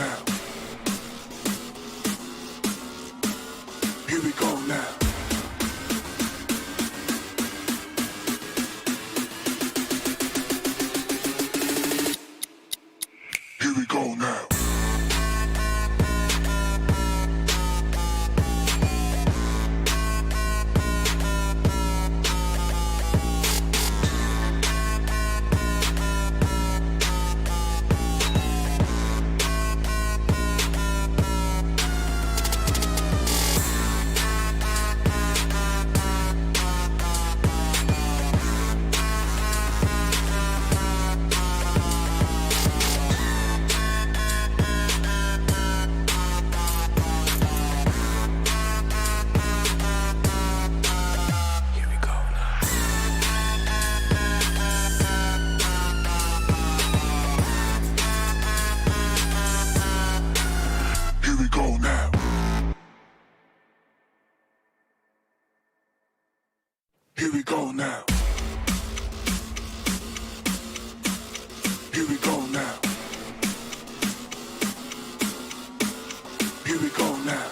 now. Here we go now. Here we go now. Here we go now. Here we go now. Here we go now.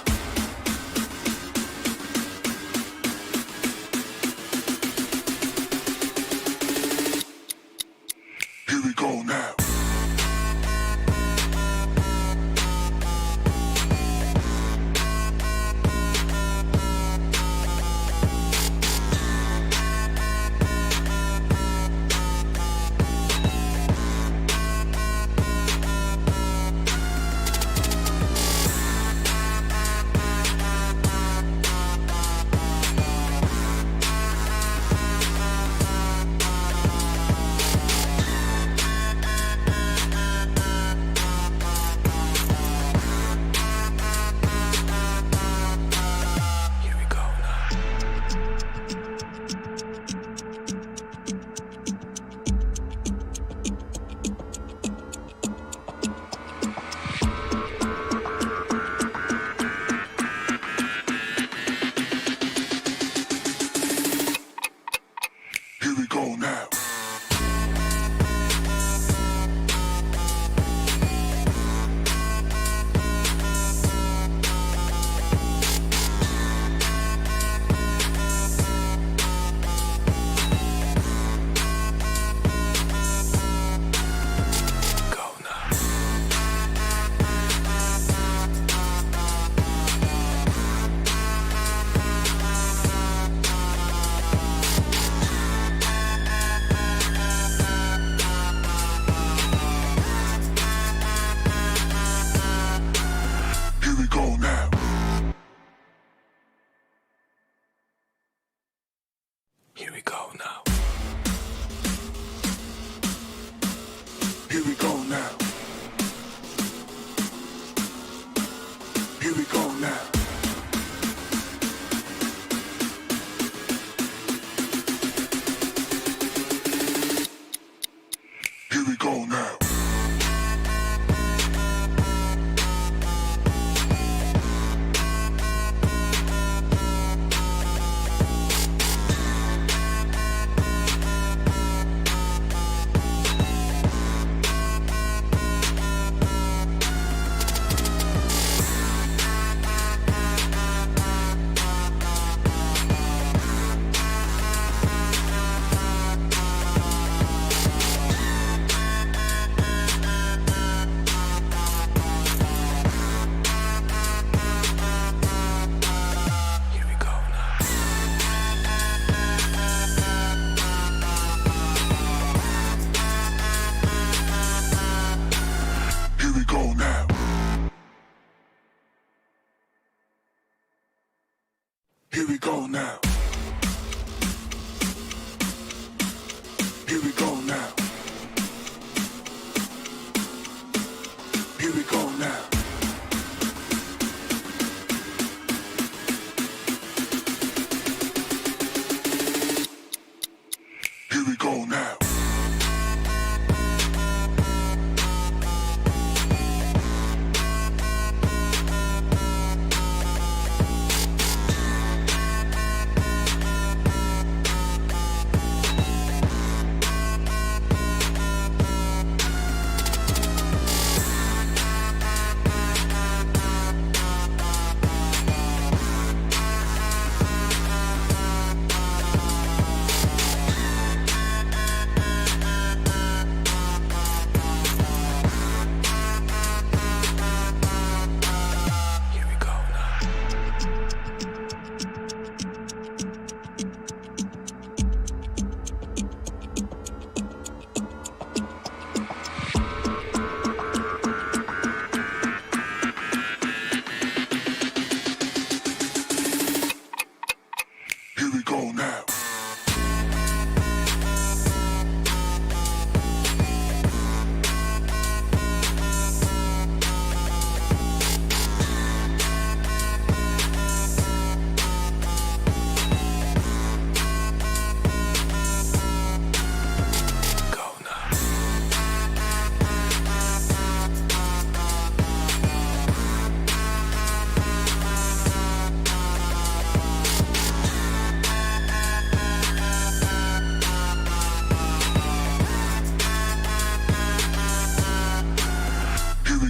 Here we go now. Here we go now. Here we go now. Here we go now. Here we go now. Here we go now. Here we go now. Here we go now. Here we go now. Here we go now. Here we go now. Here we go now.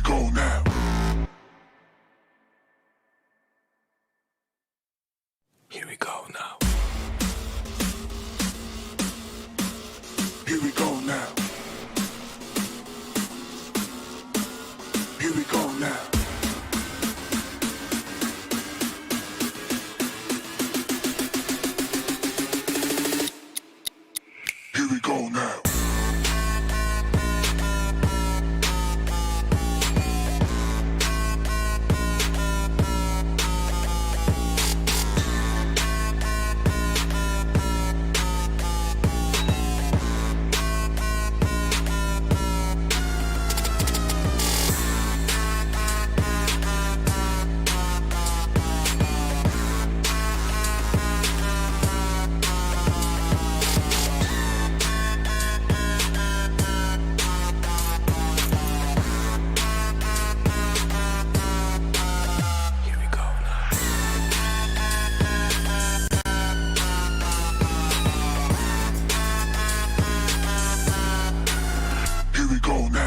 go now. Here we go now. Here we go now. Here we go now. Here we go now. Here we go now.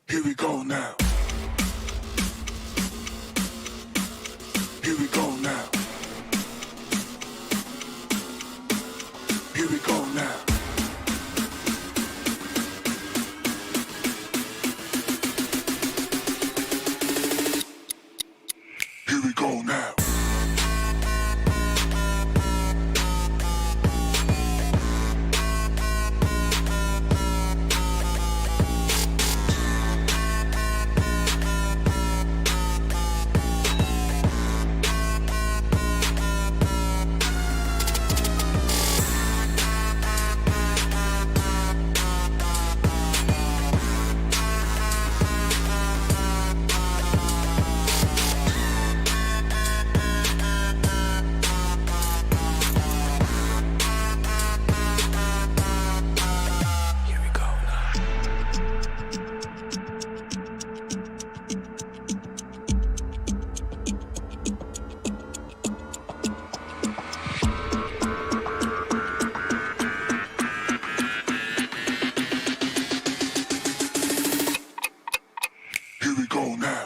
Here we go now. Here we go now. Here we go now. Here we go now. Here we go now.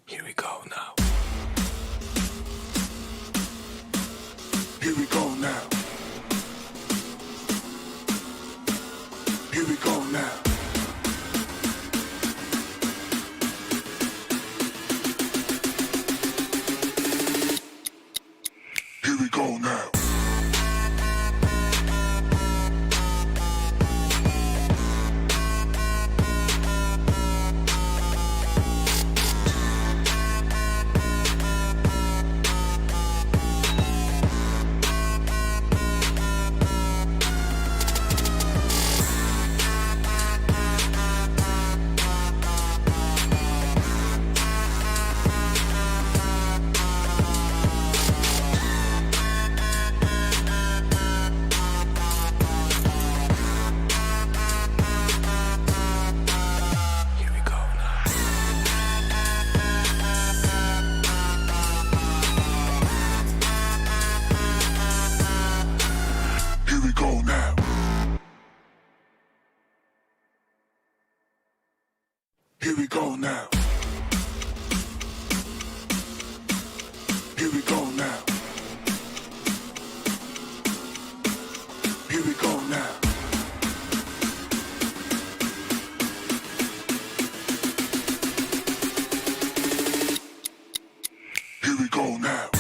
Here we go now. Here we go now. Here we go now. Here we go now. Here we go now. Here we go now. Here we go now. Here we go now. Here we go now.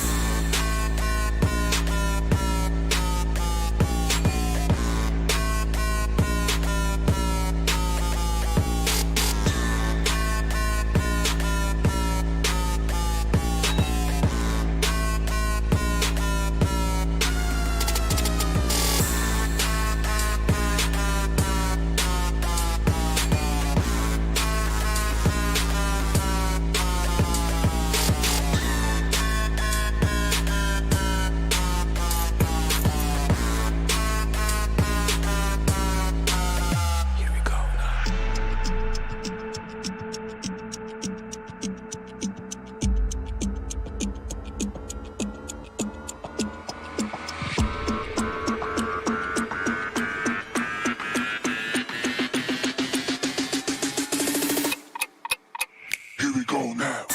Here we go now.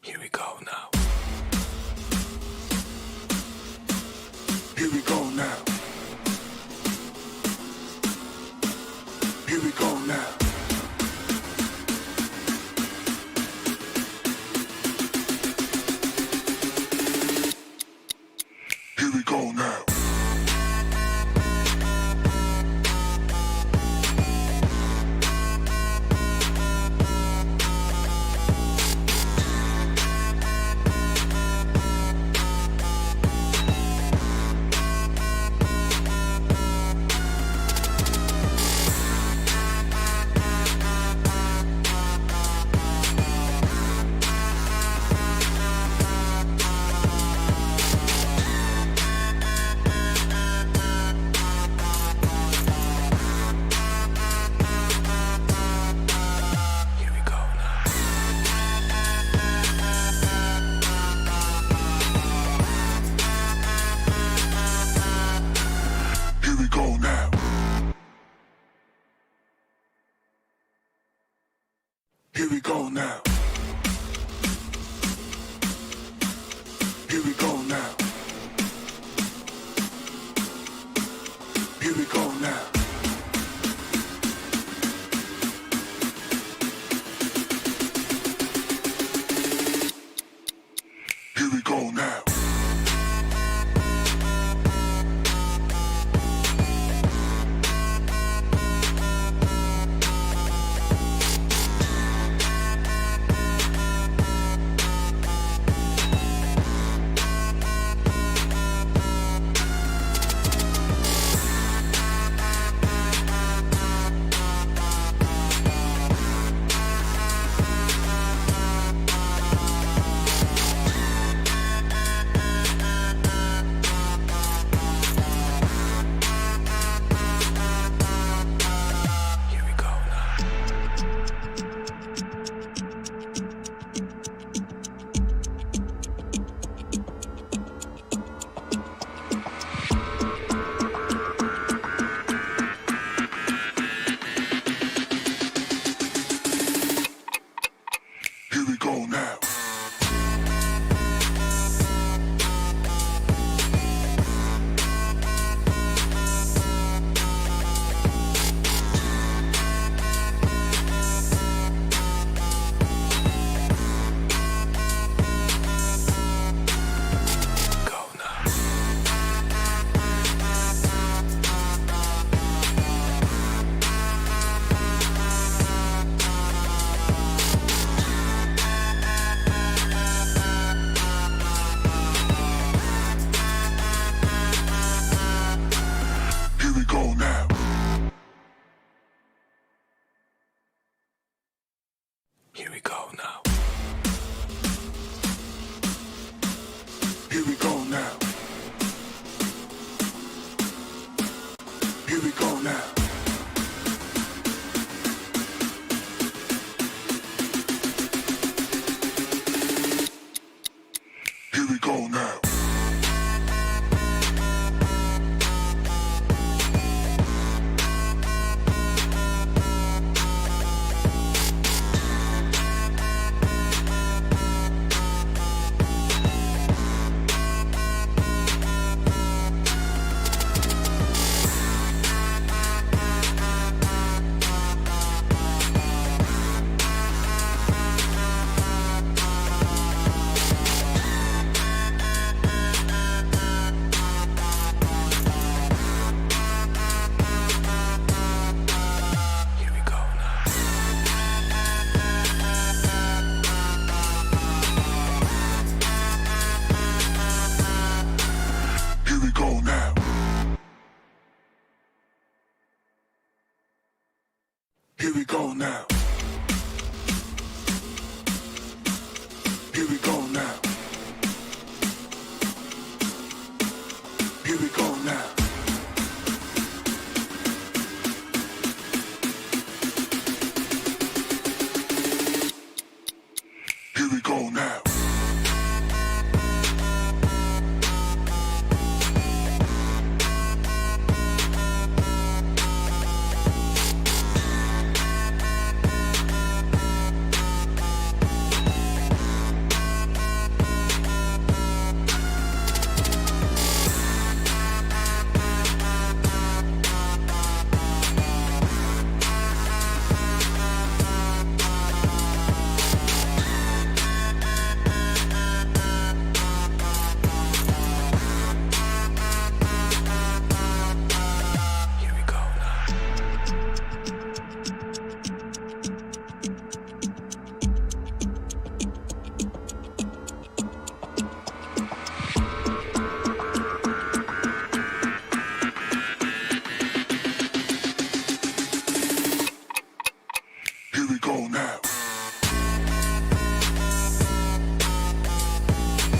Here we go now. Here we go now. Here we go now. Here we go now. Here we go now. Here we go now. Here we go now. Here we go now. Here we go now. Here we go now. Here we go now. Here we go now. Here we go now. Here we go now. go now. Here we go now. Here we go now.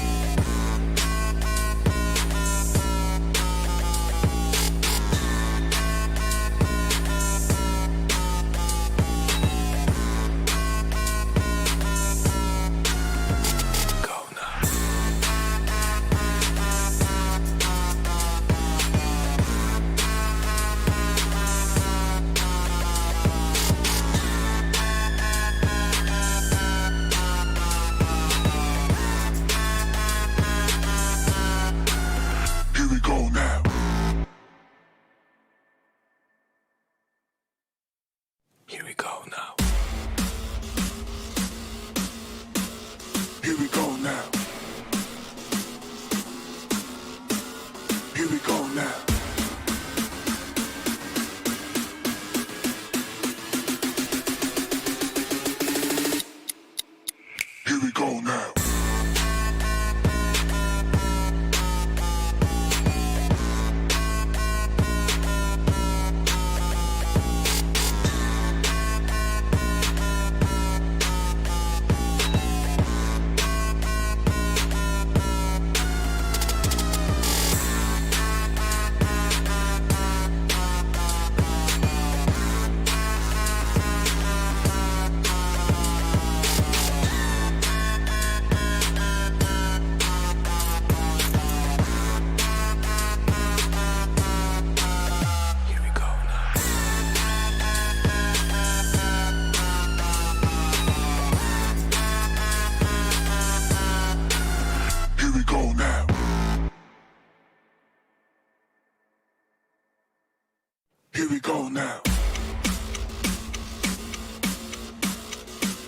Go now. Here we go now. Here we go now. Here we go now. Here we go now. Here we go now. Here we go now. Here we go now. Here we go now.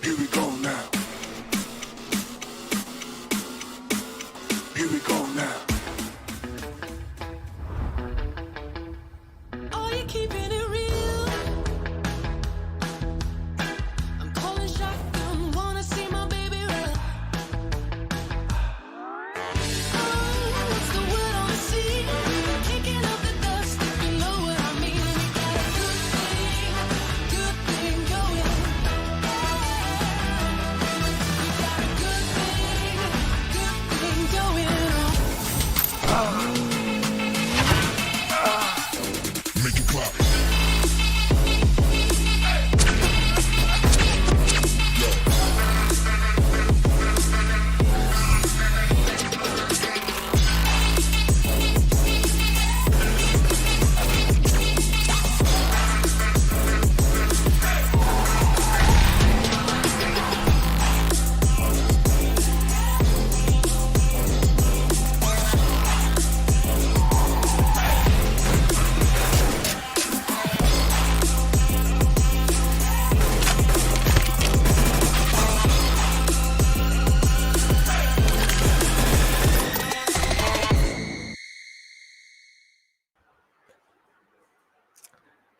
Here we go now. Here we go now. Are you keeping it real? I'm calling shotgun, wanna see my baby run. Oh, what's the word on the scene? Kicking up the dust, you know what I mean. We got a good thing going. We got a good thing going on. Make it clap.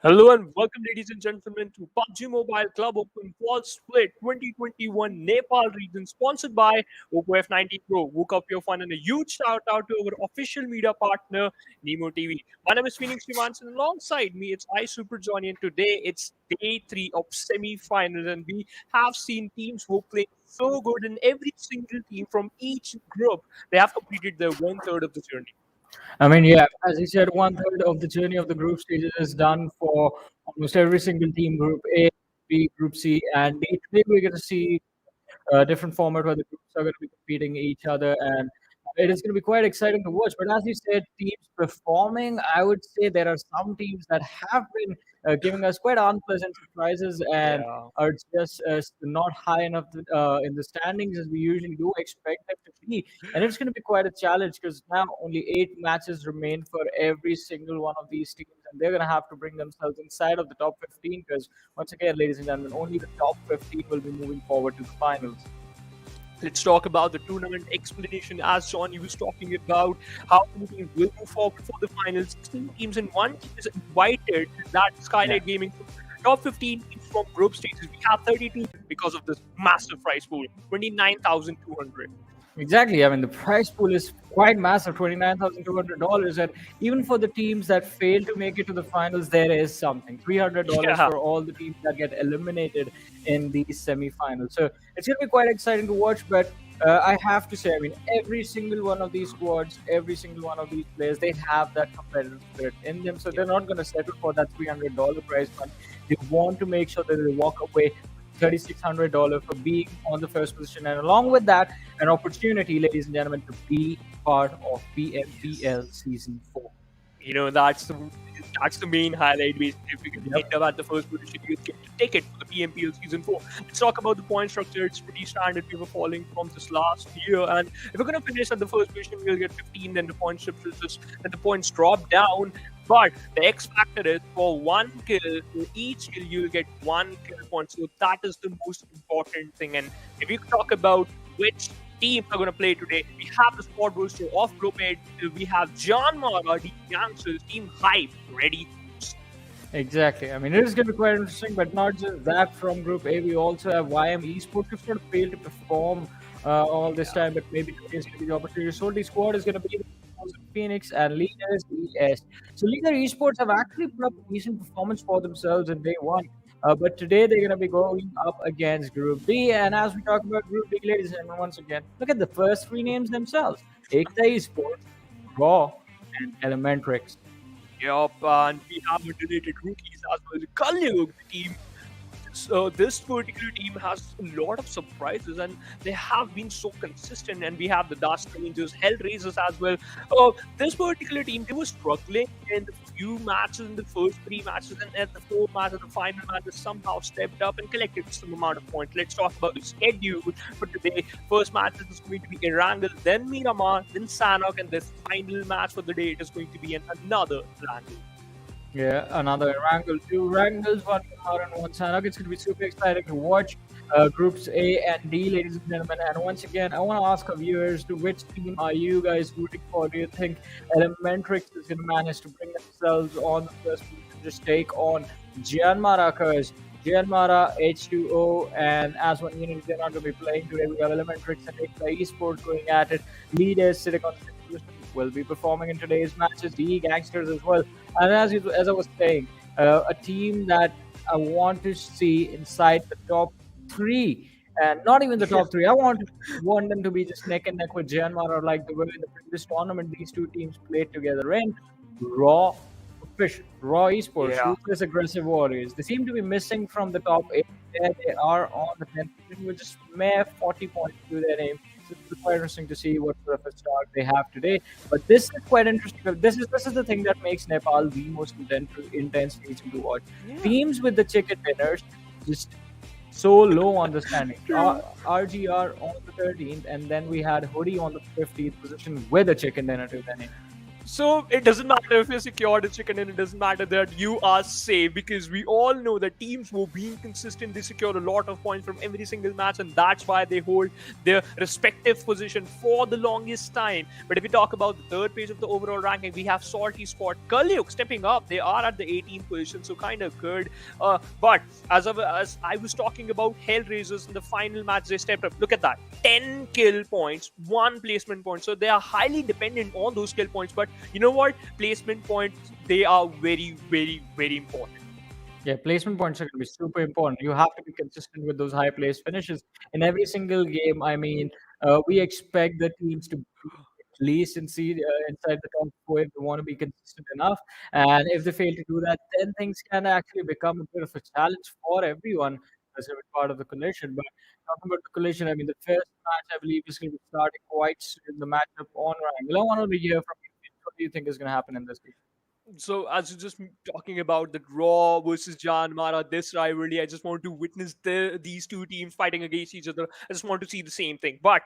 Hello and welcome, ladies and gentlemen, to PUBG Mobile Club Open Fall Split 2021 Nepal Region, sponsored by Oppo F90 Pro. Woke up your fun, and a huge shout out to our official media partner, Nemo TV. My name is Phoenix Vimans, and alongside me, it's I Super Johnny, and today it's day 3 of semi-finals, and we have seen teams who play so good, and every single team from each group, they have completed their 1/3 of the journey. I mean, yeah, as he said, 1/3 of the journey of the group stages is done for almost every single team, Group A, B, Group C, and today we're going to see different format where the groups are going to be competing each other, and it is going to be quite exciting to watch. But as you said, teams performing, I would say there are some teams that have been giving us quite unpleasant surprises and Yeah. are just not high enough in the standings as we usually do expect them to be. And it's going to be quite a challenge because now only 8 matches remain for every single one of these teams, and they're going to have to bring themselves inside of the top 15 because, once again, ladies and gentlemen, only the top 15 will be moving forward to the finals. Let's talk about the tournament explanation. As Johnny was talking about, how many teams will move forward for the finals. 16 teams and one team is invited. That's Skylight Gaming. Top 15 teams from group stages. We have 32 because of this massive prize pool, 29,200. Exactly. I mean, the prize pool is quite massive, $29,200. And even for the teams that fail to make it to the finals, there is something $300 Yeah. for all the teams that get eliminated in the semi-finals. So it's going to be quite exciting to watch. But I have to say, I mean, every single one of these squads, every single one of these players, they have that competitive spirit in them. So they're not going to settle for that $300 prize money. They want to make sure that they walk away $3,600 for being on the first position, and along with that, an opportunity, ladies and gentlemen, to be part of PMPL Season 4. You know, that's the main highlight. Basically, if you can end up at the first position, you get a ticket for the PMPL Season 4. Let's talk about the point structure. It's pretty standard. We were following from this last year, and if we're going to finish at the first position, we'll get 15. Then the point structure then the points drop down. But the X factor is for one kill, for each kill you'll get one kill point. So that is the most important thing. And if you talk about which teams are going to play today, we have the squad roster of Group 8. We have JyanMaara, the GANGSTERS, Team Hype, ready. Exactly. I mean, it is going to be quite interesting, but not just that. From Group A, we also have GM Esports, who sort of failed to perform all this time, but maybe today's going to be the opportunity. SOLTI squad is going to be Phoenix and Leaders ES. So Leader Esports have actually put up a decent performance for themselves in day one. But today they're going to be going up against Group B. And as we talk about Group B, ladies and gentlemen, once again, look at the first three names themselves: Xtreme Esports, Raw, and Elementrix. Yup, and we have underrated rookies as well. Kalyug, the team. So this particular team has a lot of surprises, and they have been so consistent. And we have the Dark Rangers, Hellraisers as well. This particular team, they were struggling in the few matches, in the first 3 matches, and at the 4th match, the final match, they somehow stepped up and collected some amount of points. Let's talk about the schedule for today. First match is going to be Erangel, then Miramar, then Sanhok, and this final match for the day, it is going to be another Erangel. Yeah, another Erangel, two Erangels, one Miramar and one Sanhok. It's going to be super exciting to watch groups A and D, ladies and gentlemen. And once again, I want to ask our viewers, to which team are you guys rooting for? Do you think Elementrix is going to manage to bring themselves on the first position, just take on JyanMaara? Because JyanMaara, H2O, and AsOne Unity, they're not going to be playing today. We have Elementrix and Nepal Esports going at it. Leaders sitting on the position will be performing in today's matches. The GANGSTERS as well. And as I was saying, a team that want to see inside the top three, and not even the top three. I want them to be just neck and neck with JyanMaara, like the way in the previous tournament these two teams played together in Raw Esports, Yeah. Ruthless Aggressive Warriors. They seem to be missing from the top 8. There they are on the 10th position with just mere 40 points to their name. So it's quite interesting to see what sort of a start they have today. But this is quite interesting. This is the thing that makes Nepal the most intense region to watch. Teams with the chicken dinners just so low on the standing. RGR on the 13th, and then we had Hoody on the 15th position with a chicken dinner to their name. So it doesn't matter if you're secured a chicken, and it doesn't matter that you are safe, because we all know that teams who are being consistent, they secure a lot of points from every single match, and that's why they hold their respective position for the longest time. But if we talk about the third page of the overall ranking, we have Salty Squad, Kalyuk stepping up. They are at the 18th position, so kind of good. But as I was talking about Hellraisers in the final match, they stepped up. Look at that, 10 kill points, 1 placement point. So they are highly dependent on those kill points. But you know what? Placement points, they are very, very, very important. Yeah, placement points are going to be super important. You have to be consistent with those high place finishes in every single game. I mean, we expect the teams to be at least inside the top 4 if they want to be consistent enough. And if they fail to do that, then things can actually become a bit of a challenge for everyone. that's going to be part of the collision. But talking about the collision, I mean, the first match, I believe, is going to be starting quite soon. The matchup on Erangel. I want to hear from you. What do you think is going to happen in this game? So, as you're just talking about the Raw versus JyanMaara, this rivalry, I just want to witness these two teams fighting against each other. I just want to see the same thing. But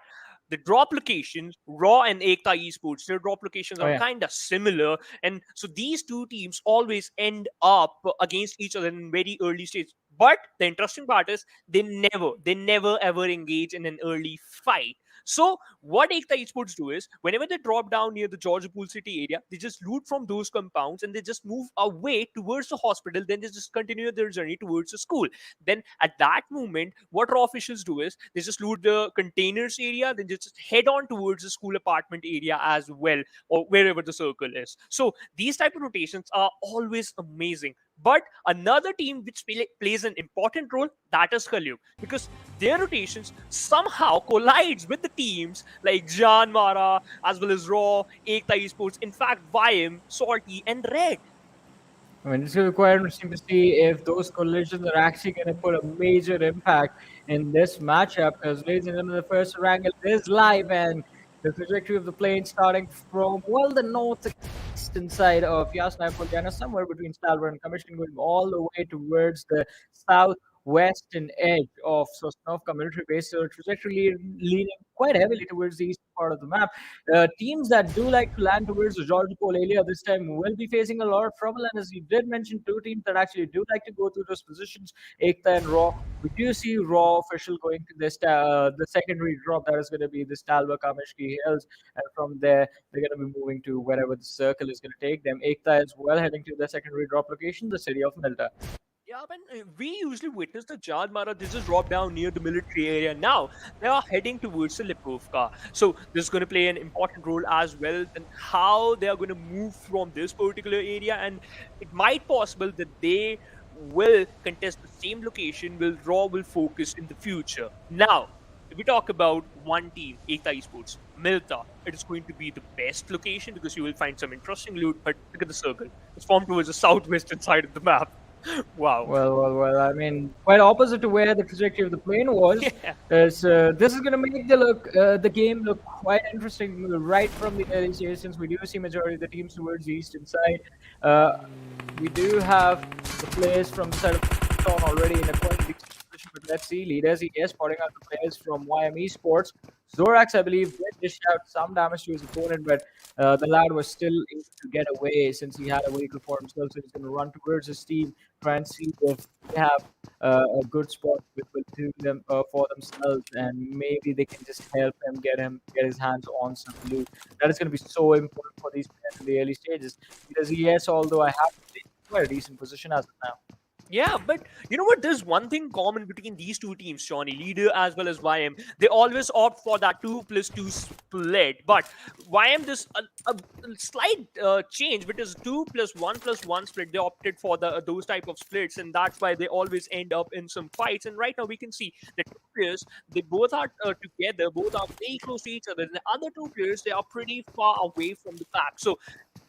the drop locations, Raw and Ekta Esports, their drop locations Oh are yeah. kind of similar. And so these two teams always end up against each other in very early stage. But the interesting part is they never ever engage in an early fight. So what Ekta Esports do is whenever they drop down near the Georgia Pool City area, they just loot from those compounds and they just move away towards the hospital. Then they just continue their journey towards the school. Then at that moment, what raw officials do is they just loot the containers area, then they just head on towards the school apartment area as well, or wherever the circle is. So these type of rotations are always amazing. But another team which plays an important role, that is Khalib, because their rotations somehow collides with the teams like JyanMaara as well as Raw, Ekta Esports, in fact YM, Salty, and Red. I mean, it's going to be quite interesting to see if those collisions are actually going to put a major impact in this matchup. Because, ladies and gentlemen, the first Erangel is live, and the trajectory of the plane starting from, well, the northeastern side of Yasna Polyana, somewhere between Stalwart and Commission, going all the way towards the southwestern edge of Sosnovka military base. So, trajectory leaning quite heavily towards the eastern part of the map. Teams that do like to land towards the Georgia Pole area this time will be facing a lot of trouble. And as you did mention, two teams that actually do like to go through those positions, Ekta and Raw. We do see Raw official going to this the secondary drop that is going to be the Stalva Kamishki Hills, and from there they're going to be moving to wherever the circle is going to take them. Ekta as well heading to the secondary drop location, the city of Milta. Yeah, man, we usually witness the JyanMaara. They just drop down near the military area. Now they are heading towards the Lipovka. So this is going to play an important role as well. And how they are going to move from this particular area, and it might possible that they will contest the same location. Will Raw will focus in the future. Now, if we talk about one team, Ekta Esports, Milta, it is going to be the best location because you will find some interesting loot. But look at the circle; it's formed towards the southwestern side of the map. Wow. Well. I mean, quite opposite to where the trajectory of the plane was. Yeah. As this is going to make the game look quite interesting right from the early stage, since we do see majority of the teams towards the eastern side. We do have the players from the side of Town already in a quite decent position, but let's see. Leaders, yes, spotting out the players from YM Esports. Zorax, I believe, did dish out some damage to his opponent, but the lad was still able to get away since he had a vehicle for himself. So he's going to run towards his team, try and see if they have a good spot with them for themselves, and maybe they can just help him get his hands on some loot. That is going to be so important for these players in the early stages, because yes, although I have to take quite a decent position as of now. Yeah, but you know what? There's one thing common between these two teams, Shawnee, Leader as well as YM. They always opt for that 2+2 split. But YM, there's a slight change, but there's 2+1+1 split. They opted for those type of splits, and that's why they always end up in some fights. And right now we can see the two players, they both are together, both are very close to each other. And the other two players, they are pretty far away from the pack. So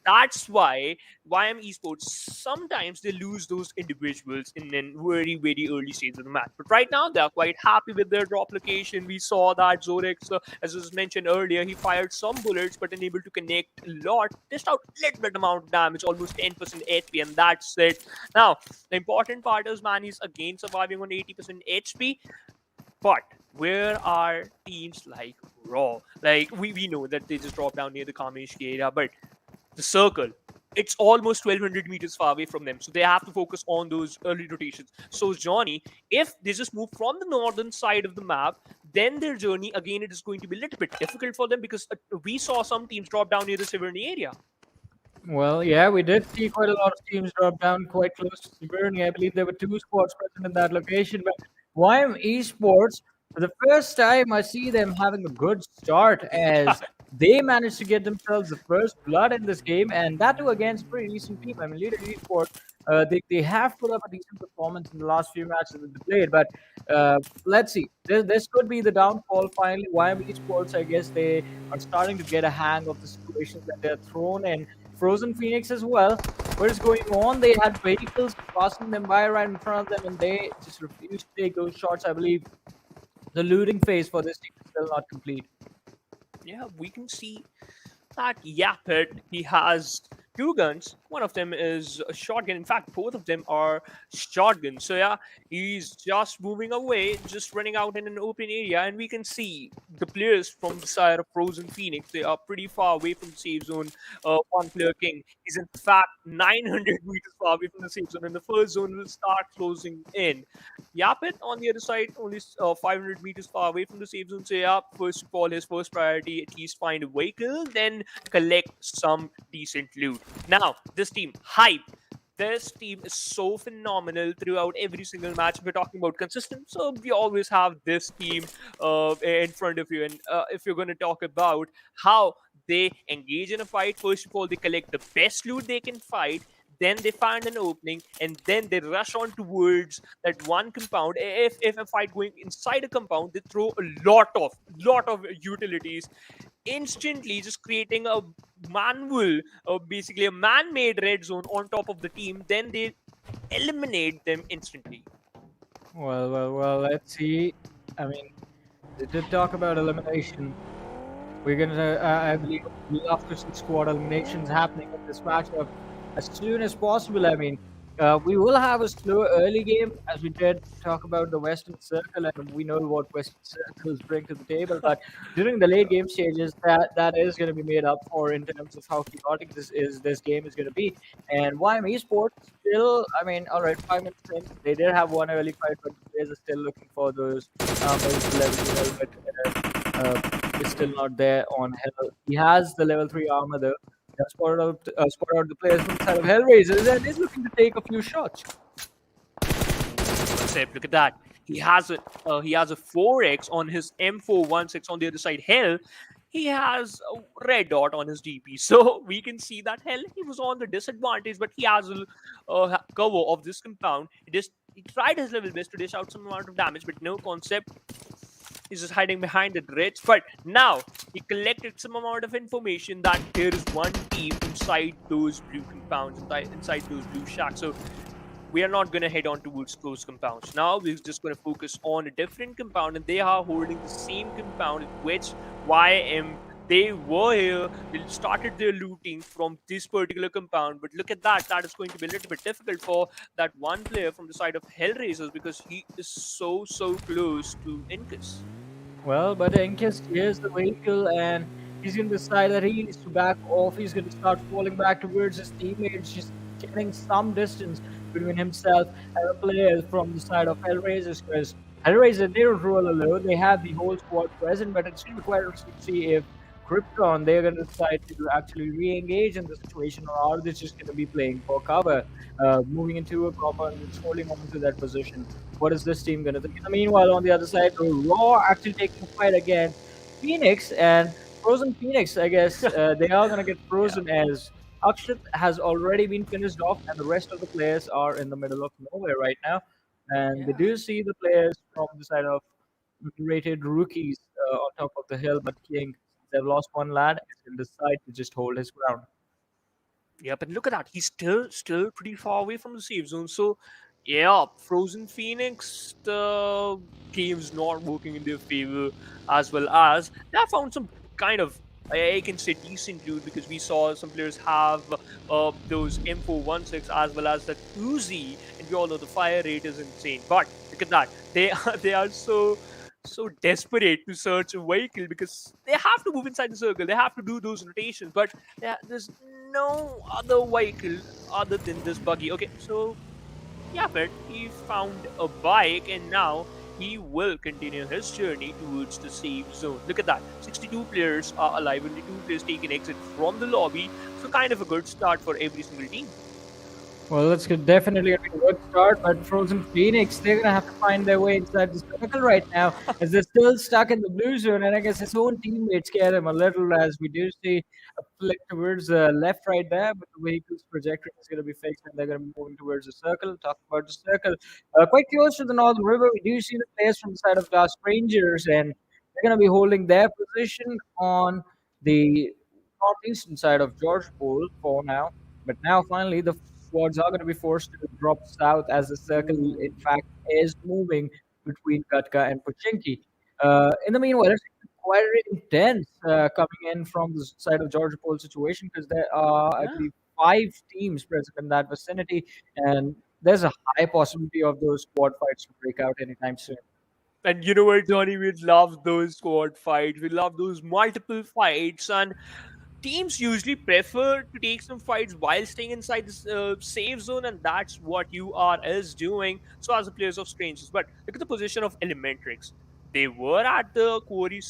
that's why YM Esports sometimes they lose those individuals in a very, very early stage of the match. But right now they are quite happy with their drop location. We saw that Zorex, as was mentioned earlier, he fired some bullets but unable to connect a lot. Just out a little bit amount of damage, almost 10% HP, and that's it. Now the important part is man is again surviving on 80% HP. But where are teams like Raw? Like we know that they just drop down near the Kameshki area, but the circle, it's almost 1200 meters far away from them, so they have to focus on those early rotations. So Johnny, if they just move from the northern side of the map, then their journey again it is going to be a little bit difficult for them, because we saw some teams drop down near the Severny area. Well, yeah, we did see quite a lot of teams drop down quite close to Siberni. I believe there were two squads present in that location. But YM Esports, for the first time, I see them having a good start as they managed to get themselves the first blood in this game, and that too against a pretty decent team. I mean, Leader Esports, they have put up a decent performance in the last few matches that they played, but let's see. This could be the downfall finally. YM Esports, I guess they are starting to get a hang of the situations that they're thrown in. Frozen Phoenix as well. what is going on? They had vehicles passing them by right in front of them, and they just refused to take those shots. I believe the looting phase for this team is still not complete. Yeah, we can see that Yapit, he has two guns. One of them is a shotgun. In fact, both of them are shotguns. So yeah, he's just moving away, just running out in an open area, and we can see the players from the side of Frozen Phoenix. They are pretty far away from the safe zone. One player King is in fact 900 meters far away from the safe zone, and the first zone will start closing in. Yapit on the other side, only 500 meters far away from the safe zone. So yeah, first of all, his first priority at least find a vehicle, then collect some decent loot. Now, this team, hype. This team is so phenomenal throughout every single match. We're talking about consistent, so we always have this team in front of you. And if you're going to talk about how they engage in a fight, first of all, they collect the best loot they can fight. Then they find an opening, and then they rush on towards that one compound. If a fight going inside a compound, they throw a lot of utilities instantly, just creating a manual, basically a man-made red zone on top of the team. Then they eliminate them instantly. Well. Let's see. I mean, they did talk about elimination. We're gonna, I believe, we'll love to see squad eliminations happening in this matchup as soon as possible. I mean, we will have a slow early game as we did talk about the Western Circle, and we know what Western Circles bring to the table. But during the late game stages, that is going to be made up for in terms of how chaotic this game is going to be. And YM Esports still, I mean, all right, 5 minutes in, they did have one early fight, but the players are still looking for those level 2 helmet. Is still not there on Hell. He has the level 3 armor though. He has spotted out the players from the side of Hellraisers and is looking to take a few shots. Concept, look at that. He has a 4x on his M416 on the other side. Hell, he has a red dot on his DP. So we can see that Hell, he was on the disadvantage, but he has a cover of this compound. He tried his level best to dish out some amount of damage, but no concept. He's just hiding behind the dredge. But now he collected some amount of information that there is one team inside those blue compounds, inside those blue shacks. So we are not going to head on towards those compounds. Now we're just going to focus on a different compound, and they are holding the same compound which YM they were here. They started their looting from this particular compound, but look at that. That is going to be a little bit difficult for that one player from the side of Hellraisers because he is so close to Incus. Well, but Enkis here's the vehicle and he's going to decide that he needs to back off. He's going to start falling back towards his teammates, just getting some distance between himself and the players from the side of Hellraisers because Hellraiser, they don't roll alone. They have the whole squad present, but it's going to be quite interesting to see if Krypton, they're going to decide to actually re-engage in the situation, or are they just going to be playing for cover, moving into a compound and just holding on to that position? What is this team going to think? In the meanwhile, on the other side, Raw actually taking a fight against Phoenix and Frozen Phoenix. I guess they are going to get frozen as Akshat has already been finished off, and the rest of the players are in the middle of nowhere right now. And they do see the players from the side of rated rookies on top of the hill, but King, they've lost one lad, and decide to just hold his ground. Yeah, but look at that. He's still pretty far away from the safe zone. So yeah, Frozen Phoenix, the game's not working in their favor, as well as they have found some kind of, I can say, decent loot, because we saw some players have those M416 as well as that Uzi, and we all know the fire rate is insane. But look at that. They are so desperate to search a vehicle because they have to move inside the circle. They have to do those rotations, but there's no other vehicle other than this buggy. Okay, so yeah, but he found a bike, and now he will continue his journey towards the safe zone. Look at that. 62 players are alive, only 2 players take an exit from the lobby. So kind of a good start for every single team. Well, that's definitely a good start, but Frozen Phoenix, they're gonna have to find their way inside the circle right now, as they're still stuck in the blue zone, and I guess his own teammates scare him a little, as we do see a flick towards the left right there, but the vehicle's trajectory is gonna be fixed, and they're gonna be moving towards the circle. Talk about the circle, quite close to the Northern River, we do see the players from the side of Glass Rangers, and they're gonna be holding their position on the northeastern side of George Pool for now. But now, finally, the squads are going to be forced to drop south as the circle, in fact, is moving between Gatka and Pochinki. In the meanwhile, it's quite intense coming in from the side of Georgia Pole situation because there are, I Yeah. believe, 5 teams present in that vicinity, and there's a high possibility of those squad fights to break out anytime soon. And you know what, Johnny? We love those squad fights. We love those multiple fights. And teams usually prefer to take some fights while staying inside this safe zone, and that's what you are is doing. So, as the players of Strangers, but look at the position of Elementrix. They were at the quarry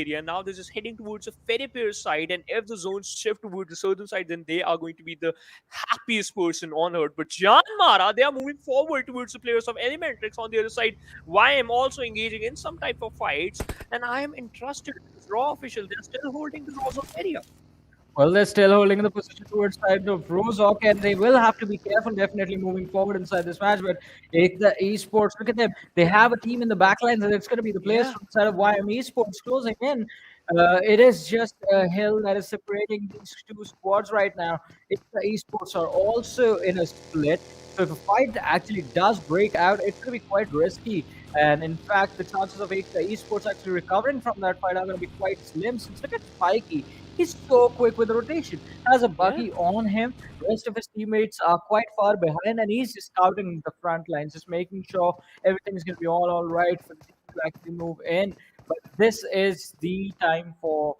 area. Now they're just heading towards the Ferry side, and if the zones shift towards the southern side, then they are going to be the happiest person on earth. But JyanMaara, they are moving forward towards the players of Elementrix on the other side. Why I'm also engaging in some type of fights, and I am interested in this raw official. They're still holding the Raw area. Well, they're still holding the position towards side of Rozok, and they will have to be careful, definitely moving forward inside this match. But if the esports, look at them, they have a team in the backlines, and it's going to be the players Yeah. from the side of Esports closing in. It is just a hill that is separating these two squads right now. If the esports are also in a split, so if a fight actually does break out, it's going to be quite risky. And in fact, the chances of the esports actually recovering from that fight are going to be quite slim. Since look at Spikey, he's so quick with the rotation. Has a Yeah. buggy on him. Rest of his teammates are quite far behind, and he's just scouting the front lines, just making sure everything's going to be all right for the team to actually move in. But this is the time for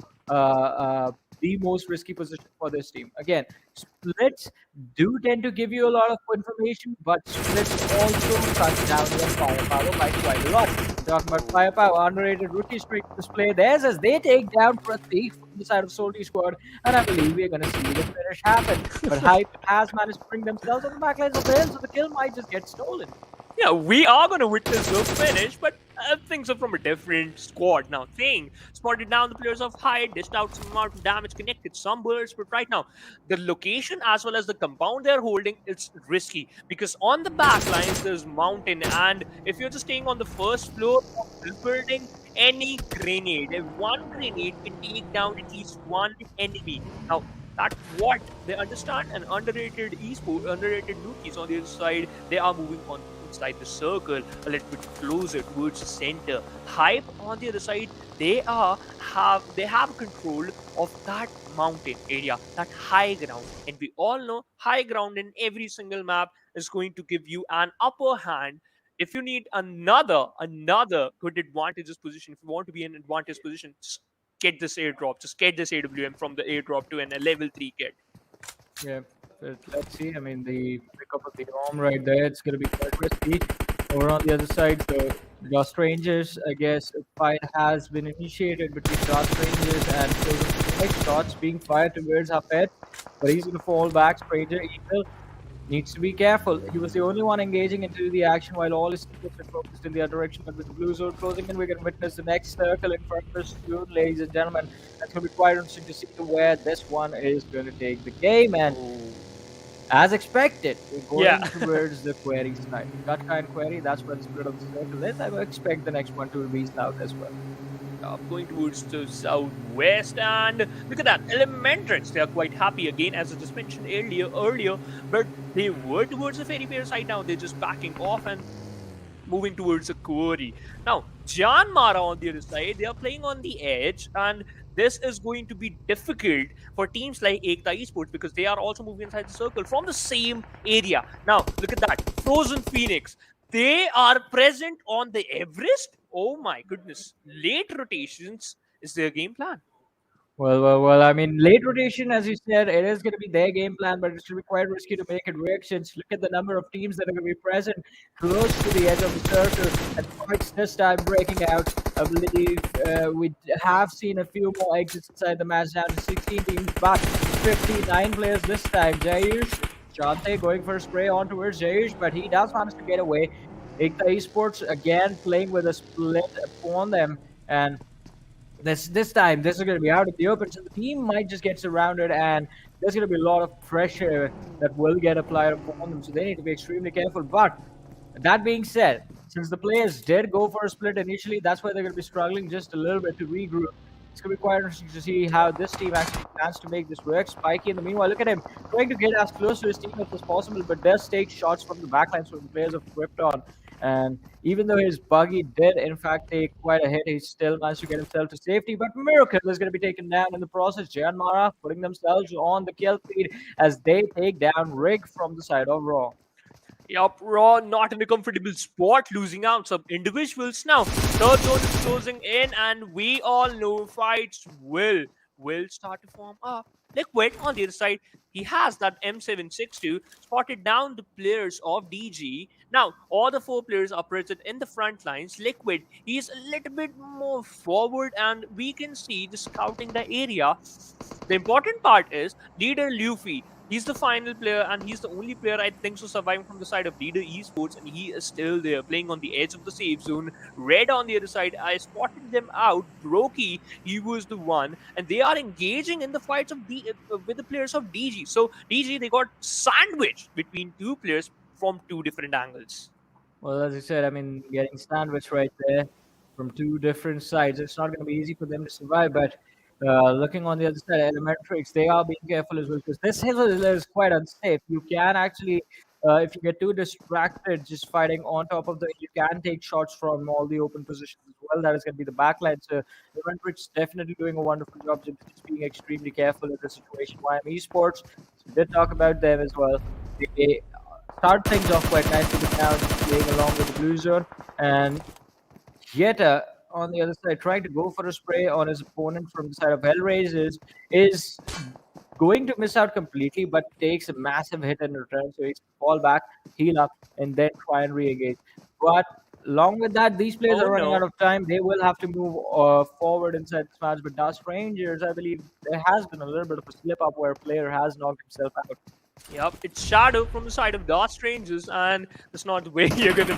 the most risky position for this team. Again, splits do tend to give you a lot of information, but splits also cut down your firepower by quite a lot. Talking about firepower, underrated rookie streak display theirs as they take down Pratik from the side of SOLTI squad, and I believe we're going to see the finish happen. But Hype has managed to bring themselves on the backlines of the hill, so the kill might just get stolen. Yeah, we are going to witness the finish, but things are from a different squad now. Thing spotted down the players of Hyde, dished out some amount of damage, connected some bullets, but right now the location as well as the compound they're holding it's risky because on the back lines there's mountain, and if you're just staying on the first floor of this building, any grenade, if one grenade can take down at least one enemy. Now that's what they understand. And underrated underrated rookies on the other side, they are moving on inside the circle a little bit closer towards the center. Hype on the other side, they have control of that mountain area, that high ground, and we all know high ground in every single map is going to give you an upper hand. If you need another good advantageous position, if you want to be in advantage position, just get this airdrop, just get this AWM from the airdrop to a level 3 kit. Yeah, but let's see. I mean, the pickup of the arm right there, it's going to be quite risky. Over on the other side, the Strangers, I guess, a fight has been initiated between the Strangers and Frozen. Shots being fired towards Hafed, but he's going to fall back. Stranger Evil needs to be careful. He was the only one engaging into the action while all his teammates were focused in the other direction. But with the blue zone closing in, we're going to witness the next circle in front of us soon, ladies and gentlemen. That's going to be quite interesting to see where this one is going to take the game. And as expected, we're going Yeah. towards the query side. Got kind query, that's where the split of the circle is. I will expect the next one to be south as well. Going towards the southwest, and look at that, Elementrix. They are quite happy again, as I just mentioned earlier, but they were towards the ferry pier side. Now they're just backing off and moving towards the quarry. Now, JyanMaara on the other side, they are playing on the edge, and this is going to be difficult for teams like Ekta Esports because they are also moving inside the circle from the same area. Now, look at that, Frozen Phoenix. They are present on the Everest. Oh my goodness. Late rotations is their game plan. Well. I mean, late rotation, as you said, it is going to be their game plan, but it's going to be quite risky to make it work since look at the number of teams that are going to be present close to the edge of the circle. And fights this time breaking out. I believe we have seen a few more exits inside the match, down to 16 teams, but 59 players this time. Jayush, Chante going for a spray on towards Jayush, but he does manage to get away. Ekta Esports again playing with a split upon them, and this time this is going to be out of the open, so the team might just get surrounded, and there's going to be a lot of pressure that will get applied upon them, so they need to be extremely careful. But that being said, since the players did go for a split initially, that's why they're going to be struggling just a little bit to regroup. It's going to be quite interesting to see how this team actually plans to make this work. Spiky, in the meanwhile, look at him trying to get as close to his teammates as possible, but does take shots from the backlines from the players of Krypton. And even though his buggy did, in fact, take quite a hit, he still managed to get himself to safety. But Miracle is going to be taken down in the process. JyanMaara putting themselves on the kill feed as they take down Rig from the side of Raw. Yup, Raw not in a comfortable spot, losing out some individuals. Now, third zone is closing in, and we all know fights will start to form up. Liquid on the other side, he has that M762 spotted down the players of DG. Now, all the four players are present in the front lines. Liquid, he's a little bit more forward, and we can see the scouting the area. The important part is leader Luffy. He's the final player, and he's the only player I think so surviving from the side of Leader Esports, and he is still there playing on the edge of the safe zone. Red on the other side, I spotted them out. Brokey, he was the one, and they are engaging in the fights of with the players of DG. So DG, they got sandwiched between two players from two different angles. Well, as you said, I mean, getting sandwiched right there from two different sides, it's not going to be easy for them to survive. But looking on the other side, Elementrix, they are being careful as well because this hill is quite unsafe. You can actually, if you get too distracted just fighting on top of the hill, you can take shots from all the open positions as well. That is going to be the backline. So Elementrix definitely doing a wonderful job just being extremely careful in this situation. JM Esports, so we did talk about them as well. They start things off quite nicely, but now just playing along with the blue zone. And Yeta on the other side, trying to go for a spray on his opponent from the side of Hellraisers, is going to miss out completely, but takes a massive hit in return. So he's fall back, heal up, and then try and re-engage. But along with that, these players Oh, are running no. out of time. They will have to move forward inside this match. But Dust Rangers, I believe there has been a little bit of a slip up where a player has knocked himself out. Yep, it's Shadow from the side of Dark Strangers, and that's not the way you're gonna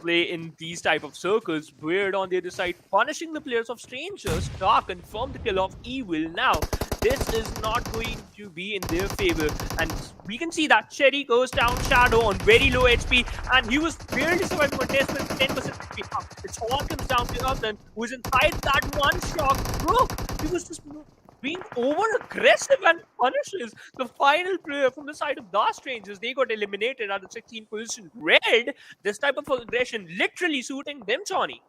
play in these type of circles. Weird on the other side, punishing the players of Strangers. Dark confirmed the kill of Evil. Now, this is not going to be in their favor, and we can see that Cherry goes down. Shadow on very low HP, and he was barely surviving for 10% HP. It all comes down to Upton, who is inside that one shot. Bro, he was just being over aggressive and punishes the final player from the side of Dark Strangers. They got eliminated at the 16th position. Red, this type of aggression literally suiting them, Johnny.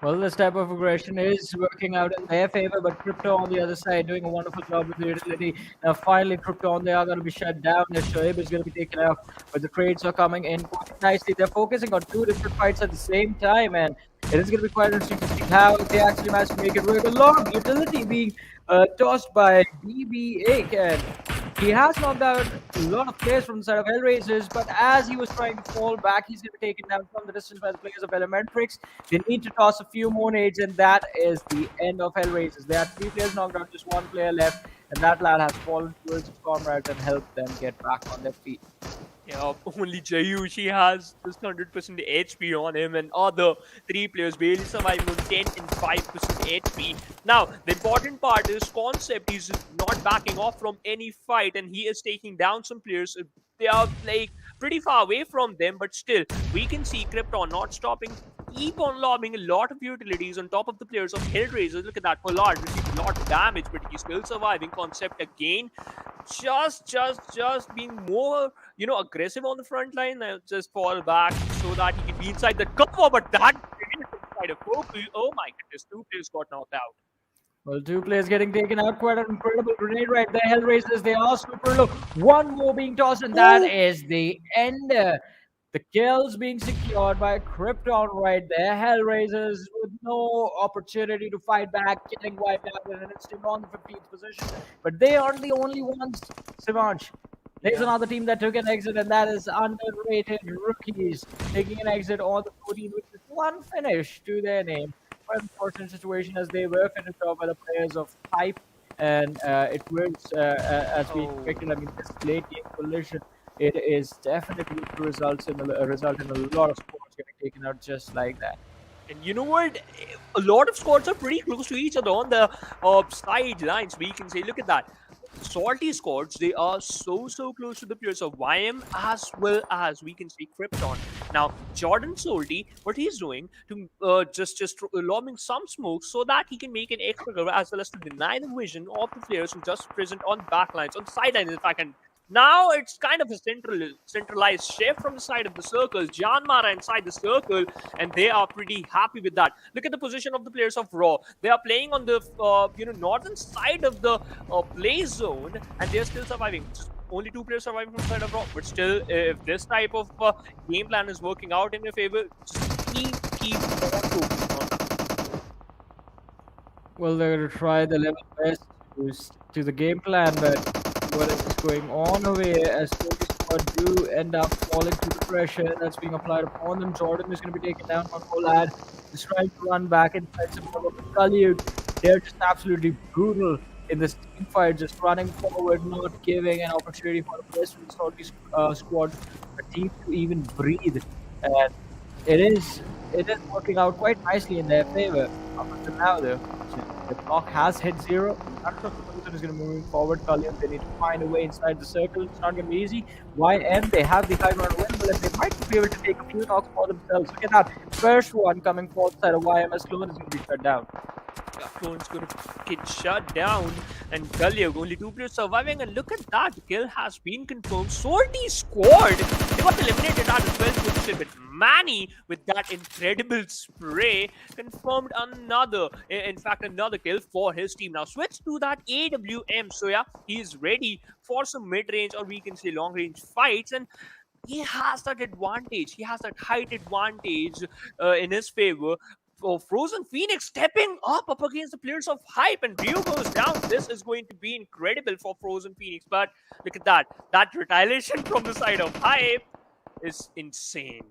Well, this type of aggression is working out in their favor, but Crypto on the other side doing a wonderful job with the utility. Now, finally, Crypto, they are going to be shut down. Their Shoaib is going to be taken out, but the trades are coming in quite nicely. They're focusing on two different fights at the same time, and it is going to be quite interesting to see how they actually manage to make it work. A lot of utility being tossed by BB8, and he has knocked out a lot of players from the side of Hellraisers, but as he was trying to fall back, he's going to be taken down from the distance by the players of Elementrix. They need to toss a few more nades, and that is the end of Hellraisers. They had three players knocked out, just one player left, and that lad has fallen towards his comrades and helped them get back on their feet. Yeah, only Jayu, she has just 100% HP on him, and other three players barely surviving on 10 and 5% HP. Now, the important part is Concept. He's not backing off from any fight, and he is taking down some players. They are like pretty far away from them, but still, we can see Krypton not stopping. Keep on lobbing a lot of utilities on top of the players of Hellraiser. Look at that. Pollard received a lot of damage, but he's still surviving. Concept again, just being more, aggressive on the front line. Just fall back so that he can be inside the cover. But that inside of Goku. Oh my goodness, two players got knocked out. Well, two players getting taken out. Quite an incredible grenade right there. Hellraisers, they are super low. One more being tossed, and that is the end. The kills being secured by Krypton right there. Hellraisers with no opportunity to fight back, getting wiped out in an instant on the 15th position. But they aren't the only ones, Sivansh. There's another team that took an exit, and that is Underrated Rookies taking an exit on the 14 with just one finish to their name. Quite an unfortunate situation as they were finished off by the players of Pipe, and it was as we expected. I mean, this late game collision, it is definitely to result in a lot of scores getting taken out just like that. And you know what? A lot of squads are pretty close to each other on the sidelines. We can say, look at that. Salty squads, they are so close to the players of YM as well as we can see Krypton. Now, Jordan Salty, what he's doing to just lobbing some smoke so that he can make an extra cover as well as to deny the vision of the players who just present on backlines, on sidelines, in fact. And now it's kind of a centralized shift from the side of the circle. JyanMaara inside the circle, and they are pretty happy with that. Look at the position of the players of Raw. They are playing on the northern side of the play zone, and they're still surviving. Just only 2 players surviving from the side of Raw, but still, if this type of game plan is working out in your favor, just keep on focusing on that. Well, they're going to try the level best to stick to the game plan, but what is going on over here as Hoody Squad do end up falling to the pressure that's being applied upon them. Jordan is going to be taken down on Olad. He's trying to run back inside some of the Kaliud. They're just absolutely brutal in this team fight, just running forward, not giving an opportunity for the rest of the Salty squad, a team to even breathe. And it is working out quite nicely in their favor up until now, though. So the block has hit 0. Not sure if the person is going to move forward. Kalian, they need to find a way inside the circle. It's not going to be easy. YM, they have the high ground available, and they might be able to take a few knocks for themselves. Look at that. First one coming forward side of YM as Clone is going to be shut down. Clone's going to get shut down, and Galyog, only 2 players surviving, and look at that, kill has been confirmed. Salty squad, they got eliminated at the 12th position, but Manny, with that incredible spray, confirmed another kill for his team. Now switch to that AWM, so yeah, he's ready for some mid-range, or we can say long-range fights, and he has that advantage, he has that height advantage in his favor. Frozen Phoenix stepping up against the players of Hype, and Rio goes down. This is going to be incredible for Frozen Phoenix, but look at that. That retaliation from the side of Hype is insane.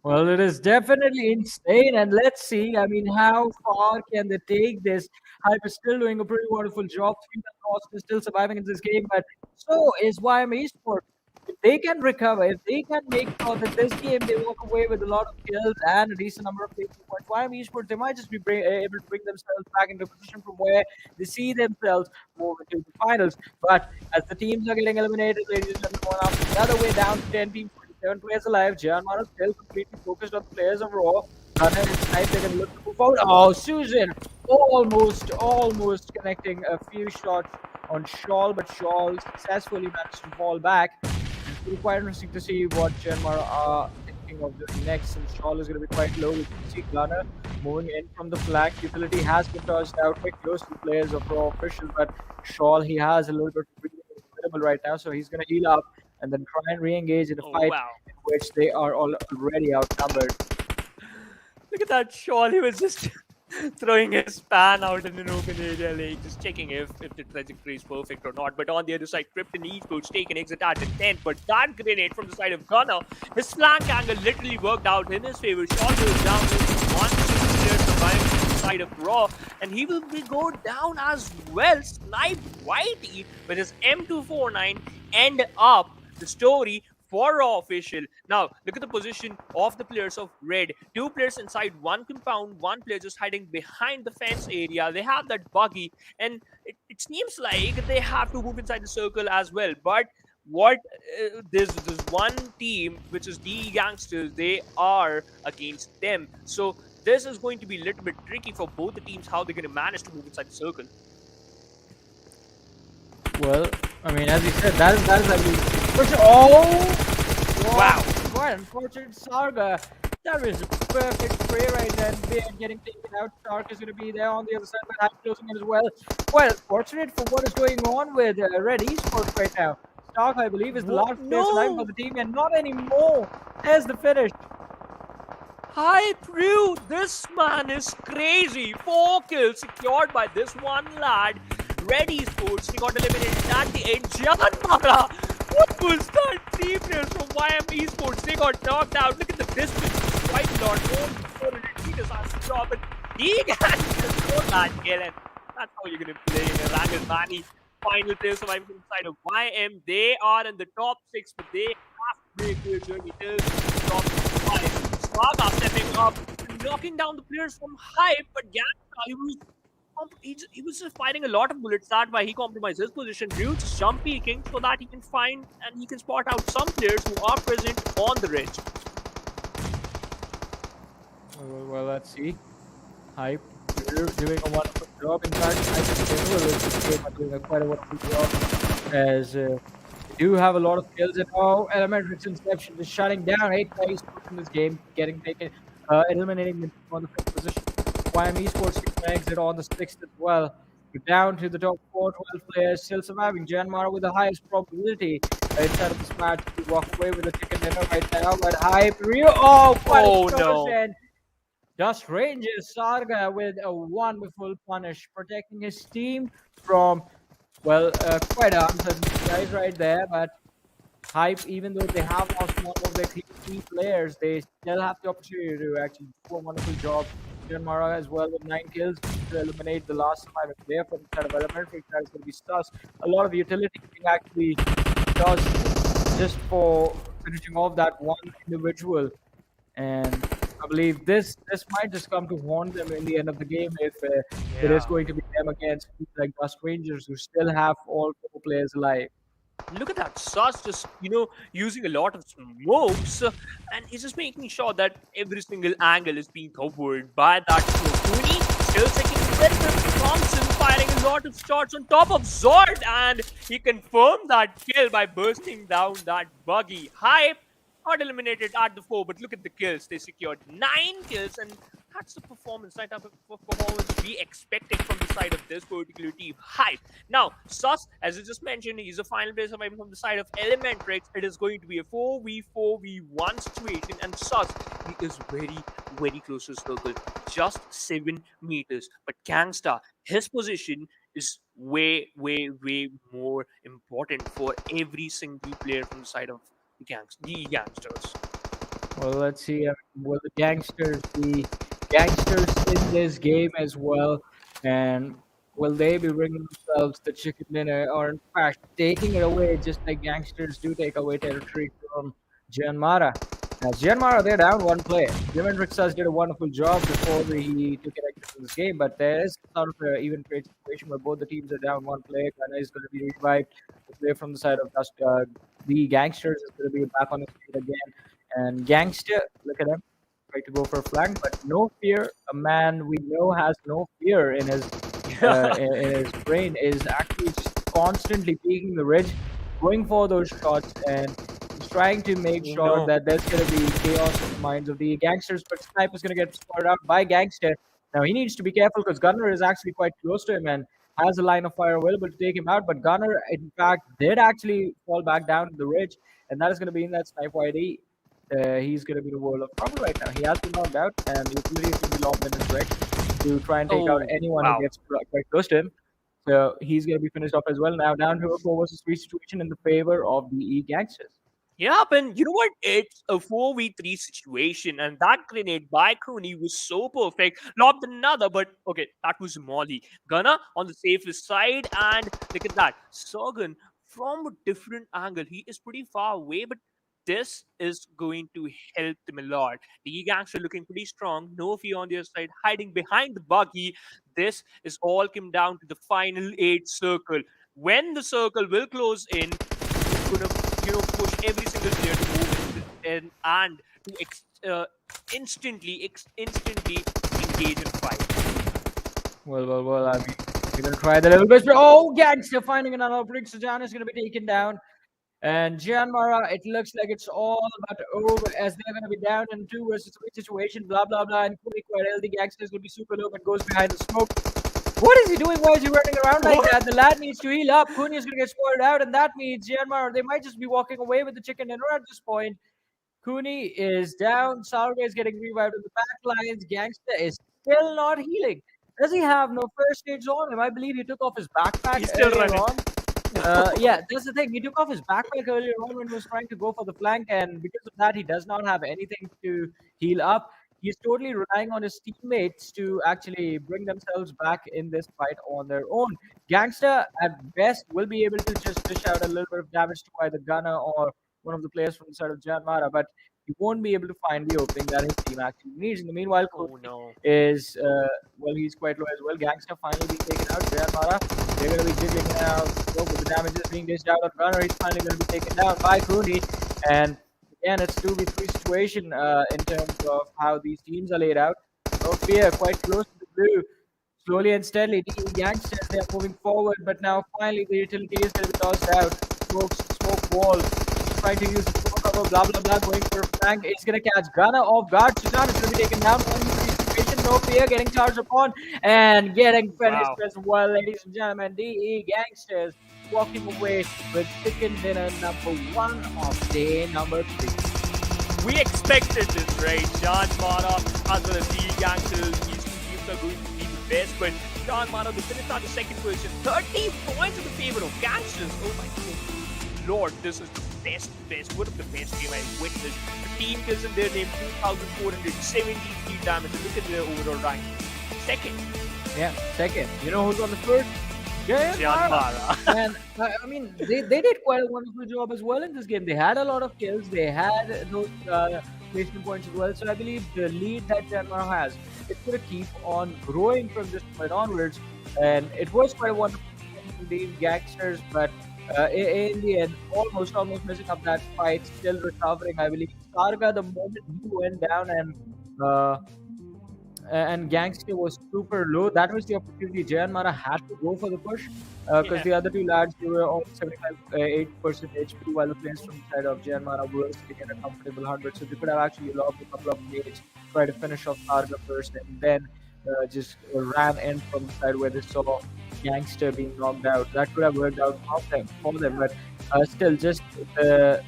Well, it is definitely insane, and let's see. I mean, how far can they take this? Hype is still doing a pretty wonderful job. 3 loss is still surviving in this game, but so is YM Esports. If they can recover, if they can make sure that this game they walk away with a lot of kills and a decent number of placement points, YM Esports, they might just be able to bring themselves back into a position from where they see themselves move into the finals. But as the teams are getting eliminated, ladies and gentlemen, one after the other way down to 10 teams, 7 players alive. JyanMaara is still completely focused on the players of Raw. Gunner and Snipe, they're going to look to move forward. Oh, Susan almost connecting a few shots on Shawl, but Shawl successfully managed to fall back. It's really quite interesting to see what JyanMaara are thinking of doing next, since Shawl is going to be quite low. We can see Gunner moving in from the flank. Utility has been tossed out quite close to the players of Raw officials, but Shawl, he has a little bit of breathing available right now, so he's going to heal up and then try and re-engage in a fight in which they are already outnumbered. Look at that Shawl, he was just throwing his pan out in an open area, like just checking if the trajectory is perfect or not. But on the other side, Krypton Esports taking exit at the 10th, but that grenade from the side of Gunner, his flank angle literally worked out in his favor. Shawl goes down with 1 player surviving from the side of Raw, and he will go down as well. Snipe Whitey with his M249 end up the story for Raw official. Now, look at the position of the players of Red. 2 players inside 1 compound, 1 player just hiding behind the fence area. They have that buggy, and it seems like they have to move inside the circle as well. But what there's one team, which is the GANGSTERS, they are against them. So this is going to be a little bit tricky for both the teams, how they're going to manage to move inside the circle. Well, I mean, as you said, that is I mean, oh, wow, what unfortunate Sarga. That was a perfect spray right there. And getting taken out. Stark is going to be there on the other side, but I'm closing in as well. Well, fortunate for what is going on with Red Esports right now. Stark, I believe, is the last player alive for the team, and not anymore. There's the finish. Hype Ryu, this man is crazy. 4 kills secured by this one lad. Red Esports, he got eliminated at the end. JyanMaara, what was that? 3 players from YM Esports, they got knocked out. Look at the distance, quite a lot. More than 400 meters has to drop, but he can just throw that kill, and that's how you're going to play in Erangel Manny. Final player surviving inside of YM. They are in the top 6, but they have to make their journey till the top 5. Saga stepping up, knocking down the players from Hype, but GANGSTERS, he was just firing a lot of bullets. That's why he compromised his position. Ryu just jump peeking so that he can find and he can spot out some players who are present on the ridge. Well, let's see. Hype doing a wonderful job. In fact, I think general with this game are doing a quite a wonderful job as they do have a lot of kills. And oh, Elementrix Inception is shutting down 8 plays in this game, getting taken, eliminating them on the 5th position. JyanMaara Esports taking an exit on the 6th as well. We're down to the top 4, 12 players still surviving. JyanMaara with the highest probability inside of this match to walk away with a chicken dinner right now. But Hype, Rio, oh, quite Oh, a no. no. Just Rangers Sarga with a wonderful punish, protecting his team from, well, quite uncertain guys right there. But Hype, even though they have lost one of their key players, they still have the opportunity to actually do a wonderful job. JyanMaara as well with 9 kills to eliminate the last surviving player from the side of Elementary. That is going to be Stas. A lot of utility being actually does just for finishing off that one individual. And I believe this might just come to haunt them in the end of the game if it is Yeah. going to be them against people like Dust Rangers who still have all 4 players alive. Look at that. Sus just, using a lot of smokes and he's just making sure that every single angle is being covered by that Cooney. Still taking very good. Thompson firing a lot of shots on top of Zord and he confirmed that kill by bursting down that buggy. Hype not eliminated at the 4, but look at the kills. They secured 9 kills and that's the performance, right? Type of performance we expected from the side of this particular team. Hype. Now, Sus, as I just mentioned, he's a final player surviving from the side of Elementrix. It is going to be a 4v4v1 situation, and Sus, he is very, very close to the circle, just 7 meters. But Gangsta, his position is way, way, way more important for every single player from the side of the gangsters. Well, let's see. Will the gangsters be gangsters in this game as well? And will they be bringing themselves the chicken dinner, or in fact taking it away, just like gangsters do take away territory from JyanMaara? As JyanMaara, they're down 1 player. Jimenrixas did a wonderful job before he took it exit from this game, but there is sort of an even trade situation where both the teams are down 1 player. Gunner is going to be revived. The player from the side of the gangsters is going to be back on his feet again. And Gangster, look at him, try to go for a flank, but no fear. A man we know has no fear in his in his brain is actually just constantly peeking the ridge, going for those shots, and he's trying to make sure No. that there's going to be chaos in the minds of the gangsters. But Snipe is going to get spotted out by Gangster. Now he needs to be careful because Gunner is actually quite close to him and has a line of fire available to take him out. But Gunner, in fact, did actually fall back down to the ridge, and that is going to be in that Snipe YD. He's going to be the world of trouble right now. He has been knocked out, and the utility is going to be lobbed in his direction to try and take out Oh, anyone wow. who gets quite close to him. So he's going to be finished off as well. Now down to a 4 versus 3 situation in the favor of the E-Gangsters. Yeah, and you know what? It's a 4v3 situation, and that grenade by Cooney was so perfect. Lobbed another, but okay, that was Molly. Gunner on the safest side, and look at that. Sorgan from a different angle. He is pretty far away, but this is going to help them a lot. The gangster looking pretty strong. No fear on their side, hiding behind the buggy. This is all come down to the final 8 circle. When the circle will close in, it's gonna push every single player to move and to instantly engage in fight. Well, I mean, we're going to try that a little bit. Oh, Gangster finding another opening. So Jan is going to be taken down. And JyanMaara, it looks like it's all about over as they're going to be down in 2 versus 3 situation, blah, blah, blah. And Cooney quite healthy. Gangster is going to be super low and goes behind the smoke. What is he doing? Why is he running around like that? The lad needs to heal up. Cooney is going to get spotted out, and that means JyanMaara, they might just be walking away with the chicken dinner at this point. Cooney is down. Salve is getting revived in the back lines. Gangster is still not healing. Does he have no first aids on him? I believe he took off his backpack He's still earlier running. on. Yeah, that's the thing. He took off his backpack earlier on when he was trying to go for the flank, and because of that, he does not have anything to heal up. He's totally relying on his teammates to actually bring themselves back in this fight on their own. Gangster, at best, will be able to just dish out a little bit of damage to either Gunner or one of the players from the side of JyanMaara, but he won't be able to find the opening that his team actually needs. In the meanwhile, Oh Kochi no. is well, he's quite low as well. Gangster finally being taken out. JyanMaara, they're going to be jiggling it out. So with the damages being dished out on Gunner, he's finally going to be taken down by Kooni. And again, it's 2v3 situation in terms of how these teams are laid out. No fear, quite close to the blue. Slowly and steadily, the gangsters they are moving forward, but now finally the utility is going to be tossed out. Smoke wall. Trying to use the smoke cover, blah blah blah, going for a flank. It's going to catch Gunner off guard. Chitan is going to be taken down. Situation, no fear, getting charged upon and getting finished Wow. as well, ladies and gentlemen. DE Gangsters walking away with chicken dinner number 1 of day number 3. We expected this, right? JyanMaara as well as the Gangsters, these two teams are going to be the best, but JyanMaara, they finished on the second position, 30 points in the favor of Gangsters. Oh my lord, this is the best, one of the best game I've witnessed. The team kills in their name, 2,473 damage. Look at their overall rank. Second, Yeah, second. You know who's on the first? JyanMaara. And I mean, they did quite a wonderful job as well in this game. They had a lot of kills. They had those placement points as well. So I believe the lead that JyanMaara has, it's going to keep on growing from this point onwards. And it was quite a wonderful game for the Gangsters, but in the end, almost messing up that fight, still recovering. I believe Sarga, the moment he went down and Gangster was super low, that was the opportunity JyanMaara had to go for the push because the other two lads, they were on 75-8% HP, while the players from the side of JyanMaara were sitting at a comfortable 100, so they could have actually logged a couple of nades, try to finish off Sarga first, and then just ran in from the side where they saw Gangster being knocked out. That could have worked out for them, but still, just the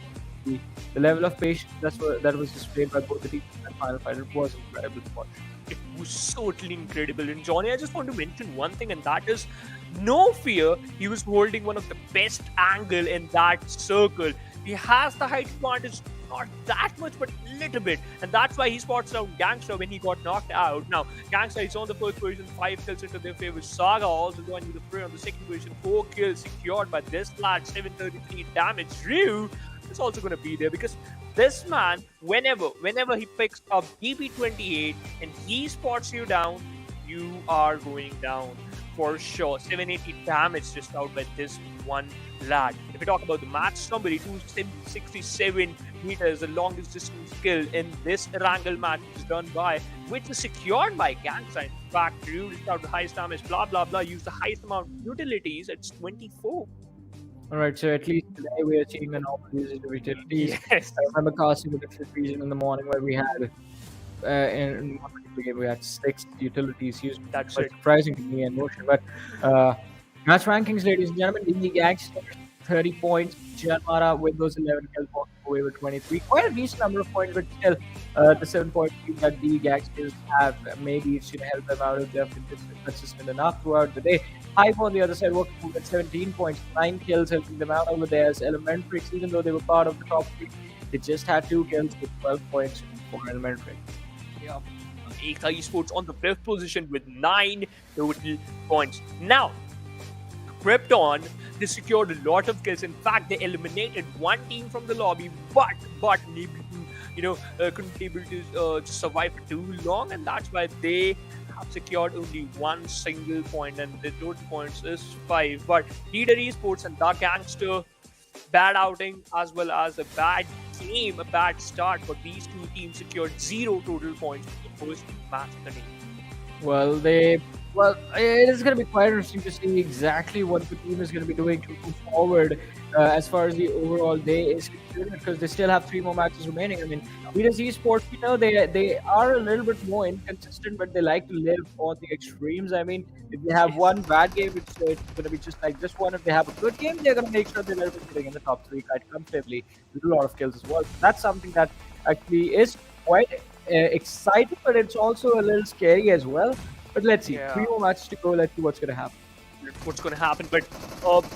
level of patience that was displayed by both the teams in the final fight, it was incredible to watch. It was totally incredible. And Johnny, I just want to mention one thing, and that is no fear. He was holding one of the best angle in that circle. He has the height advantage, not that much, but a little bit. And that's why he spots out Gangster when he got knocked out. Now, Gangster is on the first position, 5 kills into their favor. Saga also joining the fray on the second position, 4 kills secured by this lad, 733 damage. Ryu is also going to be there because this man, whenever he picks up DP28 and he spots you down, you are going down for sure. 780 damage just out by this one lad. If we talk about the match summary, 267 meters, the longest distance kill in this Erangel match is done by, which is secured by Gangster. In fact, Ryu reached out the highest damage, blah blah blah, used the highest amount of utilities, it's 24. All right, so at least today we are seeing an normal usage of utilities. Yes. I remember casting a different region in the morning where we had, in one particular game, we had 6 utilities used. That's Quite it. surprising to me and motion. But match rankings, ladies and gentlemen, the Gangsters 30 points, JyanMaara with those 11 kills walking away with 23. Quite a decent number of points, but still the 7 point lead that the Gangsters have, maybe it should help them out if they're consistent enough throughout the day. Hype on the other side working with 17 points, 9 kills helping them out over there as Elementrix, even though they were part of the top 3. They just had 2 kills with 12 points for Elementrix. Yeah. Ekta Esports on the 5th position with 9 total points. Now, Krypton, they secured a lot of kills. In fact, they eliminated one team from the lobby, but couldn't be able to survive for too long, and that's why they have secured only 1 single point, and the total points is 5. But Leader Esports and the Gangster, bad outing as well as a bad game, a bad start, but these two teams secured 0 total points in the first match of the day. Well, it is going to be quite interesting to see exactly what the team is going to be doing to move forward as far as the overall day is concerned, because they still have 3 more matches remaining. I mean, Leaders Esports, they are a little bit more inconsistent, but they like to live on the extremes. I mean, if they have one bad game, it's going to be just like this one. If they have a good game, they're going to make sure they're sitting in the top 3 quite comfortably with a lot of kills as well. So that's something that actually is quite exciting, but it's also a little scary as well. But let's see. Yeah. 3 more matches to go. Let's see what's going to happen. What's going to happen? But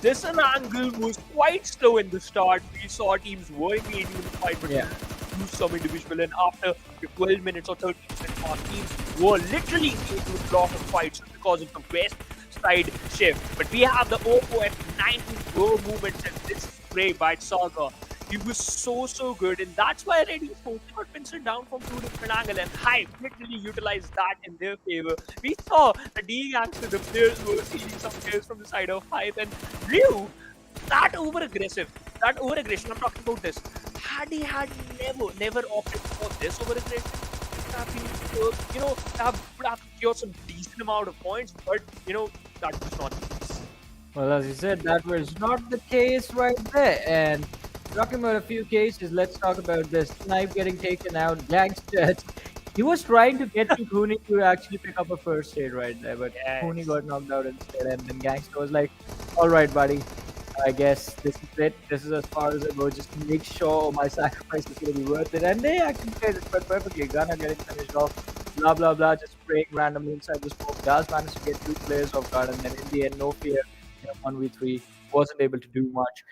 this Erangel was quite slow in the start. We saw teams were engaging in the fight, but lose some individual. And after 12 minutes or 30 minutes, our teams were literally engaged with a lot of fights because of the west side shift. But we have the Oppo F90 Pro movements, and this is great by Saga. He was so good, and that's why Red Esports got penciled down from two different angles, and Hype literally utilized that in their favor. We saw the D-Gangster, the players were stealing some players from the side of Hype, and Ryu, that over-aggression, I'm talking about this. Had he had never opted for this over-aggression, would have been, would have secured some decent amount of points, but, that was not the case. Well, as you said, that was not the case right there. And talking about a few cases, let's talk about this. Snipe getting taken out, GANGSTERS. He was trying to get to Cooney to actually pick up a first aid right there, but Yes. Cooney got knocked out instead. And then GANGSTER was like, all right, buddy, I guess this is it. This is as far as I go. Just make sure my sacrifice is going to be worth it. And they actually played it quite perfectly. Gunner getting finished off, blah, blah, blah, just spraying randomly inside the smoke. Does manage to get two players off guard, and then in the end, no fear. 1v3 wasn't able to do much.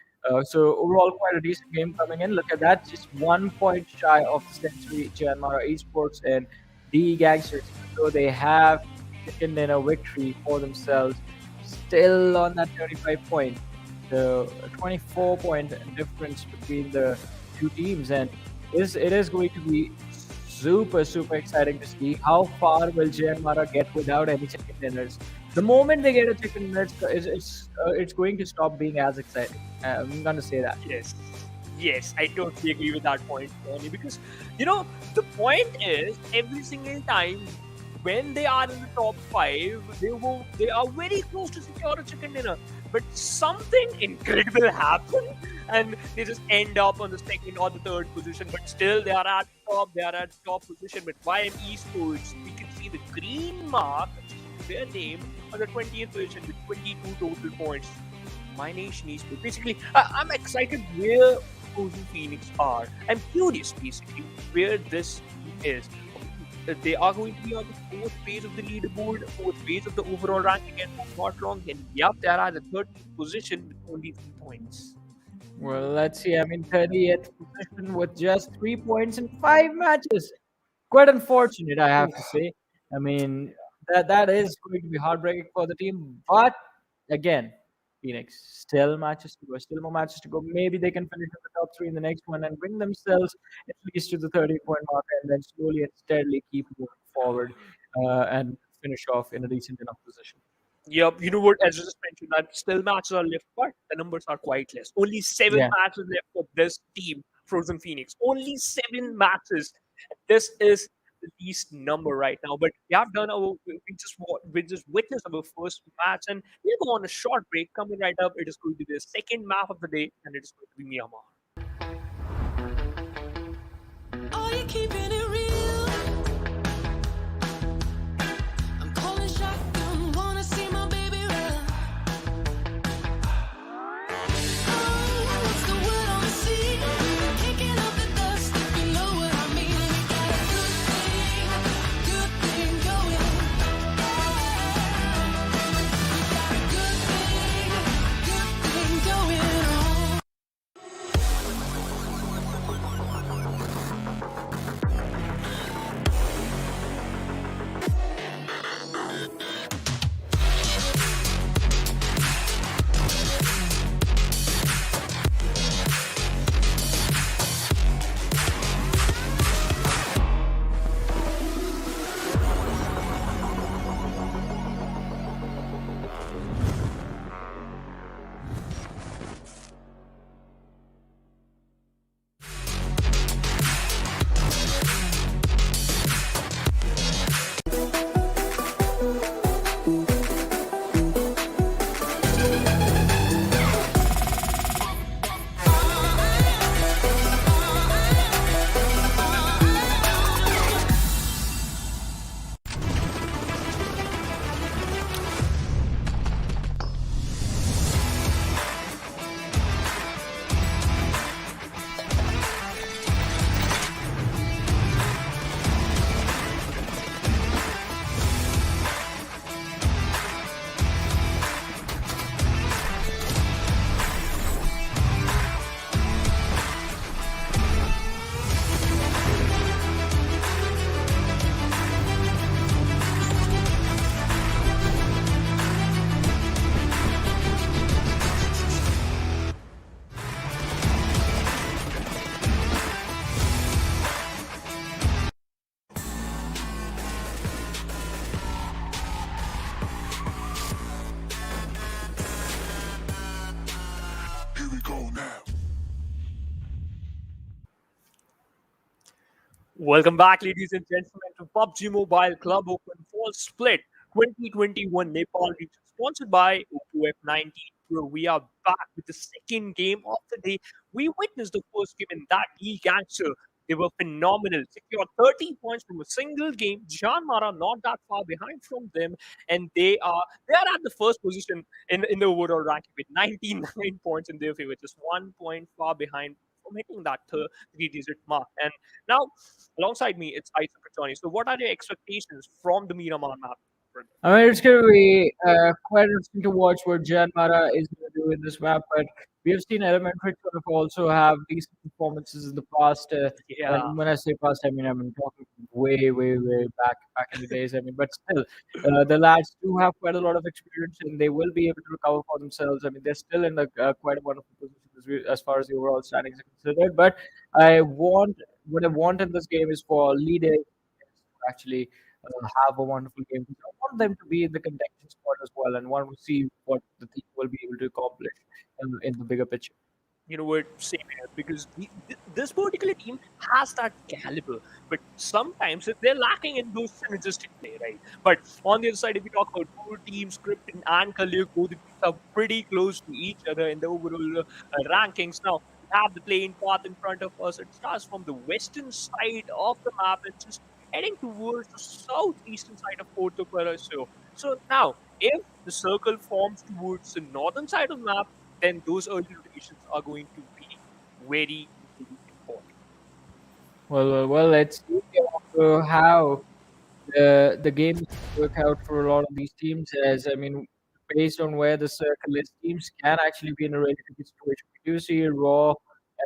So overall, quite a decent game coming in. Look at that, just 1 point shy of the century. JyanMaara Esports and the GANGSTERS, so they have taken in a victory for themselves, still on that 35 point. So a 24 point difference between the two teams, and it is going to be super exciting to see how far will JyanMaara get without any chicken dinners. The moment they get a chicken dinner, it's going to stop being as exciting. I'm gonna say that. Yes, I totally agree with that point, Tony, because the point is every single time when they are in the top 5, they are very close to secure a chicken dinner, but something incredible happens and they just end up on the second or the third position, but still they are at top position. But YM Esports, we can see the green mark, their name, on the 20th position with 22 total points. My Nation Esports. Basically, I'm excited where Frozen Phoenix are. I'm curious, basically, where this team is. They are going to be on the 4th phase of the leaderboard, 4th phase of the overall ranking, and if I'm not wrong, then yep, they are at the 13th position with only 3 points. Well, let's see. I'm in 30th position with just 3 points in 5 matches. Quite unfortunate, I have to say. I mean, that is going to be heartbreaking for the team. But again, Phoenix still matches to go, still more matches to go. Maybe they can finish in the top 3 in the next one and bring themselves at least to the 30-point mark, and then slowly and steadily keep moving forward and finish off in a decent enough position. Yep, you know what? As I just mentioned, that still matches are left, but the numbers are quite less. Only 7 Yeah. matches left for this team, Frozen Phoenix. Only 7 matches. This is the least number right now. But we have done we just witnessed our first match, and we'll go on a short break. Coming right up, it is going to be the second map of the day, and it is going to be Miramar. Are you keeping it real? I'm calling shotgun, wanna see my baby run. Oh, what's the word on the sea? Kicking up the dust, if you know what I mean. We got a good thing going. We got a good thing going on. Welcome back, ladies and gentlemen, to PUBG Mobile Club Open Fall Split 2021 Nepal Region, sponsored by Oppo F19 Pro. We are back with the second game of the day. We witnessed the first game in that Gangster. They were phenomenal. Secured 30 points from a single game. JyanMaara not that far behind from them, and they are at the first position in the overall ranking with 99 points in their favor, just 1 point far behind from hitting that three-digit mark. And now alongside me, it's Isaac Johnny. So, what are your expectations from the Miramar map? I mean, it's going to be quite interesting to watch what JyanMaara is going to do in this map. But we have seen Elementary sort of also have decent performances in the past. Yeah, And when I say past, I mean I'm talking way back in the days. I mean, but still, the lads do have quite a lot of experience, and they will be able to recover for themselves. I mean, they're still in the quite a wonderful position as far as the overall standings are considered. But what I want in this game is for leaders to actually have a wonderful game. I want them to be in the contention spot as well, and want to see what the team will be able to accomplish in the bigger picture. you know what? Same here because this particular team has that caliber, but sometimes they're lacking in those synergistic play, right? But on the other side, if we talk about both teams, Krypton and Kaliyuk, both the teams are pretty close to each other in the overall rankings. Now, we have the playing path in front of us. It starts from the western side of the map and just heading towards the southeastern side of Porto Paraíso. So now, if the circle forms towards the northern side of the map, then those early rotations are going to be very, very important. Well. Let's see how the game work out for a lot of these teams. As I mean, based on where the circle is, teams can actually be in a really tricky situation. We do see Raw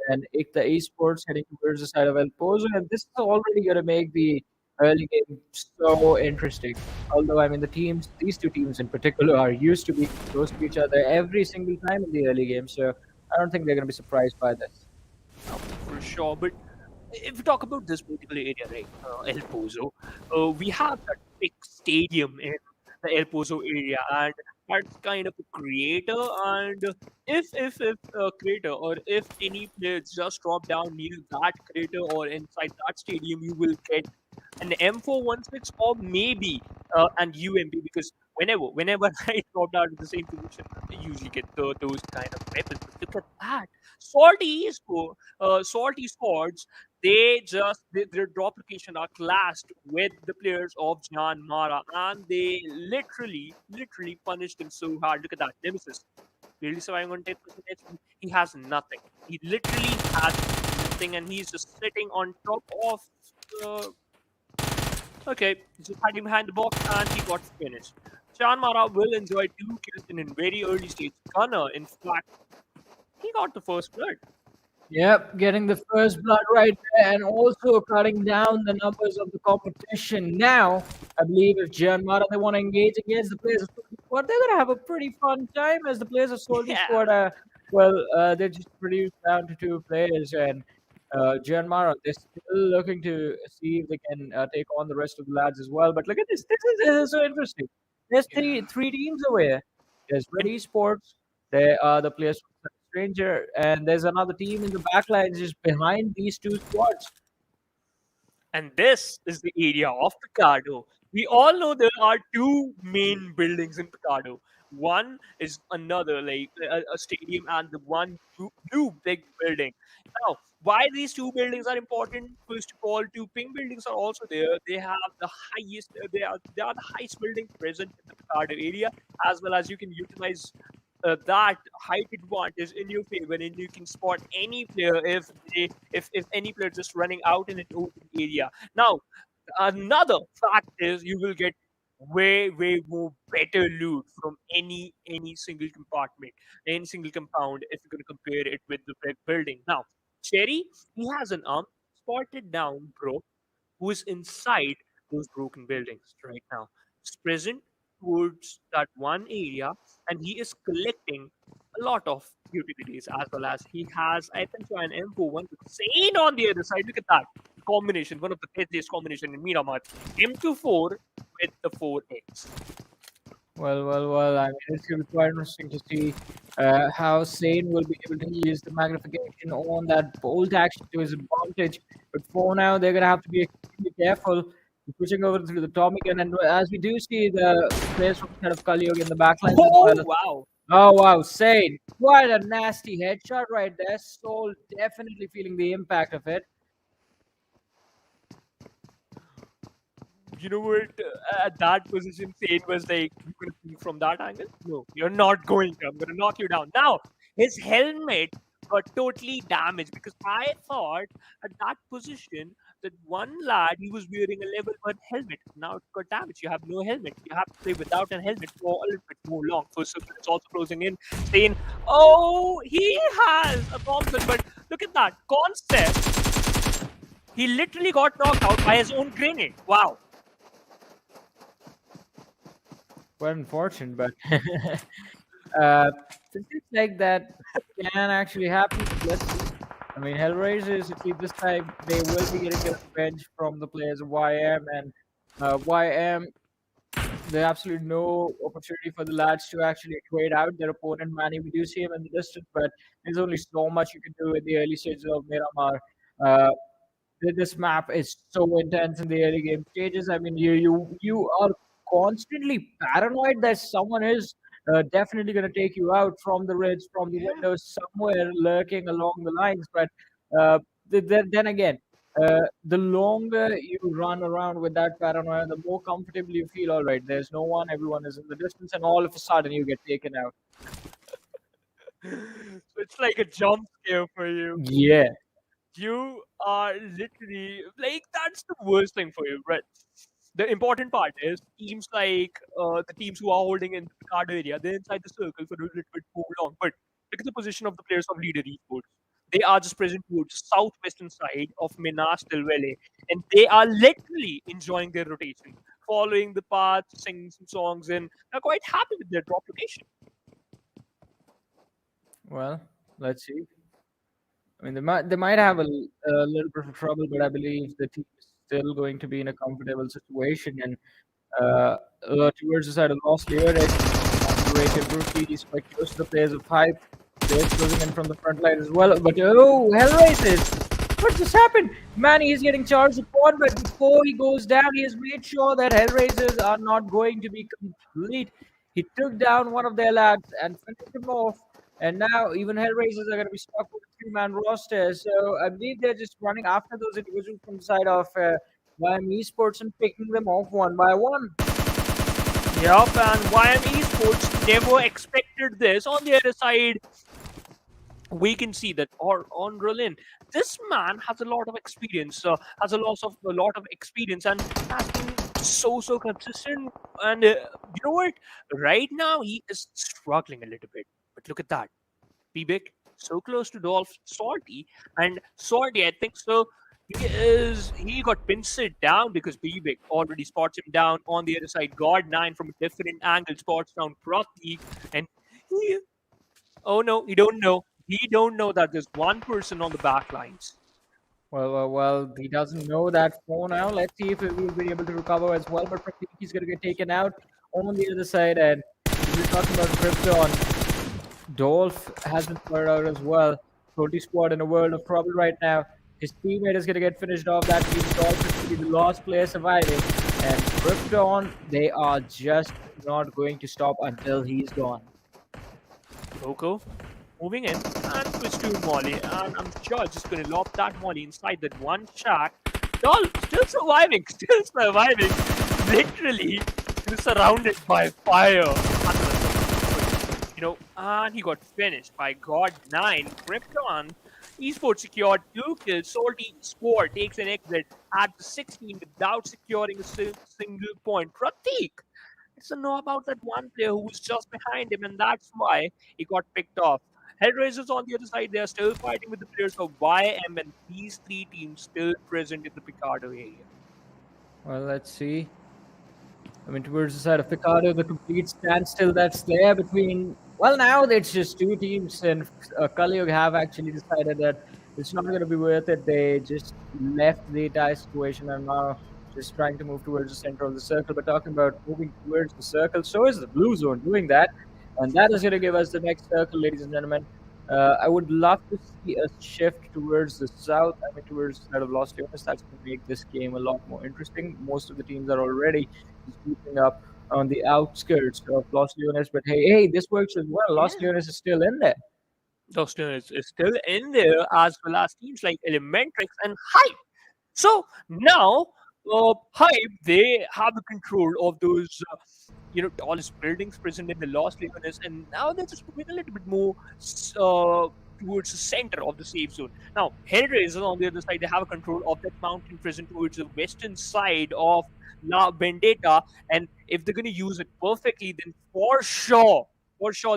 and the Esports heading towards the side of El Pozo, and this is already going to make the early game so interesting. Although, I mean, these two teams in particular, are used to being close to each other every single time in the early game, so I don't think they're going to be surprised by this. For sure. But if we talk about this particular area, right, El Pozo, we have that big stadium in the El Pozo area, and that's kind of a creator. And if a creator or if any player just drop down near that creator or inside that stadium, you will get an M416 or maybe an UMP because whenever I dropped out of the same position, I usually get those kind of weapons. But look at that. Salty squads, their drop location are classed with the players of JyanMaara and they literally punished them so hard. Look at that. Nemesis. Barely surviving on 10% HP. He has nothing. He literally has nothing and he's just sitting on top of the okay, just hiding behind the box and he got finished. JyanMaara will enjoy 2 kills in a very early stage. Gunner, in fact, he got the first blood. Yep, getting the first blood right there, and also cutting down the numbers of the competition. Now, I believe if JyanMaara they want to engage against the players of Solti Squad, they're gonna have a pretty fun time as the players of Solti Yeah. Squad they're just reduced down to 2 players, and JyanMaara they're still looking to see if they can take on the rest of the lads as well. But look at this. This is so interesting. There's three teams over here. There's Red Esports. There are the players from Stranger, and there's another team in the backline just behind these two squads. And this is the area of Picardo. We all know there are two main buildings in Picardo. One is another, like a stadium, and the one blue big building. Now, why these two buildings are important? First of all, two pink buildings are also there. They have the highest, they are the highest building present in the Picardo area, as well as you can utilize that height advantage in your favor, and you can spot any player if any player just running out in an open area. Now, another fact is you will get way more better loot from any single compartment, any single compound if you're going to compare it with the big building. Now, Cherry, he has an arm spotted down, bro, who is inside those broken buildings right now. He's present towards that one area and he is collecting a lot of utilities as well as he has, I think, so an M41 with Sane on the other side. Look at that combination, one of the deadliest combination in Miramar. M24 with the 4X. Well. I mean, it's going to be quite interesting to see how Sane will be able to use the magnification on that bolt action to his advantage. But for now, they're going to have to be extremely careful. Pushing over through the Tommy gun, and as we do see the players from kind of Kaliog in the backlines as Oh well. wow! Oh wow, Sane! Quite a nasty headshot right there. Soul definitely feeling the impact of it. You know what? At that position, Sane was like, "You gonna see from that angle? No, you're not going to. I'm gonna knock you down." Now, his helmet got totally damaged because I thought at that position that one lad he was wearing a level 1 helmet. Now it got damaged. You have no helmet. You have to play without a helmet for a little bit more long. First circle is also closing in. Sane, oh, he has a Thompson, but look at that concept. He literally got knocked out by his own grenade. Wow. Quite unfortunate, but since it's like that can actually happen, let's see. I mean, Hellraisers, at least this time, they will be getting their revenge from the players of YM, and YM, there's absolutely no opportunity for the lads to actually trade out their opponent. Manny, we do see him in the distance, but there's only so much you can do in the early stages of Miramar. Uh, this map is so intense in the early game stages. I mean, you are constantly paranoid that someone is definitely going to take you out from the ridge, from the windows, somewhere lurking along the lines. But then again, the longer you run around with that paranoia, the more comfortable you feel. All right, there's no one, everyone is in the distance, and all of a sudden you get taken out. So it's like a jump scare for you. Yeah. You are literally like that's the worst thing for you, right? The important part is teams like the teams who are holding in the card area, they're inside the circle for a little bit more long. But look at the position of the players of Leader Esports. They are just present towards the southwestern side of Minas del Valle, and they are literally enjoying their rotation, following the path, singing some songs, and are quite happy with their drop location. Well, let's see. I mean, they might have a little bit of trouble, but I believe the team is still going to be in a comfortable situation. And towards the side of Lost Lyric, underrated rookie, he's quite close to the players of Hype. They're closing in from the front line as well. But oh, Hellraisers! What just happened? Man, he's getting charged upon, but before he goes down, he has made sure that Hellraisers are not going to be complete. He took down one of their lads and finished him off. And now even Hellraisers are going to be stuck with a three-man roster. So I believe they're just running after those individuals from the side of YM Esports and picking them off one by one. Yup, and YM Esports never expected this. On the other side, we can see that or on Rolin, this man has a lot of experience, has a lot of experience, and has been so consistent. And you know what? Right now he is struggling a little bit, but look at that, Big so close to Dolph Salty, and Salty, I think so. He got pinched down because Big already spots him down on the other side. God 9 from a different angle spots down Pratik, and he, oh no, he don't know. He don't know that there's one person on the back lines. Well, he doesn't know that for now. Let's see if he will be able to recover as well. But Pratik is going to get taken out on the other side. And we're talking about Krypton. Dolph has been cleared out as well. SOLTI squad in a world of trouble right now. His teammate is going to get finished off. That means Dolph is going to be the last player surviving. And Krypton, they are just not going to stop until he's gone. Coco moving in and switch to Molly, and I'm sure just gonna lob that Molly inside that one shack. Doll still surviving, literally surrounded by fire. And he got finished by God 9. Krypton Esports secured 2 kills. Salty Sport takes an exit at the 16 without securing a single point. Pratik doesn't know about that one player who was just behind him, and that's why he got picked off. Hellraisers on the other side, they are still fighting with the players of YM, and these 3 teams still present in the Picardo area. Well, let's see. I mean, towards the side of Picardo, the complete standstill that's there between. Well, now it's just 2 teams, and Kaliog have actually decided that it's not going to be worth it. They just left the entire situation and now just trying to move towards the center of the circle. But talking about moving towards the circle, so is the blue zone doing that. And that is going to give us the next circle, ladies and gentlemen. I would love to see a shift towards the south. I mean, towards the side of Los Leones. That's going to make this game a lot more interesting. Most of the teams are already just grouping up on the outskirts of Los Leones. But hey, this works as well. Los Yeah. Leones is still in there. Dostin is still in there, as well as teams like Elementrix and Hype. So now, Hype, they have the control of those, tallest buildings present in the Los Leones, and now they're just moving a little bit more towards the center of the safe zone. Now, Hellraiser on the other side, they have a control of that mountain present towards the western side of La Vendetta, and if they're going to use it perfectly, then for sure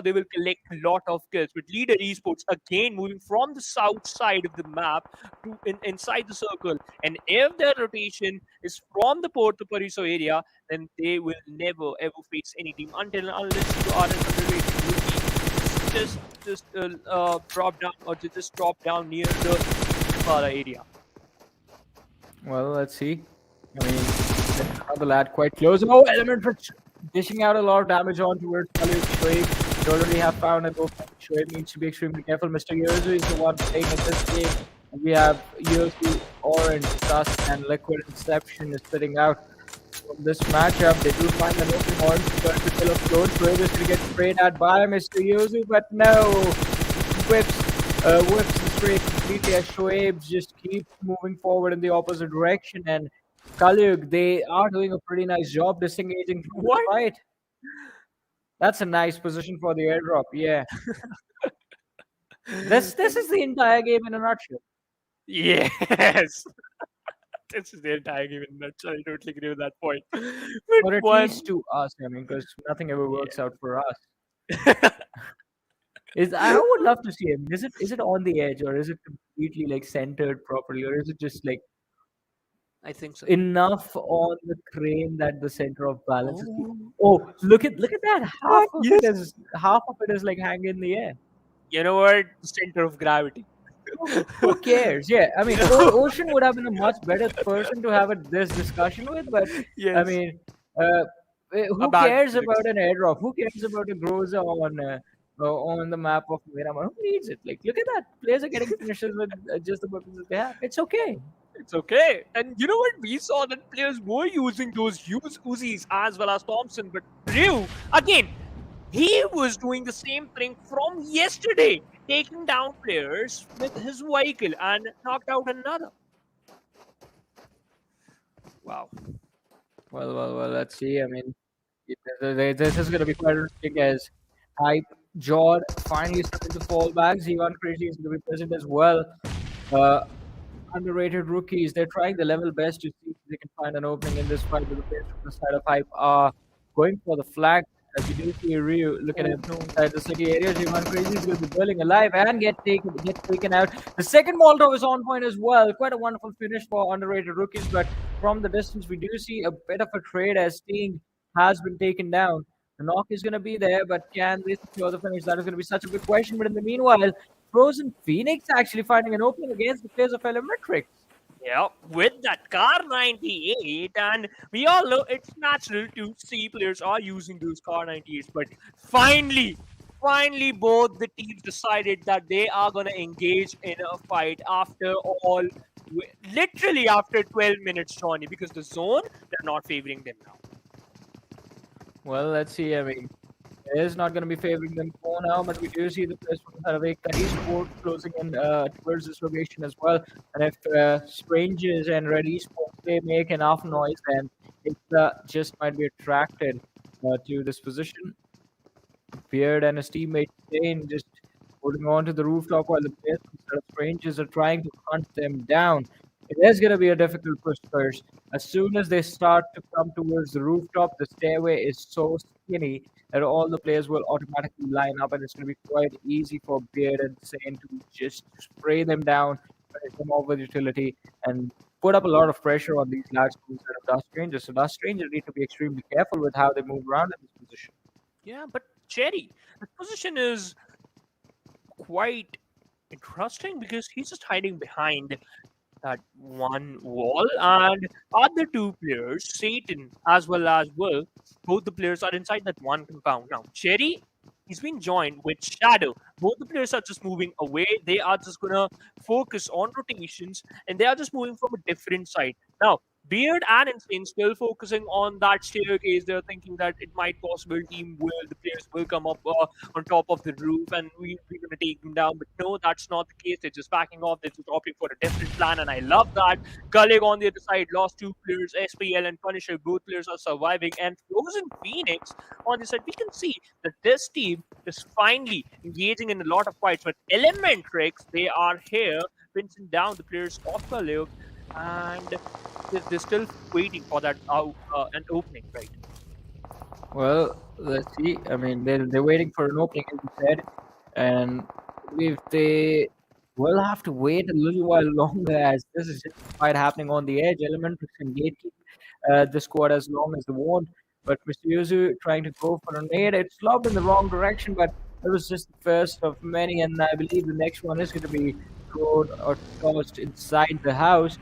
they will collect a lot of kills. With Leader Esports again moving from the south side of the map to inside the circle, and if their rotation is from the Porto Pariso area, then they will never ever face any team until and unless you are an underrated rookie. Just drop down or just drop down near the Nepal area. Well, let's see. I mean, another lad quite close. Oh, Elementrix dishing out a lot of damage on towards Khalid Shoaib. They already have found an opening. Shoaib needs to be extremely careful. Mr. Yozu is the one playing in this game. And we have Yozu, Orange, Dust, and Liquid Inception is sitting out from this matchup. They do find an opening. Orange is going to kill a float. Shoaib is going to get sprayed at by Mr. Yozu, but no. Whips the spray completely as Shoaib just keeps moving forward in the opposite direction. And Kalyug, they are doing a pretty nice job disengaging from the What? fight. That's a nice position for the airdrop. Yeah, this is the entire game in a nutshell. Yes. This is the entire game in a nutshell. I totally agree with that point. Or But at one, least to us, I mean, because nothing ever works yeah. out for us. I would love to see him. Is it on the edge, or is it completely like centered properly, or is it just like I think so. enough on the crane that the center of balance is? Oh, Oh, look at that! yes. Half of it is like hanging in the air. You know what? The center of gravity. Who cares? Yeah, I mean, Ocean would have been a much better person to have this discussion with, but I Yes. mean, A who bad cares physics. about an airdrop? Who cares about a Groza on the map of Miramar? Who needs it? Like, look at that. Players are getting finishes with just the weapons that they have. It's okay. It's okay. And you know what? We saw that players were using those Uzis as well as Thompson, but Ryu, again, he was doing the same thing from yesterday, taking down players with his vehicle and knocked out another. Wow. Well. Let's see. I mean, this is going to be quite interesting as Hype Jord finally starting to fall back. Z1 Crazy is going to be present as well. Underrated rookies. They're trying their level best to see if they can find an opening in this fight. But the players from the side of Hype are going for the flag. As you do see Ryu, look at him inside the city area. Z1 Crazy is going to be burning alive and get taken out. The second Molotov is on point as well. Quite a wonderful finish for underrated rookies. But from the distance, we do see a bit of a trade as Sting has been taken down. The knock is going to be there, but can they secure the finish? That is going to be such a big question. But in the meanwhile, Frozen Phoenix actually finding an opening against the players of Elementrix. Yeah, with that Car 98, and we all know it's natural to see players are using those Car 98s, but finally, both the teams decided that they are going to engage in a fight after all, literally after 12 minutes, Johnny, because the zone, they're not favoring them now. Well, let's see. I mean, it is not going to be favoring them for now, but we do see the players from Sanhok Esports closing in towards this location as well. And if Strangers and Red Esports they make enough noise, then it just might be attracted to this position. Beard and his teammate Shane just holding on to the rooftop while the players from Sanhok Strangers are trying to hunt them down. It is going to be a difficult push first. As soon as they start to come towards the rooftop, the stairway is so skinny that all the players will automatically line up, and it's going to be quite easy for Beard and Sane to just spray them down, finish them off with utility, and put up a lot of pressure on these lads instead of Dust Strangers. So Dust Strangers need to be extremely careful with how they move around in this position. Yeah, but Cherry, the position is quite interesting because he's just hiding behind that one wall, and other two players, Satan as well as Will, both the players are inside that one compound. Now, Cherry, he's been joined with Shadow. Both the players are just moving away. They are just gonna focus on rotations, and they are just moving from a different side. Now, Beard and Insane still focusing on that staircase. They're thinking that it might possible the players will come up on top of the roof and we're going to take them down. But no, that's not the case. They're just backing off. They're just opting for a different plan. And I love that. Gullig on the other side lost two players, SPL and Punisher. Both players are surviving. And Frozen Phoenix on the side, we can see that this team is finally engaging in a lot of fights. But Elementrix, they are here pinching down the players of Gullig. And they're still waiting for that an opening, right? Well, let's see. I mean, they're waiting for an opening, as you said, and I believe they will have to wait a little while longer as this is just a fight happening on the edge. Elementary can gatekeep the squad as long as they want, but Mr. Yuzu trying to go for a nade. It's lobbed in the wrong direction, but it was just the first of many, and I believe the next one is going to be thrown or tossed inside the house.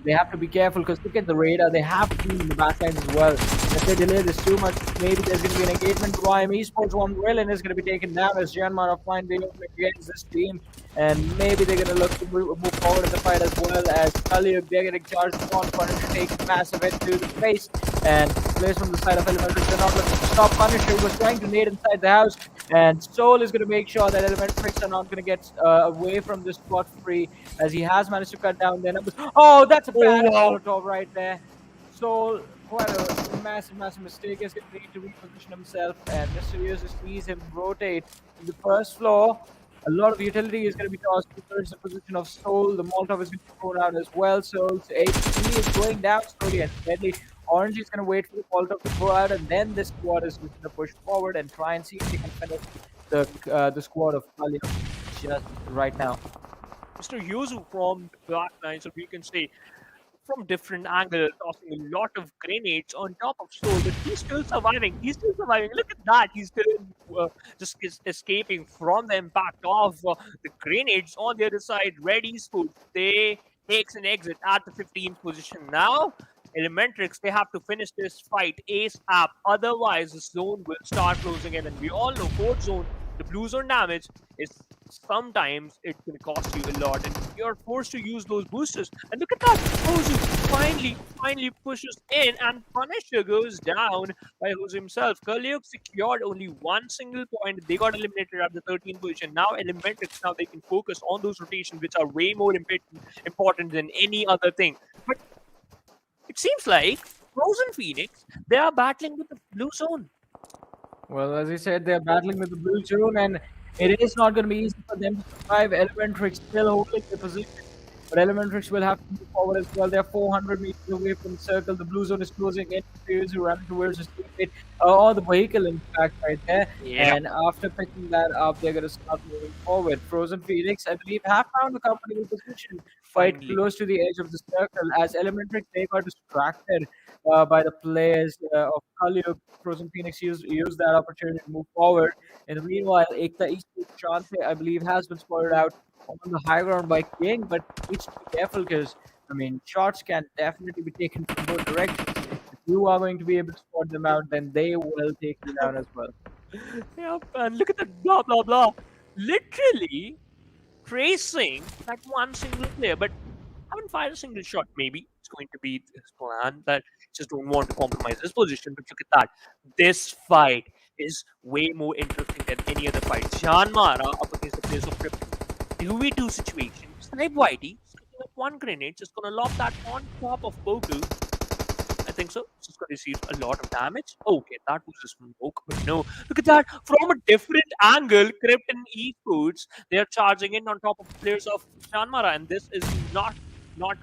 They have to be careful because look at the radar. They have to be in the backlines as well. If they delay this too much, maybe there's going to be an engagement. GM Esports one villain is going to be taken down as JyanMaara find the opening against this team. And maybe they're going to look to move forward in the fight as well as Kaliuk. They're getting charged on Punisher takes a massive hit to the face. And players from the side of Elementrix, they're not looking to stop Punisher. He was trying to nade inside the house. And Soul is going to make sure that Elementrix are not going to get away from this spot free as he has managed to cut down their numbers. Oh, that's a bad Molotov right there. Soul, quite a massive mistake. He's going to need to reposition himself, and Mr. Rios sees him rotate to the first floor. A lot of utility is going to be tossed towards the position of Soul. The Molotov is going to be thrown out as well. Soul's HP is going down slowly and steadily. Orange is going to wait for the Molotov to go out, and then this squad is going to push forward and try and see if they can finish the squad of Kalian just right now. Mr. Yuzu from the Black Nine, so we can say from different angles, tossing a lot of grenades on top of Soul, but he's still surviving. He's still surviving. Look at that. He's still just escaping from the impact of the grenades on the other side. Red Esports, they takes an exit at the 15th position. Now, Elementrix, they have to finish this fight ASAP. Otherwise, the zone will start closing in. And we all know, fourth zone, the blue zone damage is sometimes it can cost you a lot, and you're forced to use those boosters. And look at that, Hozu finally pushes in, and Punisher goes down by Hozu himself. Kurliuk secured only one single point. They got eliminated at the 13th position. Now Elementrix, now they can focus on those rotations, which are way more important than any other thing. But it seems like Frozen Phoenix, they are battling with the blue zone. Well, as I said, they're battling with the blue zone, and it is not going to be easy for them to survive. Elementrix still holding the position, but Elementrix will have to move forward as well. They're 400 meters away from the circle. The blue zone is closing in. Players who running towards the teammate or the vehicle, in fact, right there. Yeah. And after picking that up, they're going to start moving forward. Frozen Phoenix, I believe, have found a comfortable position quite Finally. close to the edge of the circle. As Elementrix, they got distracted by the players of Kaliuk. Frozen Phoenix used that opportunity to move forward. In the meanwhile, Ekta Esports Chante, I believe, has been spotted out on the high ground by King, but needs to be careful because, I mean, shots can definitely be taken from both directions. If you are going to be able to spot them out, then they will take you down as well. Yep, and look at that blah blah blah. Literally tracing that one single player, but haven't fired a single shot. Maybe it's going to be this plan that just don't want to compromise this position. But look at that. This fight is way more interesting than any other fight. JyanMaara up against the players of Crypto. 2v2 situation. Snipe Whitey, sticking up one grenade, just gonna lob that on top of Boku. I think so. It's just gonna receive a lot of damage. Okay, that was a smoke, but no. Look at that. From a different angle, Krypton Esports, they are charging in on top of the players of JyanMaara, and this is not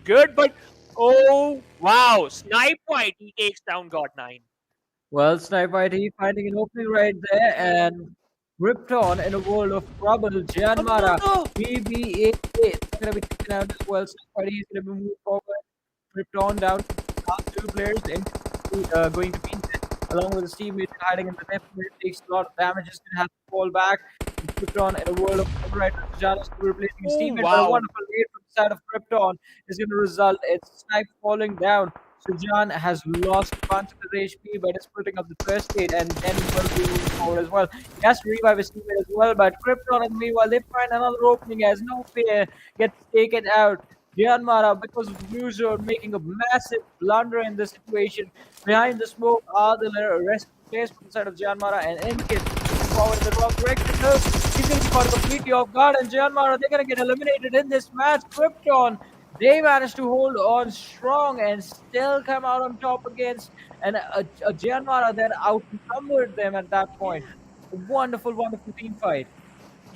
good, but oh wow. Snipe Whitey takes down God9. Well, Sniper IT finding an opening right there, and Krypton in a world of trouble. JyanMaara, no. BBA, is going to be taken out as well. Sniper IT is going to be moved forward. Krypton down to the last two players, and going to be along with his teammates hiding in the left mid. Takes a lot of damage, is going to have to fall back. Krypton in a world of trouble right now. Janus replacing his Oh, teammate, but a wow. wonderful lead from the side of Krypton is going to result in Snipe falling down. So Jan has lost a bunch of his HP, but is putting up the first aid and then will be moving forward as well. He has to revive his teammate as well, but Krypton in the meanwhile, they find another opening as no fear gets taken out. JyanMaara, because of the blue zone, making a massive blunder in this situation. Behind the smoke are the rest players from the side of JyanMaara, and Inkit moving forward in the wrong direction. No, he's going to be caught completely off guard, and JyanMaara, they're going to get eliminated in this match. Krypton, they managed to hold on strong and still come out on top against a JyanMaara that outnumbered them at that point. A wonderful, wonderful team fight.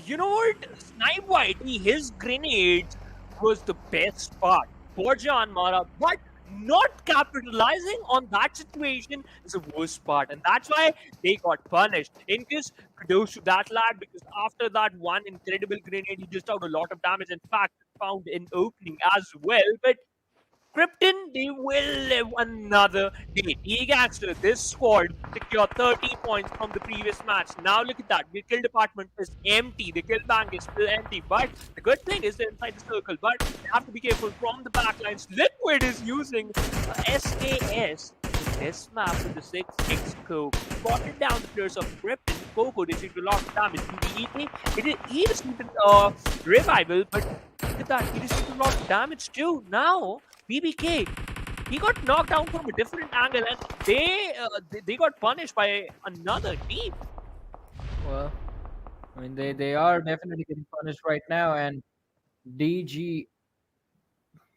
You know what? Snipe Whitey, his grenades was the best part for JyanMaara, but not capitalizing on that situation is the worst part, and that's why they got punished. In case kudos to that lad, because after that one incredible grenade, he just out a lot of damage. In fact, found an opening as well, but Krypton, they will live another day. Gangster, this squad secured 30 points from the previous match. Now look at that. The kill department is empty. The kill bank is still empty. But the good thing is they're inside the circle. But they have to be careful from the backlines. Liquid is using SAS in this map with the 6x scope. Spotted down the players of Krypton. Coco, they take a lot of damage. He received a revival, but look at that. He received a lot of damage too. Now, BBK, he got knocked down from a different angle, and they got punished by another team. Well, I mean, they are definitely getting punished right now, and DG,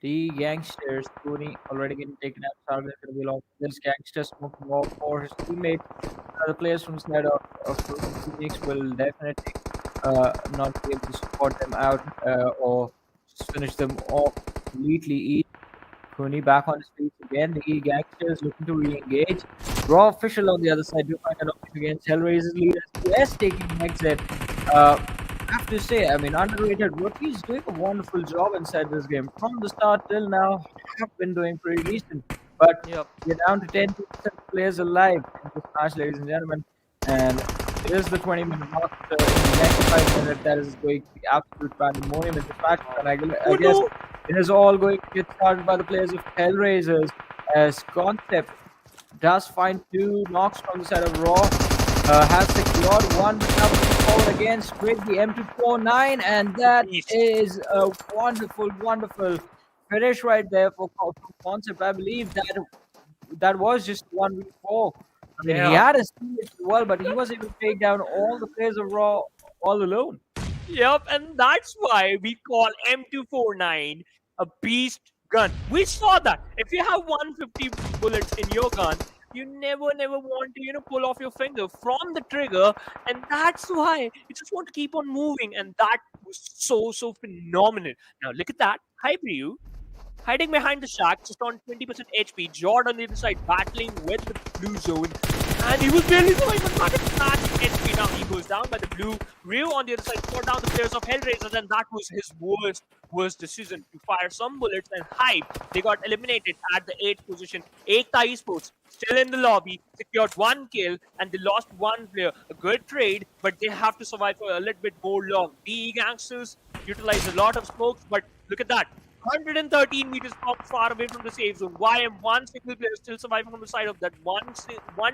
the gangsters, Tony already getting taken out. Sargon is going to be along with this gangster smoking off for his teammates. The players from the side of Phoenix will definitely not be able to support them out or just finish them off completely. Cooney back on his feet again. The gangsters looking to re-engage. Raw official on the other side do find an option against Hellraiser's leaders. Yes, taking the exit. I have to say, I mean, underrated rookies doing a wonderful job inside this game. From the start till now, have been doing pretty decent. But Yep. we're down to 10% players alive in this match, ladies and gentlemen. And it is the 20-minute mark. So in the next 5 minutes, that is going to be absolute pandemonium in this match. And I Oh guess no! it is all going to get started by the players of Hellraisers as Concept does find 2 knocks from the side of Raw. Has secured 1, but now moving forward against with the M249, and that Beast. is a wonderful, wonderful finish right there for Concept. I believe that was just 1v4. I mean, he Yeah. had his teammates as well, but he was able to take down all the players of Raw all alone. Yep, and that's why we call M249 a beast gun. We saw that. If you have 150 bullets in your gun, you never want to, pull off your finger from the trigger, and that's why you just want to keep on moving, and that was so phenomenal. Now look at that. Hi, Priyu. Hiding behind the shack, just on 20% HP. Jord on the other side, battling with the blue zone. And he was barely surviving, but not a match HP. Now he goes down by the blue. Ryu on the other side, fought down the players of Hellraisers, and that was his worst decision to fire some bullets and hype. They got eliminated at the 8th position. Ekta Esports still in the lobby, secured 1 kill, and they lost 1 player. A good trade, but they have to survive for a little bit more long. The gangsters utilize a lot of smokes, but look at that. 113 meters far away from the safe zone. One single player still surviving from the side of that one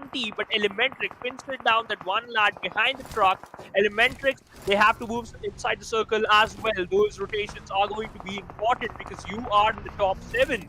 team, but Elementrix pincered down that one lad behind the truck. Elementrix, they have to move inside the circle as well. Those rotations are going to be important because you are in the top 7.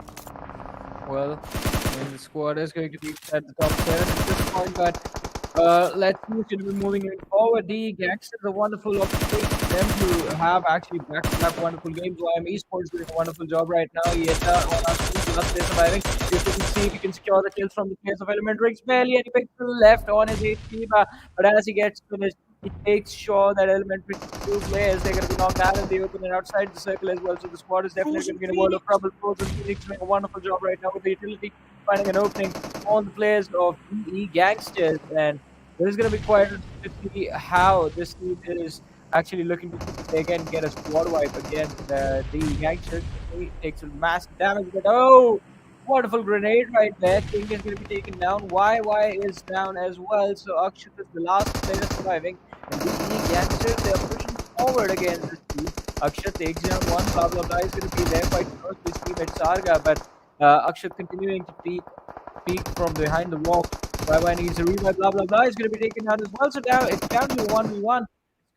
Well, I mean, the squad is going to be at the top 7 at this point, but let's see who's going to be moving in forward. The Gangsters, a wonderful opportunity for them to have actually back-to-back wonderful games. JM Esports doing a wonderful job right now. Yeta on our team, last day surviving. If you can see if you can secure the kills from the players of Elementrix. Barely any pixel left on his HP, but as he gets finished, he makes sure that Elementrix 2 players, they're going to be knocked out in the open and outside the circle as well. So the squad is definitely going to be in a world of trouble. Frozen Phoenix doing a wonderful job right now with the utility, finding an opening on the players of PE Gangsters. And this is going to be quite interesting to see how this team is actually looking to again get a squad wipe against the Gangsters. He takes a massive damage, but oh, wonderful grenade right there. King is going to be taken down. YY is down as well. So Akshat is the last player surviving. And the Gangsters, they are pushing forward against this team. Akshat takes down one. Blah blah blah is going to be there quite close to his teammate Sarga, but Akshat continuing to peek from behind the wall. Bye needs a revive. Blah blah blah is going to be taken down as well. So now it's down to 1v1.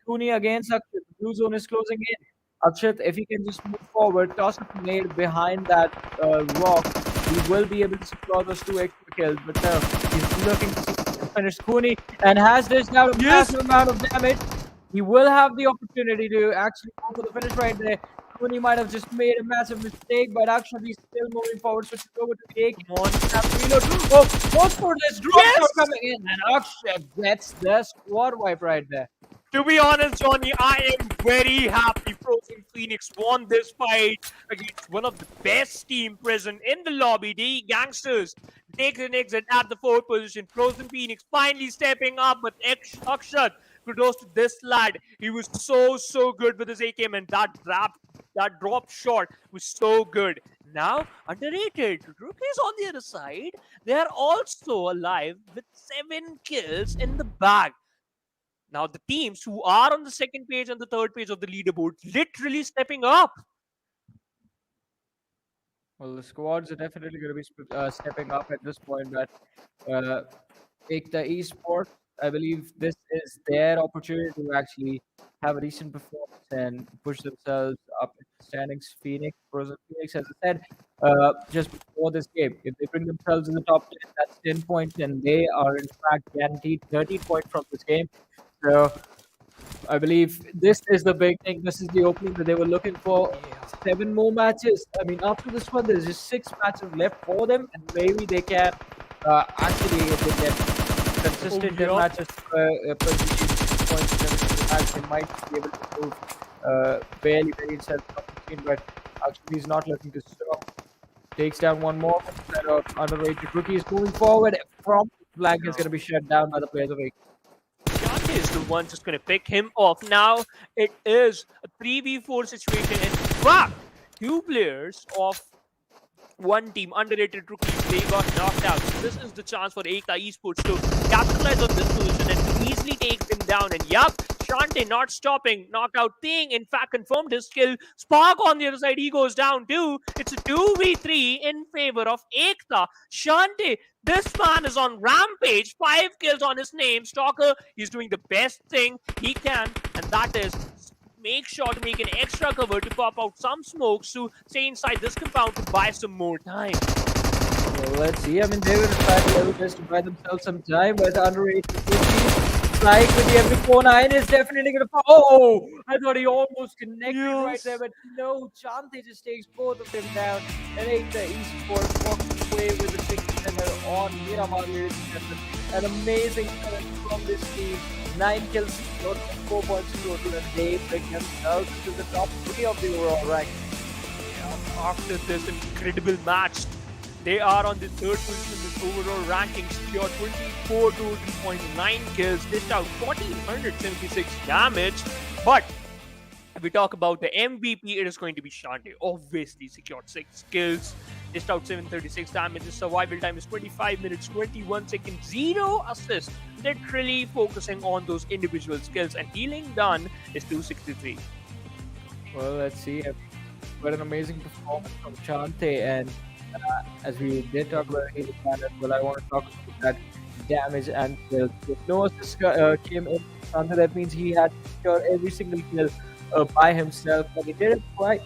Cooney against Akshat. The blue zone is closing in. Akshat, if he can just move forward, toss a grenade behind that rock, he will be able to secure those 2 extra kills. But no, he's looking to see if he can finish Cooney and has this now a massive amount of damage. He will have the opportunity to actually go for the finish right there. Cooney might have just made a massive mistake, but actually he's still moving forward. Switching over to the AK. Come on. Have to reload. Oh, goes for this drop Yes! shot coming in, and Akshat gets the squad wipe right there. To be honest, Johnny, I am very happy Frozen Phoenix won this fight against one of the best team present in the lobby, the GANGSTERS. Takes an exit at the 4th position. Frozen Phoenix finally stepping up, but Akshat, kudos to this lad. He was so good with his AKM, and that drop shot was so good. Now, underrated. Rookies on the other side, they are also alive with 7 kills in the bag. Now, the teams who are on the 2nd page and the 3rd page of the leaderboard literally stepping up. Well, the squads are definitely going to be stepping up at this point, but Ekta Esports, I believe this is their opportunity to actually have a decent performance and push themselves up in the standings. Frozen Phoenix, as I said, just before this game, if they bring themselves in the top 10, that's 10 points, and they are in fact guaranteed 30 points from this game. So I believe this is the big thing. This is the opening that they were looking for. 7 more matches. I mean, after this one, there's just 6 matches left for them, and maybe they can actually, if they get consistent 10 matches per points in every single match, they might be able to move very self-confident. But actually, he's not looking to stop. Takes down one more set of underrated rookies. Moving forward, from flank is going to be shut down by the players of Shante is the one just going to pick him off. Now it is a 3v4 situation. In fact, 2 players of one team, underrated rookies, they got knocked out. So this is the chance for Ekta Esports to capitalize on this position and easily take them down. And yup, Shante not stopping. Knockout thing, in fact, confirmed his skill. Spark on the other side, he goes down too. It's a 2v3 in favor of Ekta. Shante, this man is on rampage. 5 kills on his name. Stalker, he's doing the best thing he can, and that is make sure to make an extra cover to pop out some smokes to stay inside this compound to buy some more time. Well, let's see. I mean, they will try to level just to buy themselves some time, but underrated rookies. Like with the MP49 is definitely going to fall. Oh, I thought he almost connected right there, but no, Chante just takes both of them down. And Ekta Esports walks away with the 6-0 on Miramar. An amazing finish from this team. 9 kills, 4 points total, and they bring themselves to the top 3 of the overall rank. After this incredible match, they are on the 3rd position in the overall ranking, secure 24 total points, 9 kills, dished out 1476 damage. But if we talk about the MVP, it is going to be Shante. Obviously, secured 6 kills, dished out 736 damage. His survival time is 25 minutes, 21 seconds, 0 assists. Literally focusing on those individual skills, and healing done is 263. Well, let's see. What an amazing performance from Chante, and as we did talk about healing as well, I want to talk about that damage and kills. If no assist came in Chante, that means he had to secure every single kill by himself, and he did it quite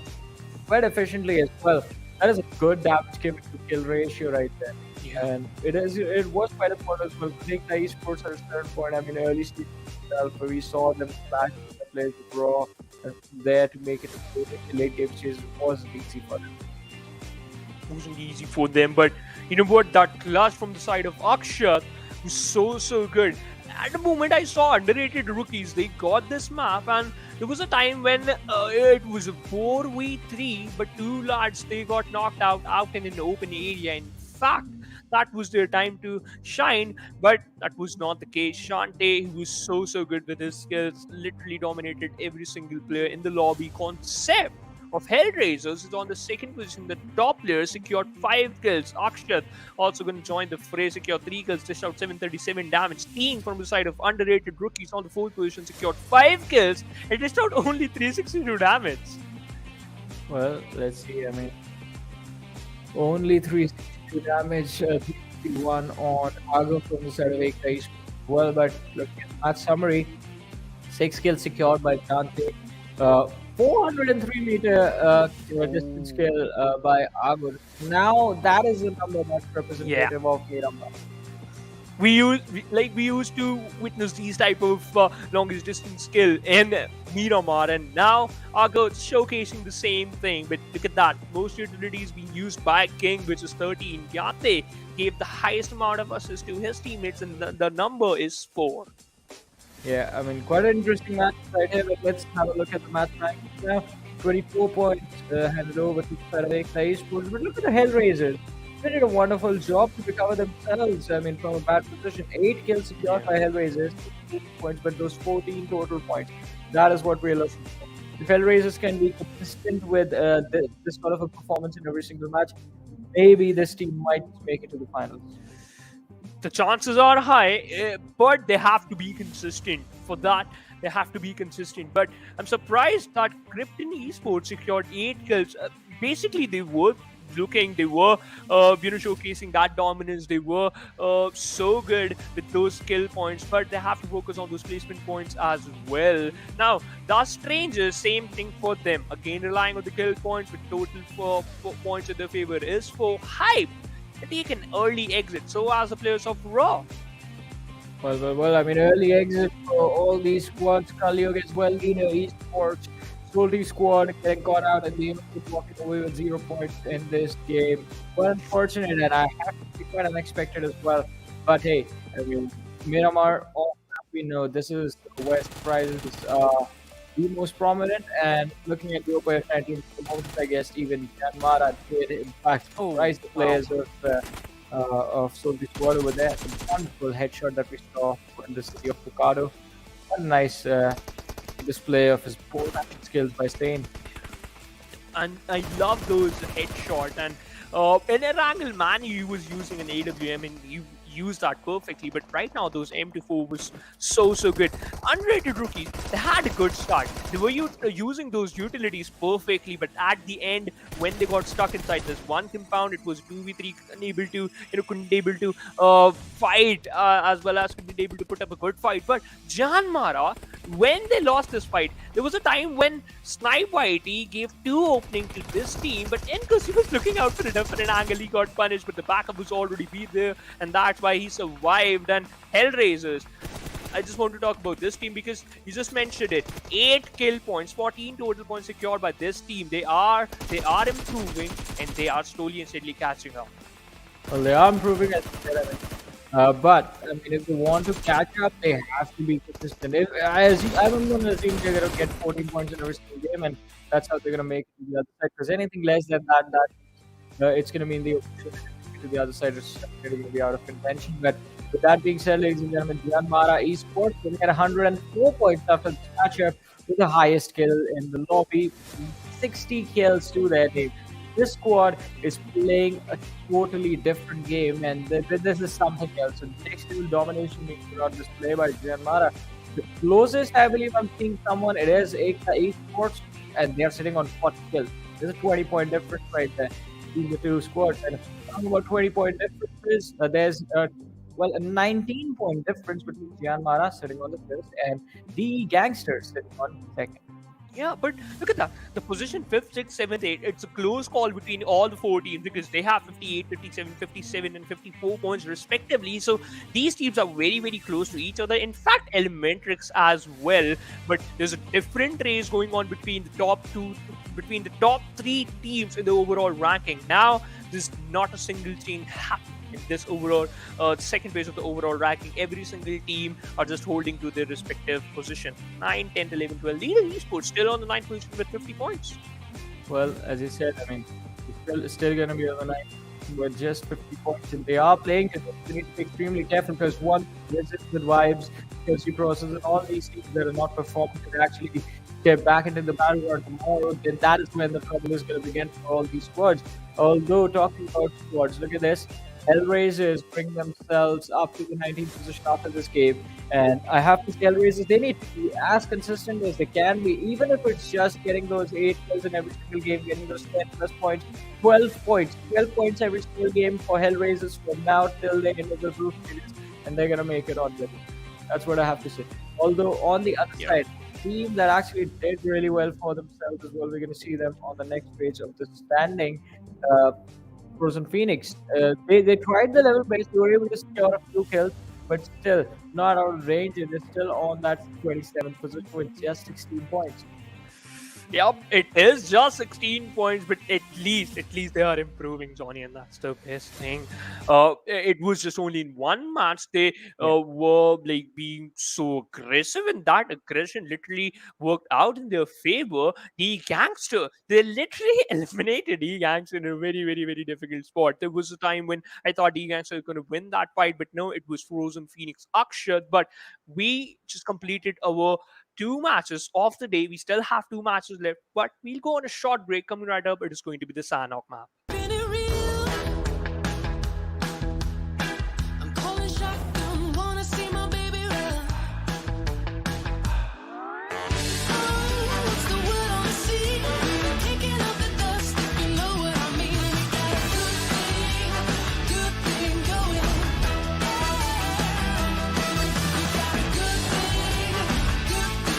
efficiently as well. That is a good damage to kill ratio right there. And it was quite important as well. I think the esports at a certain point, I mean, early stage itself, where we saw them smash the players with raw, and there to make it a late game stage wasn't easy for them. It wasn't easy for them, but you know what? That clutch from the side of Akshat was so good. At the moment I saw underrated rookies, they got this map, and there was a time when it was a 4v3, but 2 lads, they got knocked out in an open area. In fact, that was their time to shine, but that was not the case. Shante, who was so good with his skills, literally dominated every single player in the lobby. Concept of Hellraisers is on the second position. The top player secured 5 kills. Akshat also going to join the fray, secured 3 kills, dished out 737 damage. Team from the side of underrated rookies on the fourth position secured 5 kills and dished out only 362 damage. Well, let's see. I mean, only 362 damage, 361 on Argo from the side of Xtreme. Well, but looking at the match summary, 6 kills secured by Dante, 403 meter distance kill by Argo. Now that is a number that's representative of Miramar. We used to witness these type of longest distance skill in Miramar, and now Argo is showcasing the same thing. But look at that, most utilities being used by King, which is 13. Yate gave the highest amount of assists to his teammates, and the number is 4. Yeah, I mean, quite an interesting match right here. But let's have a look at the match rankings now. 24 points handed over to Xtreme Esports. But look at the Hellraisers. They did a wonderful job to recover themselves. I mean, from a bad position. 8 kills secured by Hellraisers, 8 points, but those 14 total points. That is what we're looking for. If Hellraisers can be consistent with this sort of a performance in every single match, maybe this team might make it to the finals. The chances are high, but they have to be consistent. For that, they have to be consistent. But I'm surprised that Krypton Esports secured 8 kills. Basically, they were showcasing that dominance. They were so good with those skill points, but they have to focus on those placement points as well. Now, the Strangers, same thing for them. Again, relying on the kill points with total 4 points in their favor is for Hype. They take an early exit, so as the players of Raw. Well, I mean, early exit for all these squads. Kaliog as well, Nation Esports, SOLTI squad getting caught out at the end, walking away with 0 points in this game. Well, unfortunate, and I have to be quite unexpected as well. But hey, I mean, Miramar, all we know, this is where surprises the most prominent. And looking at the OPF 19 for the moment, I guess even JyanMaara did in fact surprise the players of SOLTI squad over there. The wonderful headshot that we saw in the city of Pucado. What a nice display of his pole matching skills by Stain. And I love those headshots. And in Erangel, man, he was using an AWM, and he used that perfectly. But right now, those M24 was so good. Underrated rookies, they had a good start. They were using those utilities perfectly, but at the end, when they got stuck inside this one compound, it was 2v3, couldn't able to fight as well as couldn't able to put up a good fight. But JyanMaara, when they lost this fight, there was a time when Snipe YT gave 2 openings to this team, but because he was looking out for a different angle, he got punished, but the backup was already be there, and that's why he survived. And Hellraisers, I just want to talk about this team because you just mentioned it. 8 kill points, 14 total points secured by this team. They are improving, and they are slowly and steadily catching up. Well, they are improving as you said, but I mean, if they want to catch up, they have to be consistent. I'm going to assume they're going to get 14 points in every single game, and that's how they're going to make it to the other side. Because anything less than that, it's going to mean the opportunity to the other side is going to be out of contention. But with that being said, ladies and gentlemen, JyanMaara Esports getting at 104 points after the matchup with the highest kill in the lobby, 60 kills to their team. This squad is playing a totally different game, and this is something else. So next level domination being put on display by JyanMaara. The closest I believe I'm seeing someone, it is Esports, and they're sitting on 40 kills. There's a 20-point difference right there between the two squads. And talking about 20-point differences, there's a 19-point difference between JyanMaara sitting on the first and the GANGSTERS sitting on the second. Yeah, but look at that. The position 5th, 6th, 7th, 8th, it's a close call between all the 4 teams because they have 58, 57, 57, and 54 points respectively. So these teams are very close to each other. In fact, Elementrix as well. But there's a different race going on between the top 3 teams in the overall ranking. Now, there's not a single team happening in this overall second phase of the overall ranking. Every single team are just holding to their respective position. 9, 10, 11, 12. Nation Esports still on the 9th position with 50 points. Well, as you said, I mean, it's still going to be on the 9th with just 50 points. And they are playing, they need to be extremely careful because one, visit with vibes, PLC process, and all these teams that are not performing can actually get back into the battle war tomorrow, then that is when the trouble is going to begin for all these squads. Although talking about squads, look at this. Hellraisers bring themselves up to the 19th position after this game. And I have to say, Hellraisers, they need to be as consistent as they can be, even if it's just getting those 8 kills in every single game, getting those 10 plus points, 12 points, 12 points every single game for Hellraisers from now till the end of the group stages, and they're going to make it on with it. That's what I have to say. Although, on the other side, team that actually did really well for themselves as well, we're going to see them on the next page of the standing. Uh, Frozen Phoenix. They tried the level base, they were able to secure a few kills, but still not out of range. And they're still on that 27th position with just 16 points. Yep, it is just 16 points, but at least they are improving, Johnny, and that's the best thing. It was just only in one match they were like being so aggressive, and that aggression literally worked out in their favor. The Gangster, they literally eliminated the Gangster in a very, very, very difficult spot. There was a time when I thought the Gangster was going to win that fight, but no, it was Frozen Phoenix Akshat. But we just completed our two matches of the day. We still have two matches left, but we'll go on a short break. Coming right up, it is going to be the Sanhok map. Been it real? I'm calling shotgun, wanna see my baby run. Oh, what's the word on the sea? Kicking up the dust, you know what I mean. We got a good thing going. We got a good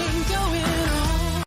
thing going on.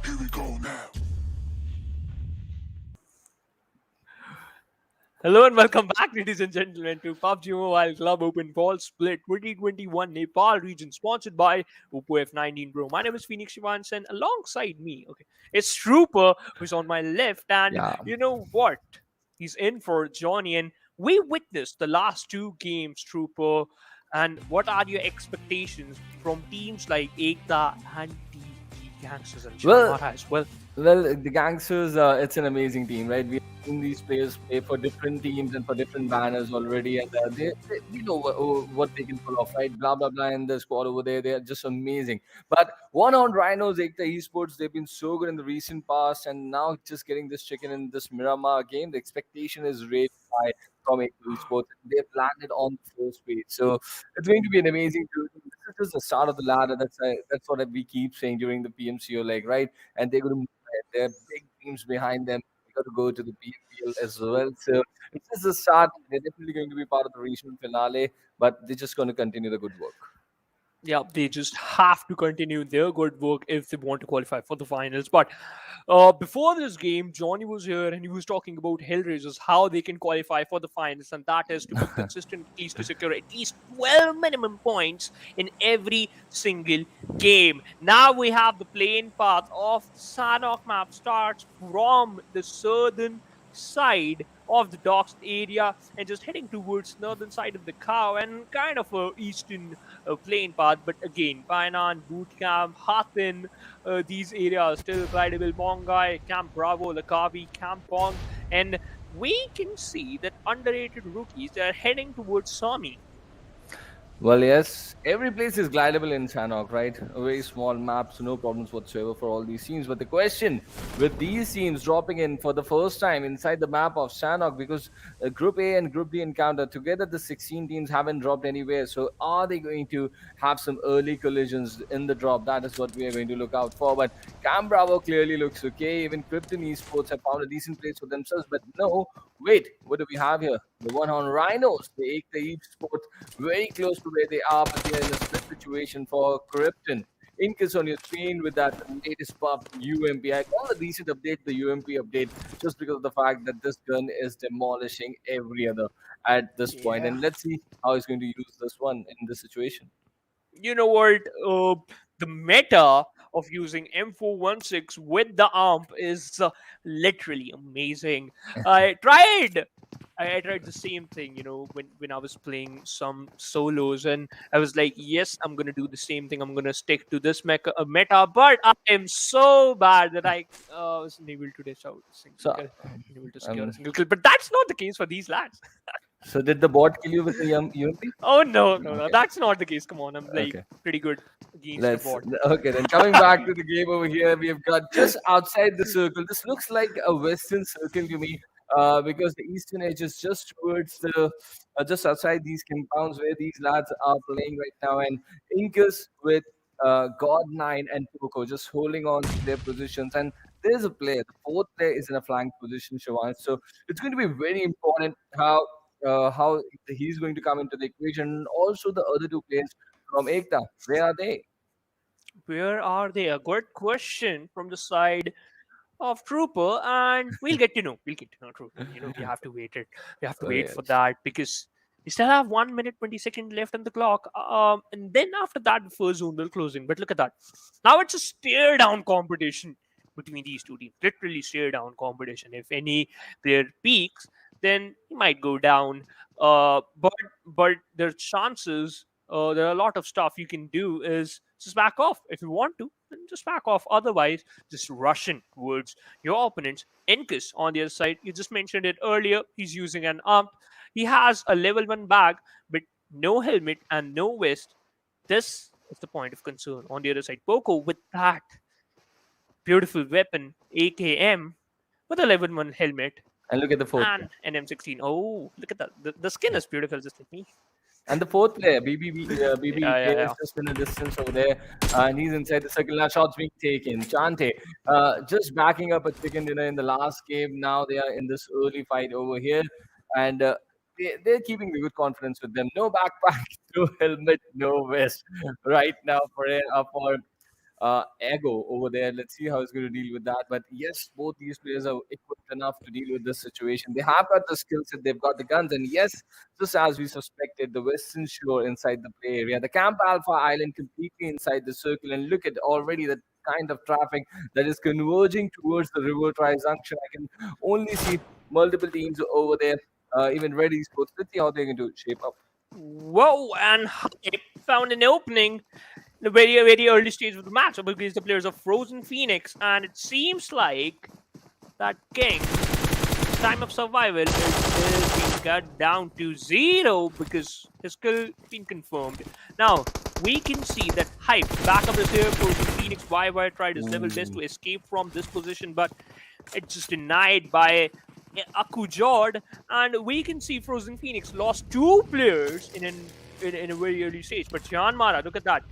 Here we go now. Hello and welcome back, ladies and gentlemen, to PUBG Mobile Club Open Fall Split 2021 Nepal Region, sponsored by Oppo F19 Pro. My name is Phoenix Shivans, and alongside me, okay, it's Trooper, who's on my left, and Yeah. you know what? He's in for Johnny, and we witnessed the last two games, Trooper. And what are your expectations from teams like Ekta and the Gangsters and Well, JyanMaara as well? well, the Gangsters, it's an amazing team, right? We've seen these players play for different teams and for different banners already, and they we know what they can pull off, right? Blah blah blah. And the squad over there, they are just amazing. But one on Rhinos, Ekta Esports, they've been so good in the recent past, and now just getting this chicken in this Miramar game, the expectation is really high from Ekta Esports. They've landed on the first page, so it's going to be an amazing journey. This is just the start of the ladder. That's what we keep saying during the PMCO leg, right? And they're going to move ahead. There are big teams behind them. They got to go to the PMPL as well. So it's just the start. They're definitely going to be part of the regional finale, but they're just going to continue the good work. Yeah, they just have to continue their good work if they want to qualify for the finals. But before this game, Johnny was here and he was talking about Hellraisers, how they can qualify for the finals, and that is to be consistent, at least to secure at least 12 minimum points in every single game. Now we have the playing path of the Sanhok map starts from the southern side of the docks area and just heading towards northern side of the cow and kind of a eastern playing path. But again, Painan, Bootcamp, Hathin, these areas still glidable. Mongai, Camp Bravo, Lakavi, Camp Pong, and we can see that underrated rookies are heading towards Sami. Well, yes, every place is glidable in Sanhok, right? A very small map, so no problems whatsoever for all these teams. But the question with these teams dropping in for the first time inside the map of Sanhok, because Group A and Group D encounter together, the 16 teams haven't dropped anywhere. So are they going to have some early collisions in the drop? That is what we are going to look out for. But Cam Bravo clearly looks okay. Even Krypton Esports have found a decent place for themselves. But no, wait, what do we have here? The one on Rhinos, the Xtreme Esports, very close to where they are, but they are in a split situation for Krypton. Incus on your screen with that latest buff UMP. I call a recent update the UMP update just because of the fact that this gun is demolishing every other at this point. Yeah. And let's see how he's going to use this one in this situation. You know what? The meta of using M416 with the AMP is literally amazing. I tried. I tried the same thing, when I was playing some solos, and I was like, yes, I'm gonna do the same thing. I'm gonna stick to this meta, but I am so bad that I wasn't able to dish out a single So, kill, unable to secure a um, single kill. But that's not the case for these lads. so did the bot kill you with the UMP? Oh no, Okay. that's not the case. Come on, I'm like Okay. pretty good against the Let's bot. okay then. Coming back to the game over here, we have got just outside the circle. This looks like a western circle to me, because the eastern edge is just towards the just outside these compounds where these lads are playing right now. And Incus with God9 and Poco just holding on to their positions. And there's a player. The fourth player is in a flank position, Shawan. So it's going to be very important how he's going to come into the equation. Also, the other two players from Ekta, where are they? Where are they? A good question from the side of Trooper, and we'll get to know. We'll get to know Trooper. We have to wait it. We have to Oh, wait for yes. that because we still have 1 minute 20 seconds left on the clock. And then after that, the first zone will close in. But look at that. Now it's a stare down competition between these two teams. Literally stare down competition. If any player peaks, then he might go down. But there's chances. There are a lot of stuff you can do. Is just back off if you want to. Then just back off. Otherwise, just rush in towards your opponents. Enkus on the other side, you just mentioned it earlier. He's using an ump. He has a level 1 bag, but no helmet and no vest. This is the point of concern. On the other side, Poco with that beautiful weapon, AKM, with a level 1 helmet And look at the fourth player. and an M16. Oh, look at that. The skin is beautiful, just like me. And the fourth player, BBK, Yeah. is just in a distance over there. And he's inside the circle. Now shots being taken. Chante, just backing up a chicken dinner in the last game. Now they are in this early fight over here. And they're keeping the good confidence with them. No backpack, no helmet, no vest right now for Ego over there. Let's see how he's going to deal with that. But yes, both these players are equipped enough to deal with this situation. They have got the skill set, they've got the guns, and yes, just as we suspected, the Western Shore inside the play area, the Camp Alpha Island completely inside the circle. And look at already the kind of traffic that is converging towards the River Junction. I can only see multiple teams over there, even Red Esports. Let's see how they're going to shape up. Whoa, and Hype found an opening in the very, very early stage of the match against the players of Frozen Phoenix, and it seems like that King time of survival is being cut down to 0 because his kill been confirmed. Now we can see that Hype backup is here. Frozen Phoenix YY tried his level best to escape from this position, but it's just denied by Akujord, and we can see Frozen Phoenix lost 2 players in a very early stage. But JyanMaara, look at that.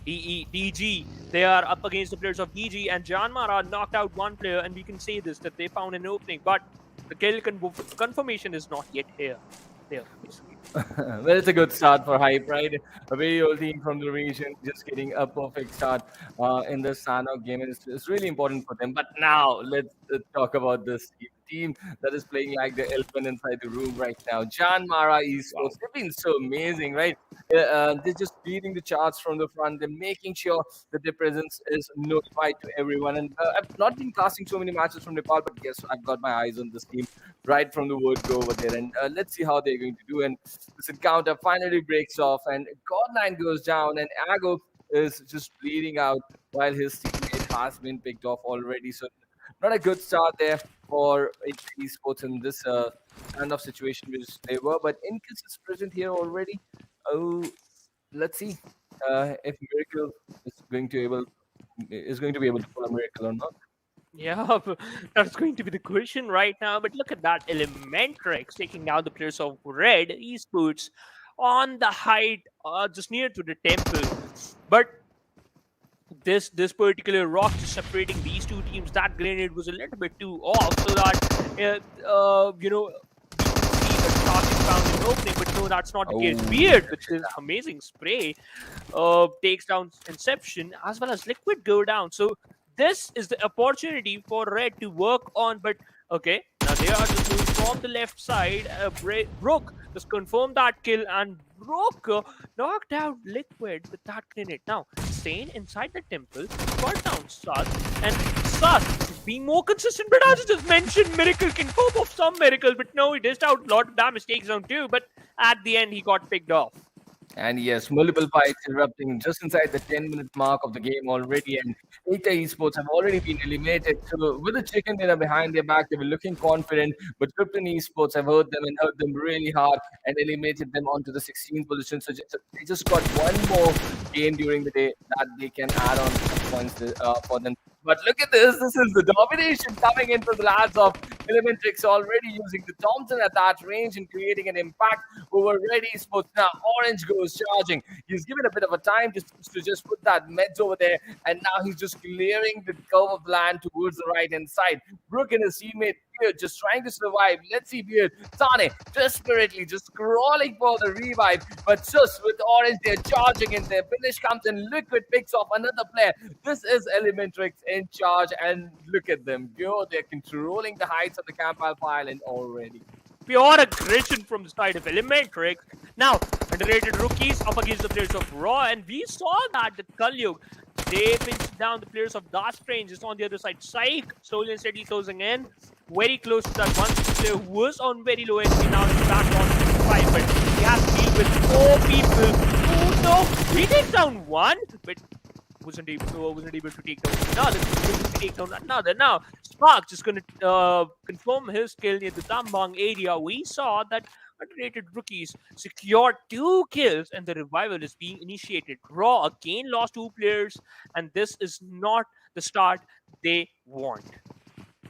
DG, they are up against the players of DG, and JyanMaara knocked out 1 player, and we can say this that they found an opening, but the kill confirmation is not yet here. there, basically. Well, it's a good start for Hype, right? A very old team from the region just getting a perfect start in the Sanhok game. And it's really important for them. But now let's talk about this team that is playing like the elephant inside the room right now. JyanMaara Wow. Esports, they've been so amazing, right? They're just leading the charts from the front. They're making sure that their presence is notified to everyone. And I've not been casting so many matches from Nepal, but yes, I've got my eyes on this team right from the word go over there. And let's see how they're going to do. And this encounter finally breaks off, and Godline goes down, and Ago is just bleeding out while his teammate has been picked off already. So, not a good start there for esports in this kind of situation which they were. But Incus is present here already. Oh, let's see if Miracle is going to be able to pull a miracle or not. Yeah, that's going to be the question right now. But look at that Elementrix taking down the players of Red Esports on the height, just near to the temple. But this particular rock just separating these two teams, that grenade was a little bit too off, so that we can see the target found an opening. But no, that's not the case. Oh, Beard with his amazing spray takes down Inception, as well as Liquid go down. So this is the opportunity for Red to work on. But okay, now they are just moving from the left side. Brook just confirmed that kill, and Brook knocked out Liquid with that grenade. Now staying inside the temple, got down Sus, and Sus is being more consistent. But as I just mentioned, Miracle can cope of some Miracle, but no, he dished out a lot of damage, takes down two. But at the end, he got picked off. And yes, multiple fights erupting just inside the 10-minute mark of the game already. And Eta Esports have already been eliminated. So with the chicken dinner behind their back, they were looking confident. But Krypton Esports have hurt them and hurt them really hard and eliminated them onto the 16th position. So they just got one more game during the day that they can add on points for them. But look at this. This is the domination coming in from the lads of Elementrix, already using the Thompson at that range and creating an impact over Red Esports. Now Orange goes charging. He's given a bit of a time to just put that meds over there, and now he's just clearing the curve of the land towards the right hand side. Brook and his teammate Beard just trying to survive. Let's see Beard. Sane desperately just crawling for the revive, but just with Orange, they're charging in there. Finish comes in. Liquid picks off another player. This is Elementrix in charge, and look at them go. They're controlling the heights of the Campal Island already. Pure aggression from the side of Elementrix. Now, underrated rookies up against the players of Raw, and we saw that the Kalyug, they pinched down the players of Dark Strange just on the other side. Psych slowly and steadily closing in, very close to that one player who was on very low HP. Now he's back on 5, but he has to deal with 4 people. Oh no, he takes down one, but wasn't able to take down another. Wasn't take down another. Now Spark just gonna confirm his kill near the Tambang area. We saw that underrated rookies secured 2 kills, and the revival is being initiated. Raw again lost 2 players, and this is not the start they want.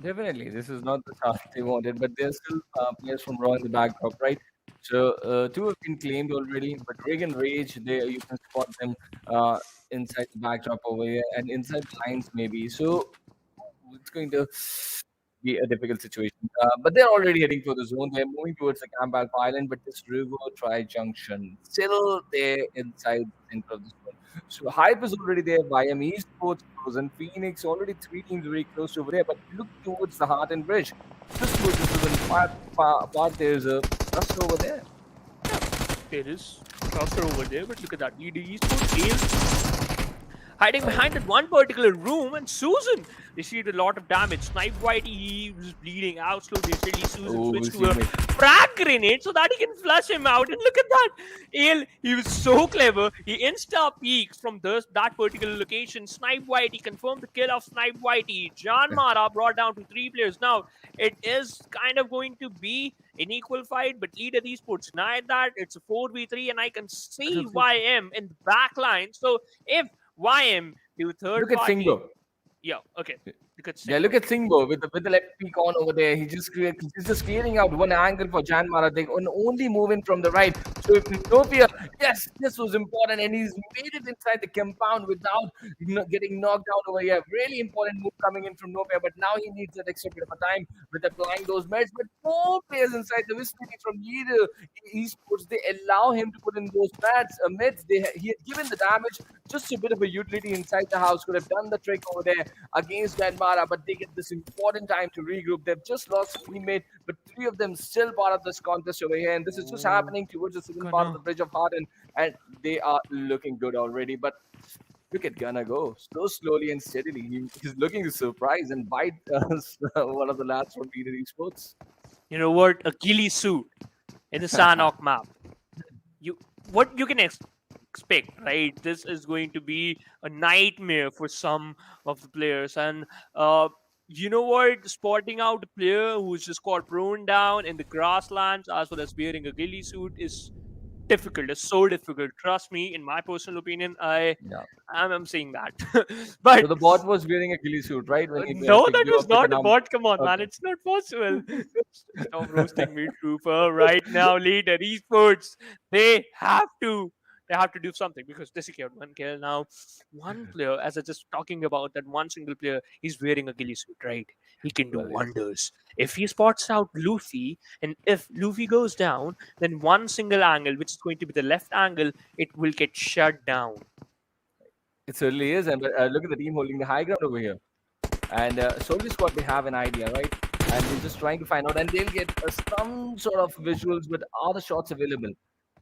Definitely, this is not the start they wanted, but there's still players from Raw in the backdrop, right? So 2 have been claimed already, but Rig and Rage, you can spot them inside the backdrop over here and inside the lines maybe. So it's going to be a difficult situation. But they're already heading for the zone. They're moving towards the Campbell Island, but this River Tri Junction still there inside the center of the zone. So Hype is already there. YM Esports, Frozen Phoenix, already 3 teams very close over there. But look towards the Heart and Bridge. Just towards the southern part, there's a cluster over there. There is cluster over there, but look at that. Hoody Esports is hiding behind that one particular room, and Susan received a lot of damage. Snipe Whitey, he was bleeding out slowly. Steadily, Susan switched to a frag grenade so that he can flush him out. And look at that. Ale, he was so clever. He insta peeks from that particular location. Snipe Whitey confirmed the kill of Snipe Whitey. JyanMaara brought down to 3 players. Now, it is kind of going to be an equal fight, but Leader Esports denied that. It's a 4v3, and I can see YM in the back line. So if YM do third Look at party. Fingo. Yeah, okay. Look at Yeah, look Sanhok. at Singbo with the left peak on over there. He's just clearing out one angle for JyanMaara. They can only move in from the right. So if Nopia, yes, this was important, and he's made it inside the compound without getting knocked down over here. Really important move coming in from Nopia, but now he needs that extra bit of a time with applying those meds. But four players inside the vicinity from Leader Esports, they allow him to put in those meds. He had given the damage, just a bit of a utility inside the house, could have done the trick over there against JyanMaara, but they get this important time to regroup. They've just lost a teammate, but three of them still part of this contest over here, and this is just happening towards the southern part of Gunnar. the Bridge of Harden, and they are looking good already. But look at Gunnar go so slowly and steadily. He's looking to surprise and bite one of the lads from Leader Esports. You know what? A ghillie suit in the Sanhok map. What you can expect, right? This is going to be a nightmare for some of the players, and you know what? Spotting out a player who's just got prone down in the grasslands as well as wearing a ghillie suit is difficult. It's so difficult. Trust me, in my personal opinion, Yeah. I'm saying that. But So the bot was wearing a ghillie suit, right? When he no, picked that you was up with the not a number. bot. Come on, man. Okay. It's not possible. Stop roasting me, Trooper. Right now, Leader Esports. They have to. They have to do something because they secured one kill. Now, one player, as I just talking about that one single player, he's wearing a ghillie suit, right? He can do Well, yeah. wonders. If he spots out Luffy, and if Luffy goes down, then one single angle, which is going to be the left angle, it will get shut down. It certainly is, and look at the team holding the high ground over here. And Soldier Squad, they have an idea, right? And they're just trying to find out, and they'll get some sort of visuals with are the shots available.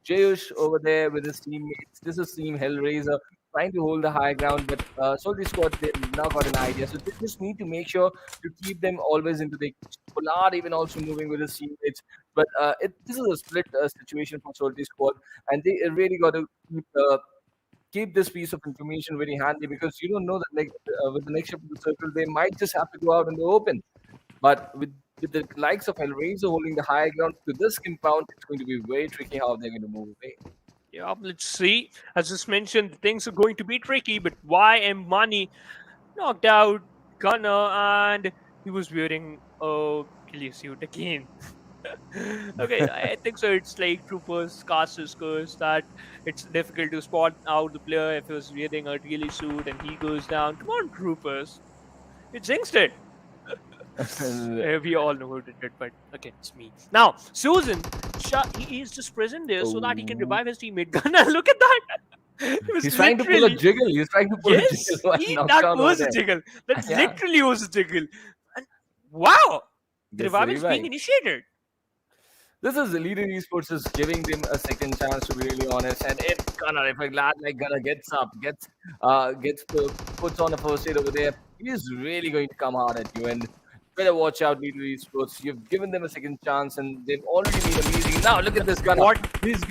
Jayush over there with his teammates. This is Team Hellraiser trying to hold the high ground, but Soldier Squad, they now got an idea. So they just need to make sure to keep them always into the Pollard, even also moving with his teammates. But this is a split situation for Soldier Squad, and they really got to keep this piece of information very handy because you don't know that with the next shift of the circle, they might just have to go out in the open. But with the likes of Hellraiser holding the high ground to this compound, it's going to be very tricky how they're going to move away. Yeah, let's see. As just mentioned, things are going to be tricky, but YM Money knocked out Gunner and he was wearing a ghillie suit again. Okay, I think so. It's like Troopers, Casters curse that it's difficult to spot out the player if he was wearing a ghillie suit and he goes down. Come on, Troopers. You jinxed it. We all know who did it, but okay, it's me. Now, Susan, he is just present there so that he can Oh. revive his teammate. Gunnar, look at that. He was He's trying to pull a literally- jiggle. He's trying to pull a Yes, jiggle. and knock that down over was a there. jiggle. That Yeah. literally was a jiggle. And wow, the Gets the revive is being revive. initiated. This is Leader Esports is giving them a second chance, to be really honest. And if a lad like Gunnar gets up, puts on a first aid over there, he's really going to come hard at you. And better watch out, Leader Esports. You've given them a second chance, and they've already been amazing. Now look at this Gunnar. What? He's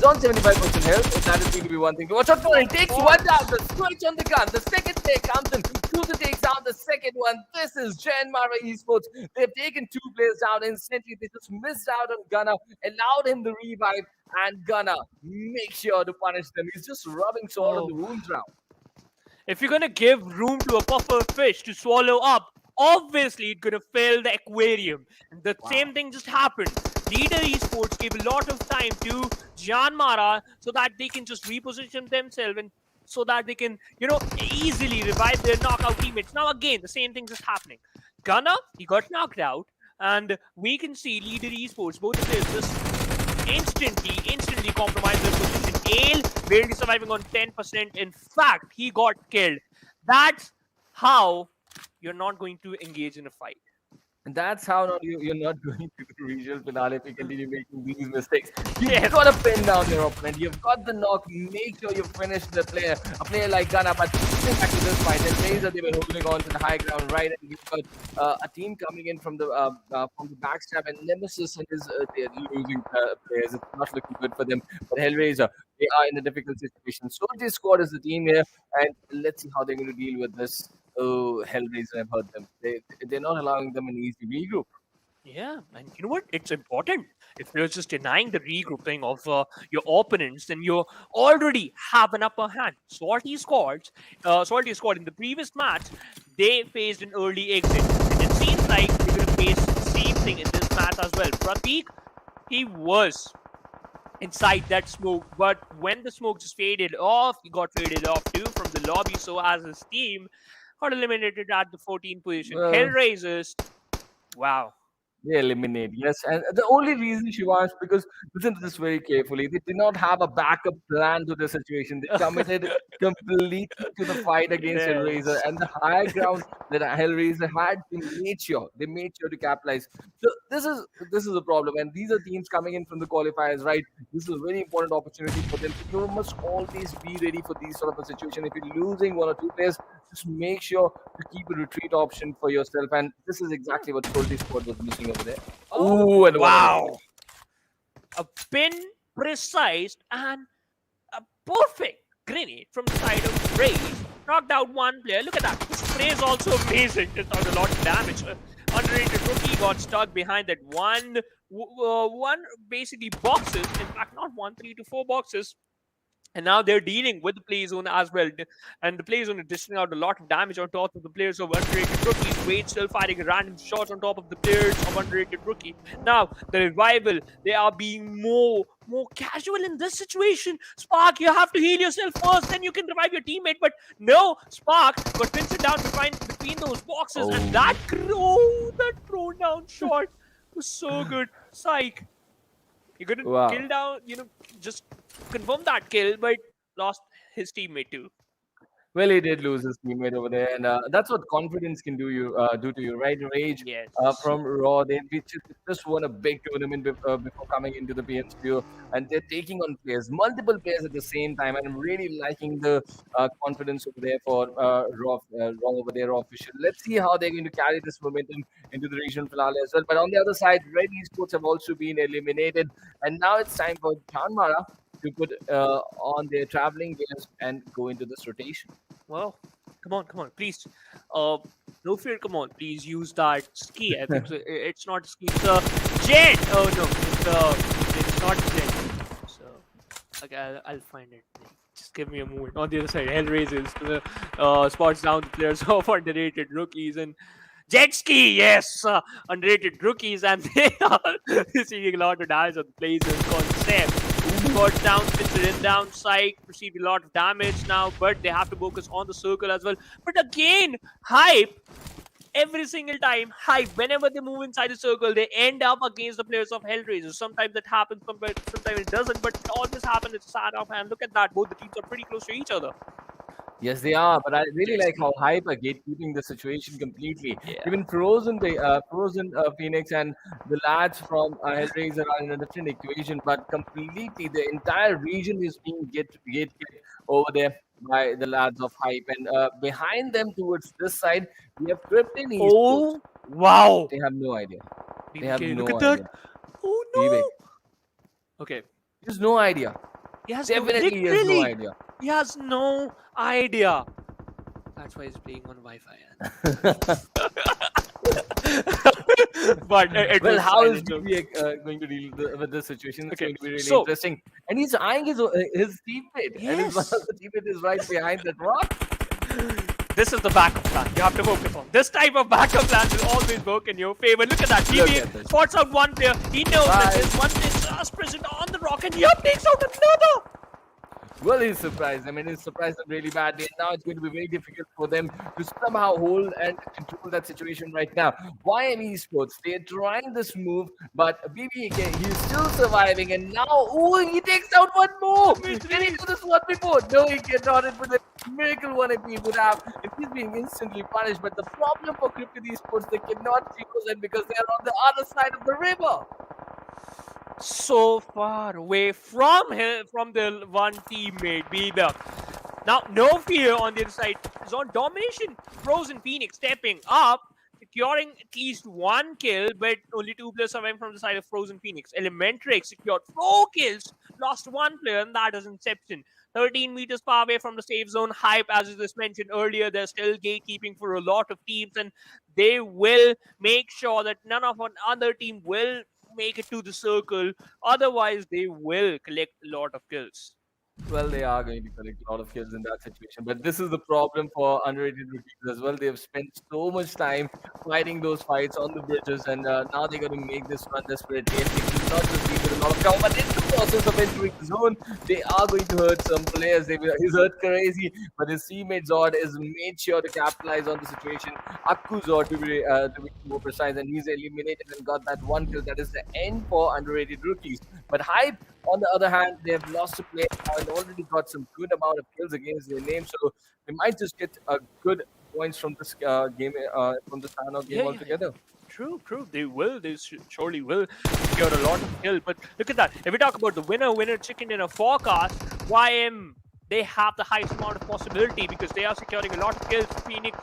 on 75% health. So that is going to be one thing to watch out for. He takes one down. The switch on the gun. The second take comes in. Susan takes out the second one. This is JyanMaara Esports. They've taken two players down instantly. They just missed out on Gunnar, allowed him the revive, and Gunnar make sure to punish them. He's just rubbing salt on the wounds now. If you're gonna give room to a puffer fish to swallow up, obviously it's gonna fill the aquarium. And the same thing just happened. Leader Esports gave a lot of time to JyanMaara so that they can just reposition themselves and so that they can, easily revive their knockout teammates. Now again, the same thing is happening. Gunnar, he got knocked out, and we can see Leader Esports, both of them just instantly compromised their position. Ale barely surviving on 10%. In fact, he got killed. That's how you're not going to engage in a fight. And that's how you're not going to the regional finale if you continue making these mistakes. You've Yes. got to pin down your opponent. You've got the knock. Make sure you finish the player. A player like Gunnar, but coming back to this fight, and Razor, they were holding on to the high ground, right? And you've got a team coming in from the backstab, and Nemesis and his they're losing players. It's not looking good for them. But Hellraiser, they are in a difficult situation. Soldier Squad is the team here, and let's see how they're going to deal with this. Oh, Hellraiser have hurt them. They're not allowing them an easy regroup. Yeah, and you know what? It's important. If you're just denying the regrouping of your opponents, then you already have an upper hand. Salty Squad in the previous match, they faced an early exit. And it seems like we're going to face the same thing in this match as well. Prateek, he was inside that smoke, but when the smoke just faded off, he got faded off too from the lobby. So as his team got eliminated at the 14th position. Well, Hellraisers, wow. they eliminate, yes. And the only reason she was because listen to this very carefully. They did not have a backup plan to the situation. They committed completely to the fight against Hellraiser, Yes. and the high ground that Hellraiser had, they made sure to capitalize. So this is a problem, and these are teams coming in from the qualifiers, right? This is a very important opportunity for them. So you must always be ready for these sort of a situation. If you're losing one or two players, just make sure to keep a retreat option for yourself, and this is exactly what SOLTI squad was missing over there. Oh, Ooh, and wow. A pin precise and a perfect grenade from the side of Raze. Knocked out one player. Look at that. This spray is also amazing. Just done a lot of damage. Underrated rookie got stuck behind that one basically boxes. In fact, not one, 3 to 4 boxes. And now they're dealing with the play zone as well. And the play zone is dishing out a lot of damage on top of the players of underrated rookies. Wade still fighting random shots on top of the players of underrated rookie. Now, the revival, they are being more casual in this situation. Spark, you have to heal yourself first, then you can revive your teammate. But no, Spark got pinned down between those boxes. And that thrown down shot was so good. Psych. He couldn't kill down, just confirm that kill, but lost his teammate too. Well, he did lose his teammate over there, and that's what confidence can do to you, right? Rage Yes. from Raw, they just won a big tournament before coming into the PMCO, and they're taking on multiple players at the same time, and I'm really liking the confidence over there for Raw over there, Raw official. Let's see how they're going to carry this momentum into the regional finale as well. But on the other side, Red Esports have also been eliminated, and now it's time for JyanMaara to put on their traveling gears and go into this rotation. Well, come on, please. No fear, come on, please use that ski. I think it's not a ski, it's a jet. Oh no, it's not a jet. So, okay, I'll find it. Just give me a moment. On the other side, Hellraisers to the spots down the players of underrated rookies and jet ski. Yes, underrated rookies, and they are receiving a lot of damage on the players concept. Got down, in down, Psych received a lot of damage now, but they have to focus on the circle as well. But again, Hype, every single time, Hype, whenever they move inside the circle, they end up against the players of Hellraiser. Sometimes that happens, sometimes it doesn't, but it always happens. It's sad off, and look at that, both the teams are pretty close to each other. Yes, they are, but I really like how Hype are gatekeeping the situation completely. Yeah. Even Frozen Phoenix and the lads from Hellraiser are in a different equation, but completely the entire region is being gatekept over there by the lads of Hype. And behind them towards this side, we have Krypton Esports. Oh, wow. They have no idea. They have BBK, no look at idea. that. Oh Vivek, no. Okay. he has no idea. He has Definitely, he has no idea. He has no idea. That's why he's playing on Wi-Fi. But Well, how is BB going to deal with this situation? It's Okay, going to be really so- interesting. And he's eyeing his teammate, and his one Yes. of the teammate is right behind that rock. This is the backup plan. You have to focus on. This type of backup plan will always work in your favor. Look at that. Look BB at this. spots out one player. He knows that Right. there's one player just present on the rock, and he takes out another. Well, he's surprised. I mean, he's surprised them really badly, and now it's going to be very difficult for them to somehow hold and control that situation right now. GM Esports, they're trying this move, but BBK, he's still surviving, and now, he takes out one more. Can he do this one before? No, he cannot. It was a miracle one if he would have, if he's being instantly punished. But the problem for Crypto Esports, they cannot see them because they're on the other side of the river. So far away from him, from the one teammate, Bieber. Now, no fear on the other side. Is on domination. Frozen Phoenix stepping up, securing at least one kill, but only 2 players surviving from the side of Frozen Phoenix. Elementrix secured 4 kills, lost 1 player, and that is Inception. 13 meters far away from the safe zone. Hype, as I just mentioned earlier, they're still gatekeeping for a lot of teams, and they will make sure that none of one other team will make it to the circle. Otherwise, they will collect a lot of kills. Well, they are going to collect a lot of kills in that situation. But this is the problem for underrated rookies as well. They've spent so much time fighting those fights on the bridges, and now they're going to make this run desperately. And they will not just leave with a lot of cover, but in the process of entering the zone, they are going to hurt some players. He's hurt crazy, but his teammate Zod is made sure to capitalize on the situation. Akku Zod, to be more precise, and he's eliminated and got that one kill. That is the end for underrated rookies. But Hype, on the other hand, they have lost a player and already got some good amount of kills against their name, so they might just get a good points from this game, from the Sanhok game Yeah, yeah, yeah. altogether. True, true. They will. They surely will secure a lot of kills. But look at that. If we talk about the winner chicken dinner forecast, YM, they have the highest amount of possibility because they are securing a lot of kills. Phoenix,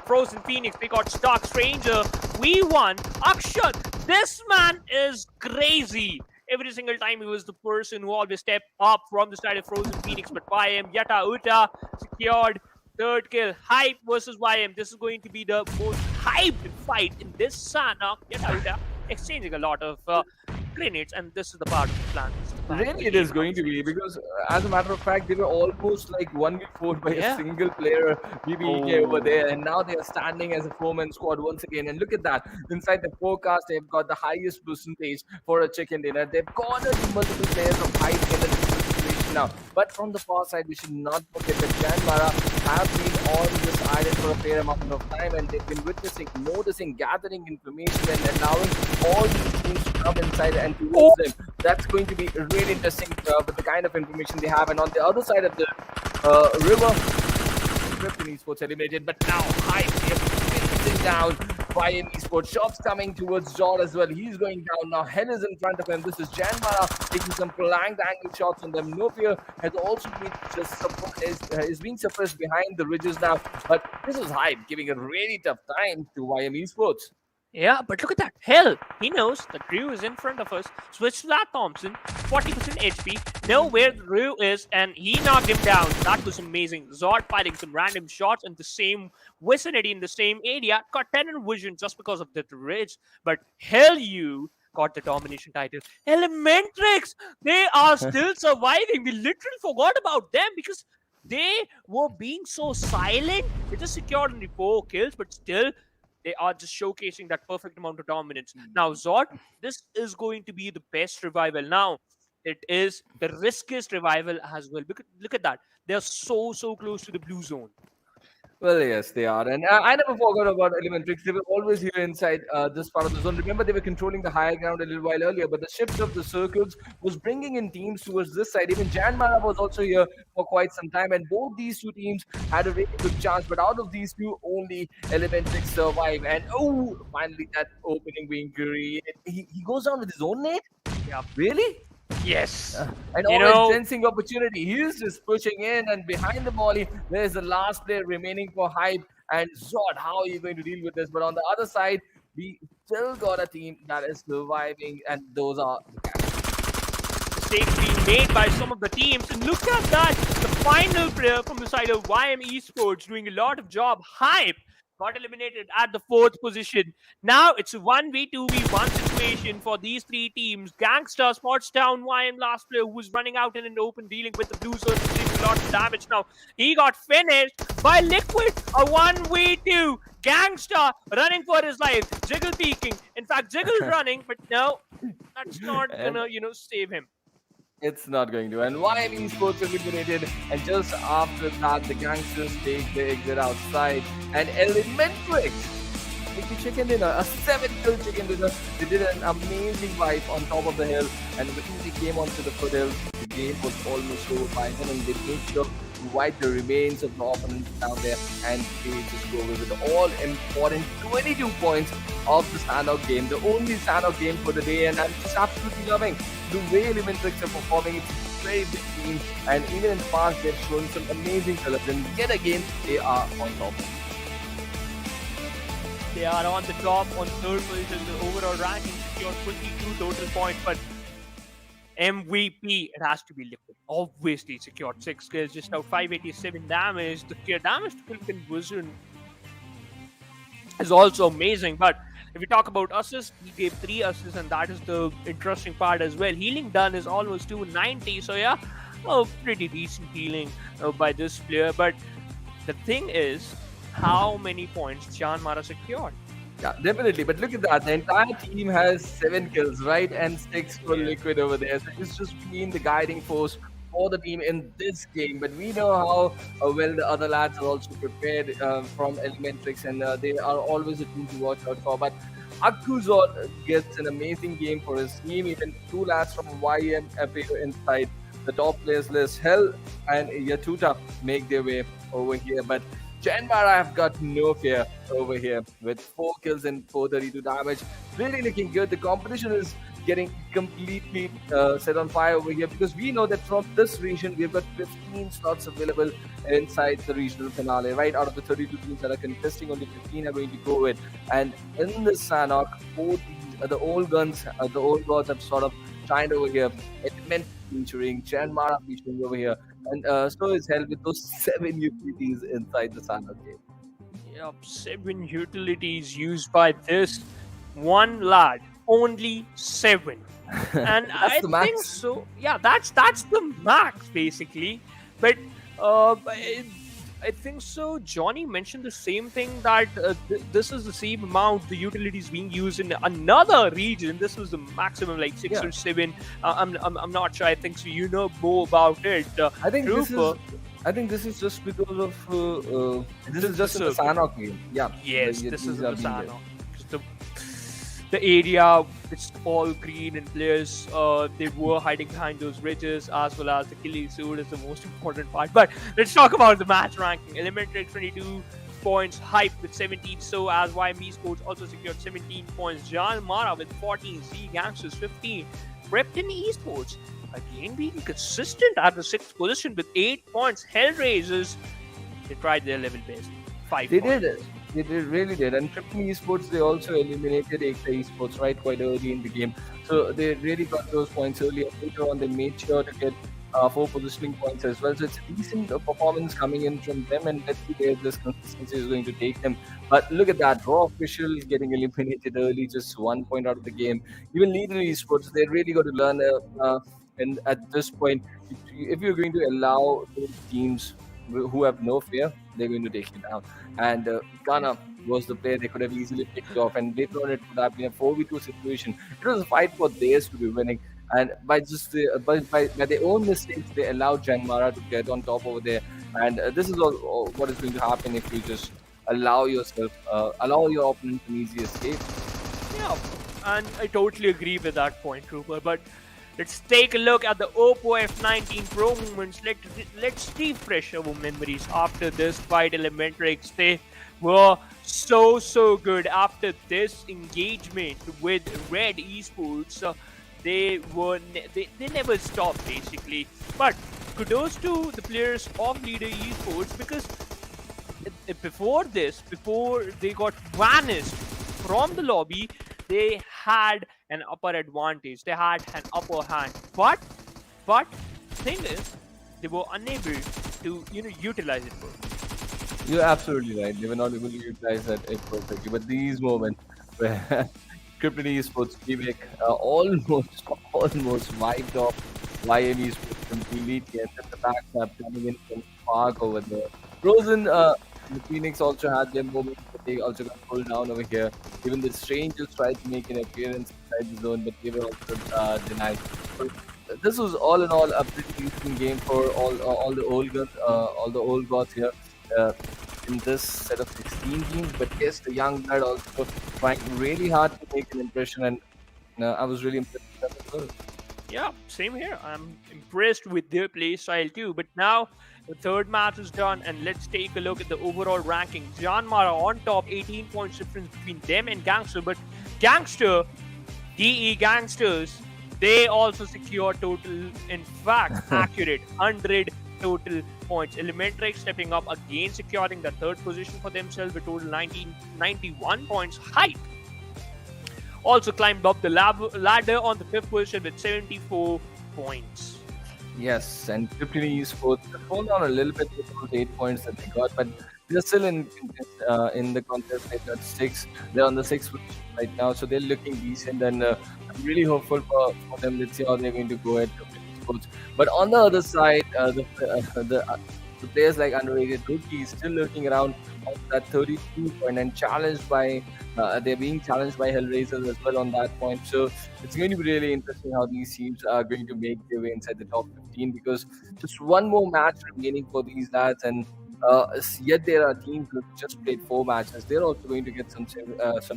Frozen Phoenix, they got stuck. Stranger, we won. Akshat, this man is crazy. Every single time he was the person who always stepped up from the side of Frozen Phoenix. But YM, Yata Uta secured third kill. Hype versus YM. This is going to be the most hyped fight in this Sanhok. Yata Uta exchanging a lot of grenades, and this is the part of the plan. This is the plan Really, for it the is game going to be downstairs. because, as a matter of fact, they were almost like 1v4 by Yeah. a single player, BBEK over Oh. there, and now they are standing as a four-man squad once again. And look at that. Inside the forecast, they've got the highest percentage for a chicken dinner. They've cornered multiple players of high in a difficult situation now. But from the far side, we should not forget that JyanMaara have been on this island for a fair amount of time, and they've been witnessing, noticing, gathering information, and allowing all these teams to come inside and towards them. That's going to be really interesting with the kind of information they have. And on the other side of the river, Xtreme Esports eliminated, but now Hype is finishing down. JM Esports shots coming towards Zod as well. He's going down now. Hell is in front of him. This is JyanMaara taking some flanked angle shots on them. No Fear has also been is being suppressed behind the ridges now. But this is Hype giving a really tough time to JM Esports. Yeah, but look at that. Hell, he knows the Drew is in front of us. Switch to that Thompson, 40% HP. Know where the Drew is, and he knocked him down. That was amazing. Zod fighting some random shots in the same vicinity, in the same area. Got 10 in vision just because of the ridge. But hell, you got the domination title. Elementrix, they are still surviving. We literally forgot about them because they were being so silent. They just secured only 4 kills, but still they are just showcasing that perfect amount of dominance. Now, Zod, this is going to be the best revival. Now, it is the riskiest revival as well. Look at that. They're so close to the blue zone. Well, yes, they are. And I never forgot about Elementrix. They were always here inside this part of the zone. Remember, they were controlling the higher ground a little while earlier, but the shift of the circles was bringing in teams towards this side. Even JyanMaara was also here for quite some time, and both these two teams had a really good chance. But out of these two, only Elementrix survived. And oh, finally, that opening being created. He goes down with his own nade? Yeah. Really? Yes. And You always know- sensing opportunity. He's just pushing in, and behind the volley, there's the last player remaining for Hype. And Zod, how are you going to deal with this? But on the other side, we still got a team that is surviving, and those are the Gangsters. Mistakes being made by some of the teams. And look at that. The final player from the side of GM Esports doing a lot of job. Hype got eliminated at the 4th position. Now it's a 1v2v1 situation for these 3 teams. GANGSTERS spots down YM last player who was running out in an open, dealing with the blue zone, doing a lot of damage. Now he got finished by Liquid. A 1v2. Gangster running for his life. Jiggle peeking. In fact, Jiggle's running, but no, that's not gonna, save him. It's not going to. And YM Esports eliminated. And just after that, the Gangsters take the exit outside. And Elementrix take the chicken dinner, a 7-kill chicken dinner. They did an amazing wipe on top of the hill. And when they came onto the foothill, the game was almost over by them. And they made sure to wipe the remains of the opponents down there. And they just go away with the all important 22 points of the Sanhok game. The only Sanhok game for the day. And I'm just absolutely loving the way Elementrix are performing. It's a very big team, and even in the past they've shown some amazing colors, and yet again they are on top. They are on the top on 3rd position. The overall ranking secured 22 total points, but MVP, it has to be Liquid. Obviously secured 6 kills, just now 587 damage. The damage to kill conversion is also amazing, but if we talk about assists, he gave 3 assists, and that is the interesting part as well. Healing done is almost 290, so yeah, a pretty decent healing by this player. But the thing is, how many points JyanMaara secured? Yeah, definitely. But look at that. The entire team has 7 kills, right? And 6 for Yeah. Liquid over there. So it's just been the guiding force for the team in this game. But we know how well the other lads are also prepared from Elementrix, and they are always a team to watch out for. But Akuzor gets an amazing game for his team. Even 2 lads from YM appear inside the top players list. Hell and Yatuta make their way over here. But JyanMaara have got no fear over here with 4 kills and 432 damage. Really looking good. The competition is getting completely set on fire over here because we know that from this region we've got 15 slots available inside the regional finale. Right out of the 32 teams that are contesting, only 15 are going to go in. And in the Sanhok, 4 teams, the old guns, the old gods have sort of shined over here. Element featuring JyanMaara featuring over here. And so is hell with those 7 utilities inside the Sanhok game. Yep, 7 utilities used by this one lad. Only 7. And That's I the think max. so. Yeah, that's the max basically. But I think so. Johnny mentioned the same thing that this is the same amount the utilities being used in another region. This was the maximum, like 6 Yeah. or 7. I'm not sure. I think so. You know more about it. I think this is. Trooper. I think this is just because of. This is just in the circle. Sanhok game. Yeah. Yes, the this is utilities in are the being there. Sanhok. The area, it's all green, and players they were hiding behind those ridges, as well as the killing suit is the most important part. But let's talk about the match ranking. Elementary 22 points, Hype with 17, so as YM Esports also secured 17 points. JyanMaara with 14, GANGSTERS 15, Repton Esports again being consistent at the 6th position with 8 points. Hellraisers, they tried their level best, 5 They points. did. They really did. And Xtreme Esports, they also eliminated Xtreme Esports right quite early in the game. So they really got those points early. And later on, they made sure to get 4 positioning points as well. So it's a decent performance coming in from them. And let's see where this consistency is going to take them. But look at that. Raw Official getting eliminated early, just 1 point out of the game. Even Leader Esports, they really got to learn. And at this point, if you're going to allow those teams who have no fear, they're going to take you down. And Ghana was the player they could have easily picked off, and later on it would have been a 4v2 situation. It was a fight for theirs to be winning, and by just by their own mistakes, they allowed JyanMaara to get on top over there. And this is all what is going to happen if you just allow your opponent an easy escape. Yeah, and I totally agree with that point, Trooper. But let's take a look at the Oppo F19 Pro movements. Let's refresh our memories after this fight. Elementrix, they were so good after this engagement with Red Esports. They never stopped basically. But kudos to the players of Leader Esports because before they got vanished from the lobby, they had an upper advantage. They had an upper hand. But thing is, they were unable to utilize it perfectly. You're absolutely right. They were not able to utilize that it perfectly. But these moments where Krypton Esports Quebec almost wiped off YM Esports completely, and then the backstab coming in from Park over there. Frozen, the Phoenix also had their moments, but they also got pulled down over here. Even the Strangers tried to make an appearance inside the zone, but they were also denied. So, this was all in all a pretty decent game for all the old guns, all the old gods here. In this set of 16 teams, but yes, the young blood also trying really hard to make an impression, and I was really impressed with them as well. Yeah, same here. I'm impressed with their play style too. But now the third match is done, and let's take a look at the overall ranking. JyanMaara on top, 18 points difference between them and Gangster. But Gangster, DE Gangsters, they also secure total, in fact, accurate 100 total points. Elementrix stepping up again, securing the third position for themselves with total 91 points. Hype also climbed up the ladder on the fifth position with 74 points. Yes, and Krypton Esports they fall down a little bit with those 8 points that they got, but they're still in the contest. They got 6. They're on the 6th position right now, so they're looking decent, and I'm really hopeful for them. Let's see how they're going to go ahead to finish Esports. But on the other side, the players like underrated Rookie is still lurking around on that 32 point and challenged by they're being challenged by Hellraisers as well on that point. So it's going to be really interesting how these teams are going to make their way inside the top 15 because just one more match remaining for these lads and. Yet there are teams who just played 4 matches. They're also going to get some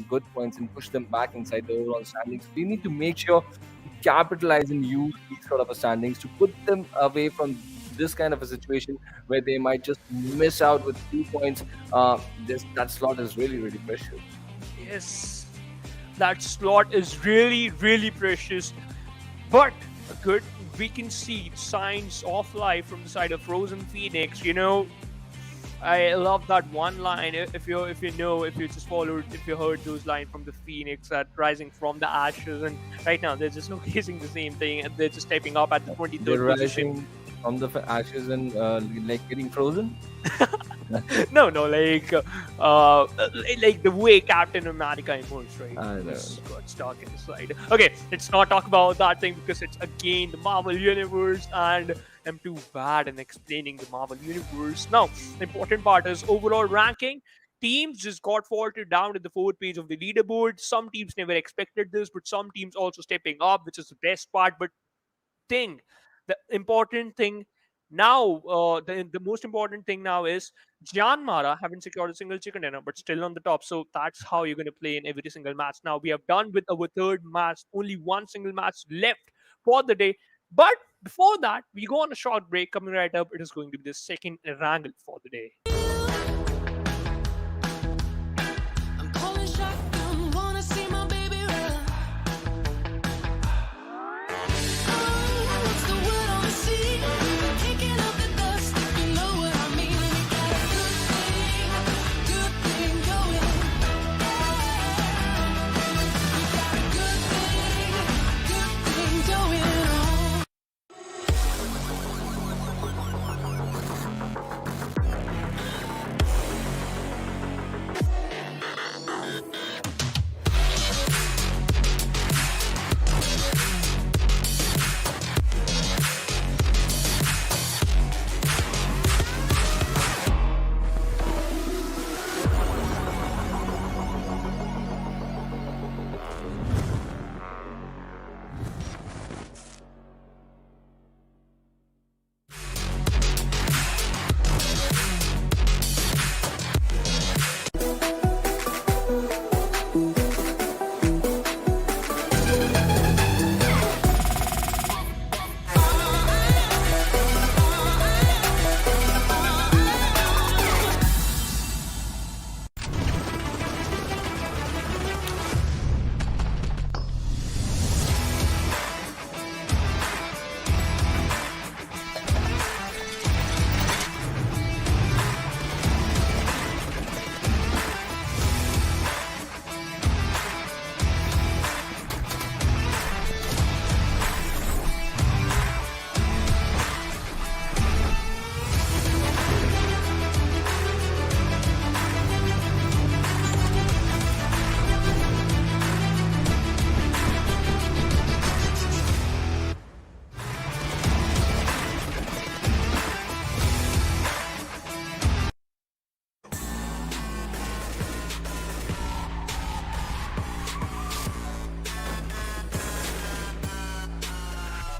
good points and push them back inside the overall standings. We need to make sure to capitalize and use these sort of a standings to put them away from this kind of a situation where they might just miss out with 2 points. That slot is really really precious. Yes, that slot is really, really precious. But good, we can see signs of life from the side of Frozen Phoenix. I love that one line. If you just followed, if you heard those lines from the Phoenix that rising from the ashes, and right now they're just showcasing the same thing, and they're just stepping up at the 23rd They're position. rising from the ashes and like getting frozen. No, like the way Captain America emerged, right? I know. Just got stuck in the slide. Okay, let's not talk about that thing because it's again the Marvel Universe, and I'm too bad in explaining the Marvel Universe. Now, the important part is overall ranking. Teams just got faltered down to the fourth page of the leaderboard. Some teams never expected this, but some teams also stepping up, which is the best part. But thing the important thing now the most important thing now is JyanMaara haven't secured a single chicken dinner but still on the top, so that's how you're going to play in every single match. Now we have done with our third match, only one single match left for the day, but before that we go on a short break. Coming right up, it is going to be the second Erangel for the day. I'm calling shotgun, wanna see my baby run. Oh, what's the word on the sea? Kicking up the dust, you know what I mean. We got a good thing going. We got a good thing going on.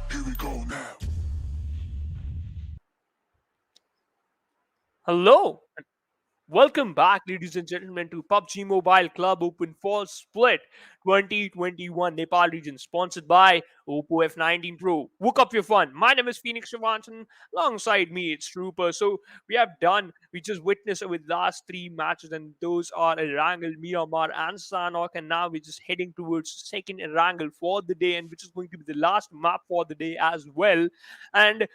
Here we go now. Hello, welcome back, ladies and gentlemen, to PUBG Mobile Club Open Fall Split 2021 Nepal Region, sponsored by Oppo F19 Pro. Woke up your fun. My name is Phoenix Shivansan. Alongside me, it's Trooper. So we just witnessed with last three matches, and those are Erangel, Miramar, and Sanhok. And now we're just heading towards second Erangel for the day, and which is going to be the last map for the day as well. And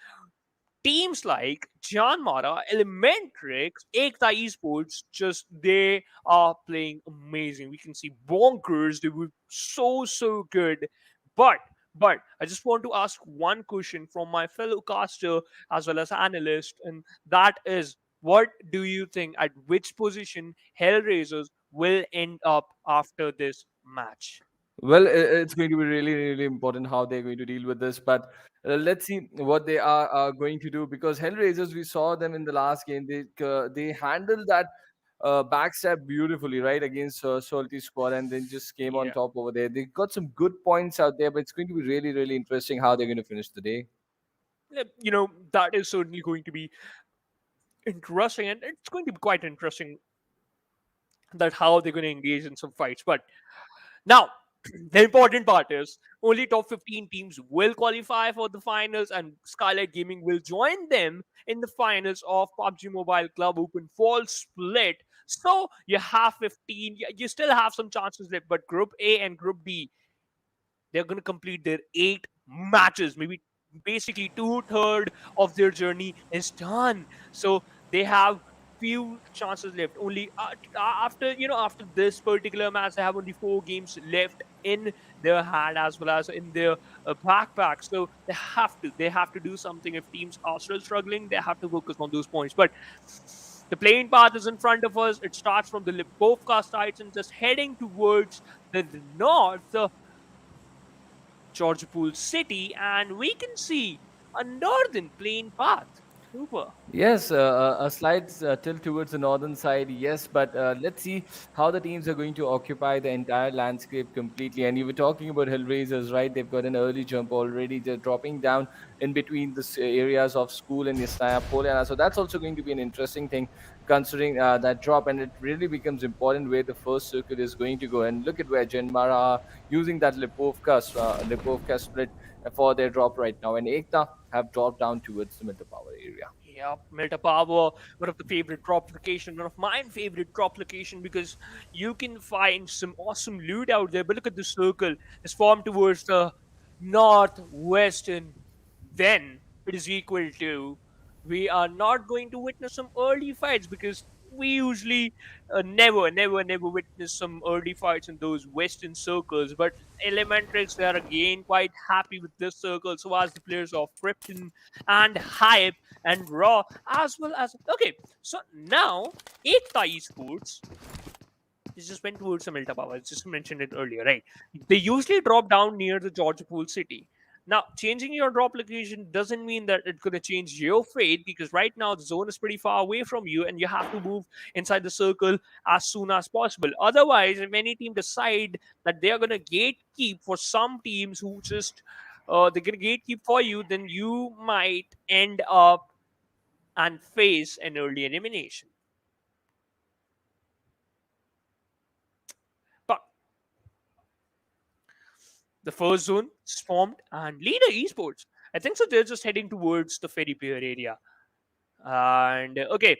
teams like JyanMaara, Elementrix, Ekta Esports, just they are playing amazing. We can see bonkers. They were so good. But but I just want to ask one question from my fellow caster as well as analyst, and that is, what do you think at which position Hellraisers will end up after this match? Well, it's going to be really, really important how they're going to deal with this. But let's see what they are going to do, because Hellraisers, we saw them in the last game. They handled that backstab beautifully, right, against Salty squad, and then just came on Yeah. top over there. They got some good points out there, but it's going to be really, really interesting how they're going to finish the day. That is certainly going to be interesting, and it's going to be quite interesting that how they're going to engage in some fights. But now, the important part is only top 15 teams will qualify for the finals, and Skylight Gaming will join them in the finals of PUBG Mobile Club Open Fall Split. So you have 15, you still have some chances left, but Group A and Group B, they're going to complete their 8 matches. Maybe basically two-thirds of their journey is done. So they have few chances left. Only after this particular match, they have only 4 games left in their hand as well as in their backpack. So they have to do something. If teams are still struggling, they have to focus on those points. But the playing path is in front of us. It starts from the Lipovka sites and just heading towards the north. Georgopol City, and we can see a northern plain path. Super. Yes, a slight tilt towards the northern side, yes, but let's see how the teams are going to occupy the entire landscape completely. And you were talking about Hellraisers, right? They've got an early jump already. They're dropping down in between the areas of school and Yasnaya Poliana. So that's also going to be an interesting thing, considering that drop. And it really becomes important where the first circle is going to go. And look at where JyanMaara are using that Lipovka split for their drop right now. And Ekta have dropped down towards the middle power area. Yeah, Melta Power, one of the favorite drop location, one of my favorite drop location because you can find some awesome loot out there. But look at the circle; it's formed towards the northwest, and then it is equal to. We are not going to witness some early fights because we usually never witness some early fights in those western circles. But Elementrix, they are again quite happy with this circle. So as the players of Krypton and Hype and Raw, as well as okay. So now Ekta Esports, this just went towards the Melta Power. I just mentioned it earlier, right? They usually drop down near the Georgopol City. Now, changing your drop location doesn't mean that it's going to change your fate because right now the zone is pretty far away from you and you have to move inside the circle as soon as possible. Otherwise, if any team decide that they are going to gatekeep for some teams who just they're going to gatekeep for you, then you might end up and face an early elimination. But the first zone is formed and Leader Esports. I think so. They're just heading towards the ferry pier area. And okay,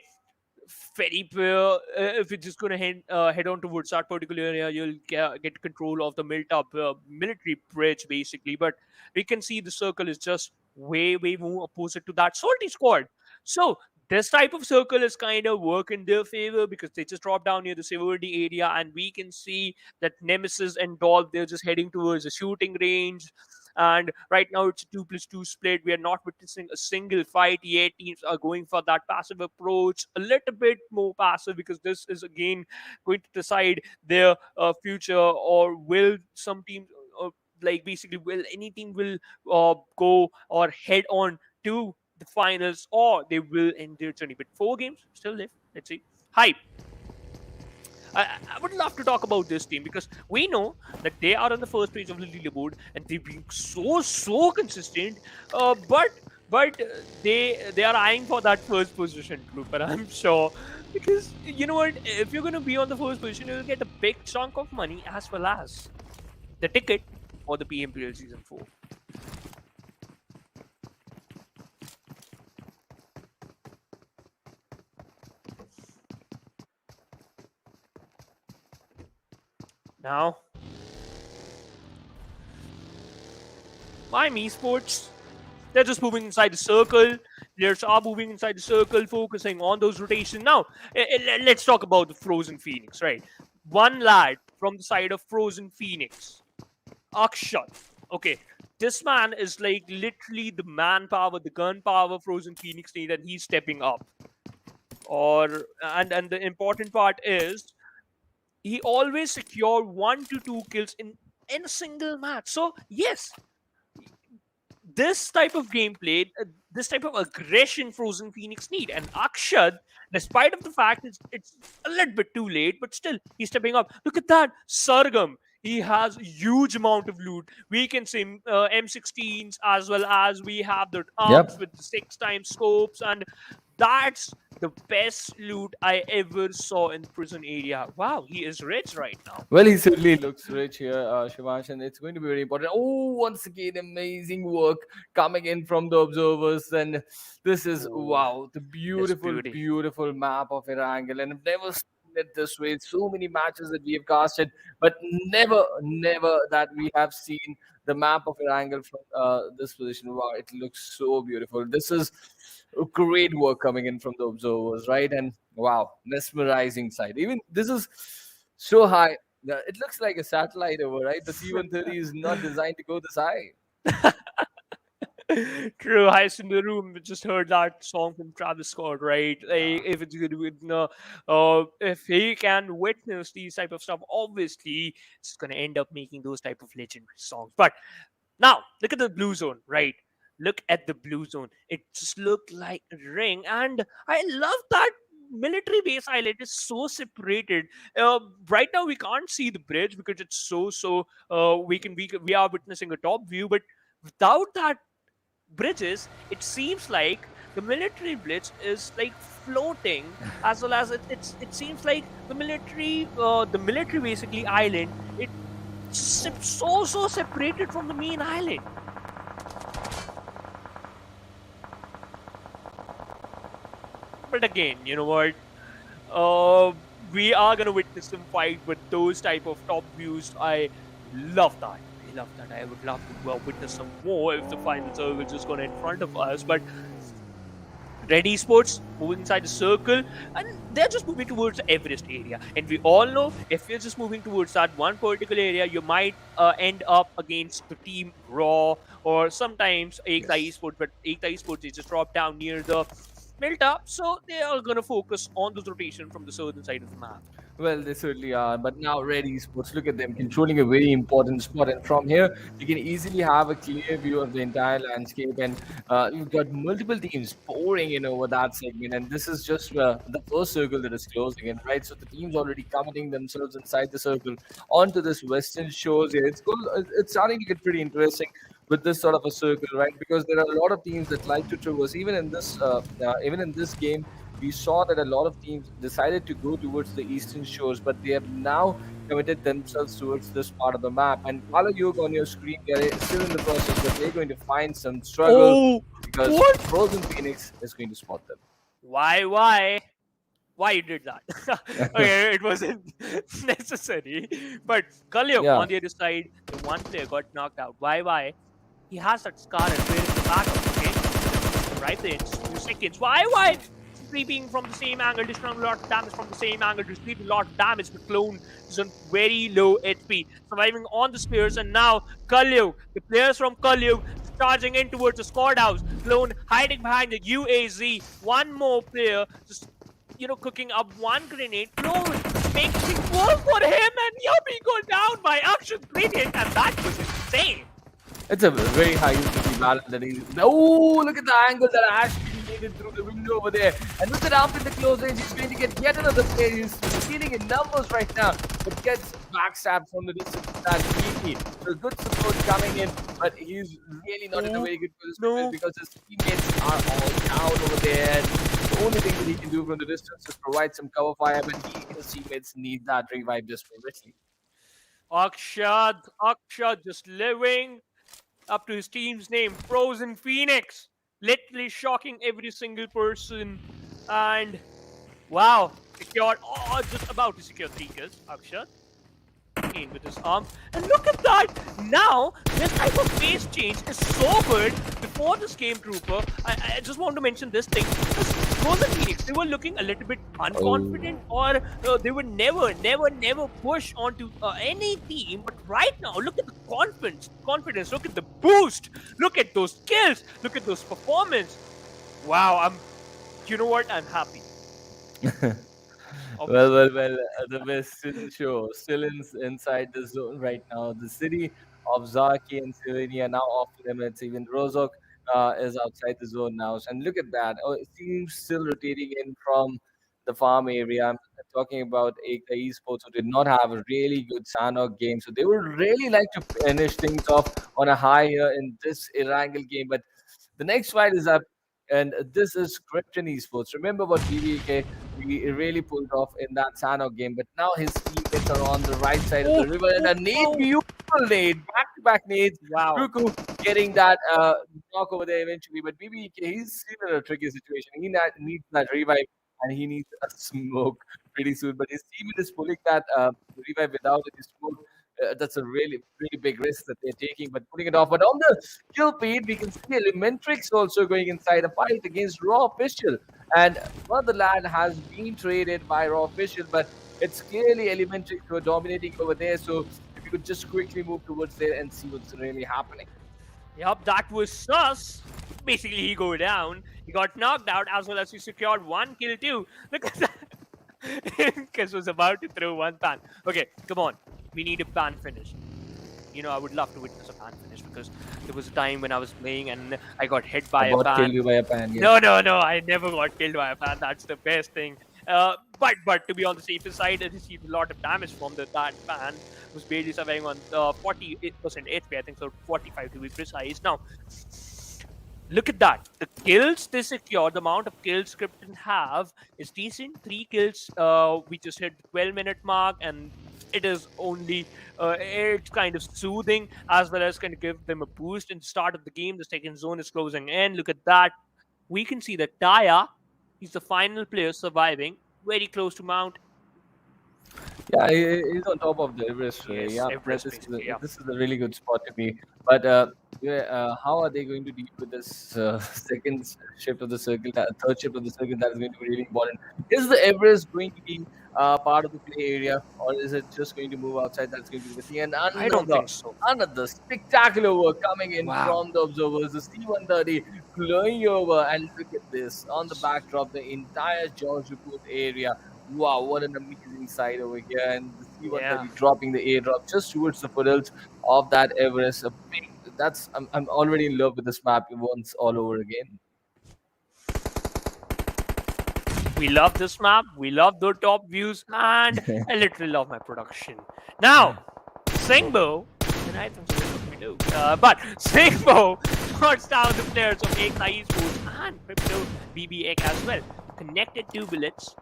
ferry pier. If you're just gonna head on towards that particular area, you'll get control of the built-up military bridge basically. But we can see the circle is just way more opposite to that salty squad. So this type of circle is kind of work in their favor because they just drop down near the severity area, and we can see that Nemesis and Dolph, they're just heading towards the shooting range. And right now it's a 2+2 split. We are not witnessing a single fight yet. Teams are going for that passive approach, a little bit more passive because this is again going to decide their future. Or will some teams, like basically, will any team will go or head on to the finals, or they will end their journey? But 4 games still left. Let's see. Hype. I would love to talk about this team because we know that they are on the first page of the leaderboard and they've been so consistent. But they are eyeing for that first position group, and I'm sure because you know what, if you're gonna be on the first position, you'll get a big chunk of money as well as the ticket for the PMPL season 4. Now, Esports, they're just moving inside the circle. Players are moving inside the circle, focusing on those rotations. Now, let's talk about the Frozen Phoenix, right? One lad from the side of Frozen Phoenix, Akshat. Okay, this man is like literally the manpower, the gunpower Frozen Phoenix need, and he's stepping up. And the important part is he always secure 1 to 2 kills in in a single match. So yes, this type of gameplay, this type of aggression Frozen Phoenix need. And Akshad, despite of the fact it's a little bit too late, but still he's stepping up. Look at that, Sargam. He has a huge amount of loot. We can see M16s, as well as we have the arms Yep. with the 6x scopes, and that's the best loot I ever saw in prison area. Wow, he is rich right now. Well, he certainly looks rich here, Shivash, and it's going to be very important. Oh, once again, amazing work coming in from the observers. And this is, Oh, wow, the beautiful, beauty. beautiful map of Erangel. And I've never seen it this way. So many matches that we have casted, but never, never that we have seen the map of Erangel from this position. Wow, it looks so beautiful. This is great work coming in from the observers, right? And wow, mesmerizing sight. Even this is so high. It looks like a satellite over, right? The C-130 is not designed to go this high. True, Heist in the Room. We just heard that song from Travis Scott, right? Yeah. Like, if it's good with if he can witness these type of stuff, obviously it's gonna end up making those type of legendary songs. But now look at the blue zone, right? Look at the blue zone. It just looked like a ring, and I love that military base island is so separated. Right now we can't see the bridge because it's so. We are witnessing a top view, but without that bridges, it seems like the military bridge is like floating, as well as it seems like the military basically island, so separated from the main island. But again, you know what? We are gonna witness some fight with those type of top views. I love that. I love that. I would love to witness some more if the final circle is just gonna in front of us. But Red Esports moving inside the circle, and they're just moving towards the Everest area. And we all know if you're just moving towards that one particular area, you might end up against the team Raw or sometimes Ekta Esports. But Ekta Esports, they just drop down near the built up, so they are gonna focus on the rotation from the southern side of the map. Well, they certainly are. But now, Red Esports, look at them controlling a very important spot. And from here, you can easily have a clear view of the entire landscape. And you've got multiple teams pouring in over that segment. And this is just the first circle that is closing in, right? So the team's already committing themselves inside the circle onto this western shores here. It's cool. It's starting to get pretty interesting with this sort of a circle, right? Because there are a lot of teams that like to traverse. Even in this game, we saw that a lot of teams decided to go towards the eastern shores, but they have now committed themselves towards this part of the map. And while you on your screen, they're still in the process, but they're going to find some struggle Oh, because what? Frozen Phoenix is going to spot them. Why? Why you did that? Okay, it wasn't necessary. But Kalyuk Yeah. on the other side, the one player got knocked out. Why? He has that scar and where is the backup? Okay, right there in just 2 seconds. Why? Creeping from the same angle, destroying a lot of damage from the same angle, receiving a lot of damage. The clone is on very low HP, surviving on the spears, and now Kalyug, the players from Kalyug, charging in towards the squad house. Clone hiding behind the UAZ. One more player just cooking up one grenade. Clone making things worse for him, and Yuppie go down by Akshan's grenade, and that was insane. It's a very high utility balance that he's. Oh, look at the angle that Ash made it through the window over there. And look at up in the close range. He's going to get yet another player. He's stealing in numbers right now, but gets backstabbed from the distance. That's easy. So good support coming in, but he's really not in a very good position because his teammates are all down over there. And the only thing that he can do from the distance is provide some cover fire, but his teammates need that revive desperately. Akshad just living up to his team's name, Frozen Phoenix. Literally shocking every single person. And wow, secured, just about to secure 3 kills, Akshad. In with his arm. And look at that! Now, this type of face change is so good before this game, Trooper. I just want to mention this thing. Because Frozen Phoenix, they were looking a little bit unconfident, or they would never push onto any team. But right now, look at the confidence, look at the boost, look at those kills, look at those performance. Wow, you know what? I'm happy. obviously. The Western Shore still inside the zone right now. The city of Zaki and Slovenia now off limits. Even Rozok is outside the zone now. And look at that. Oh, it seems still rotating in from the farm area. I'm talking about Ekta Esports, who did not have a really good Sanhok game. So they would really like to finish things off on a high here in this Erangel game. But the next fight is up, and this is Krypton Esports. Remember what BBK he really pulled off in that Sanhok game, but now his teammates are on the right side of the Oh, river, and a nade, oh, beautiful nade, back-to-back nades. wow. Ruku getting that knock over there eventually, but BBK, he's still in a tricky situation. Needs that revive, and he needs a smoke pretty soon, but his teammate is pulling that revive without any smoke. That's a really big risk that they're taking, but putting it off. But on the kill feed, we can see Elementrix also going inside a fight against Raw Official. And one of the lad has been traded by Raw Official, but it's clearly Elementrix who are dominating over there. So if you could just quickly move towards there and see what's really happening. Yep, that was sus. Basically, he go down. He got knocked out as well as he secured one kill too. Look at that. Kes was about to throw one pan. Okay, come on. We need a pan finish. You know, I would love to witness a pan finish because there was a time when I was playing and I got hit by a Bot killed pan. you by a pan. Yes. No, I never got killed by a pan. That's the best thing. But to be on the safer side, I received a lot of damage from that pan. Was barely surviving on 48% HP, I think, so 45 to be precise. Now, look at that. The kills they secure, the amount of kills Krypton have is decent. 3 kills. We just hit the 12-minute mark, and it is only it's kind of soothing as well as kind of give them a boost in the start of the game. The second zone is closing in. Look at that. We can see that Taya, he's the final player surviving, very close to Mount. Yeah, he's on top of the Everest. Yes, Yeah, Everest basically, yeah. this is a really good spot to be. But how are they going to deal with this second shift of the circle, third shift of the circle? That is going to be really important. Is the Everest going to be part of the play area, or is it just going to move outside? That's going to be the thing. And I don't think so. another spectacular work coming in Wow. from the observers. The C-130 flowing over, and look at this on the backdrop, the entire George Report area. Wow, what an amazing sight over here. And the C-130 dropping the airdrop just towards the foothills of that Everest. I'm already in love with this map once all over again. We love this map. We love the top views, and I literally love my production. Now, Singbo, and I think so we do. But Singbo shuts down the players of Ekta Esports and Crypto BBX as well. Connected 2 bullets.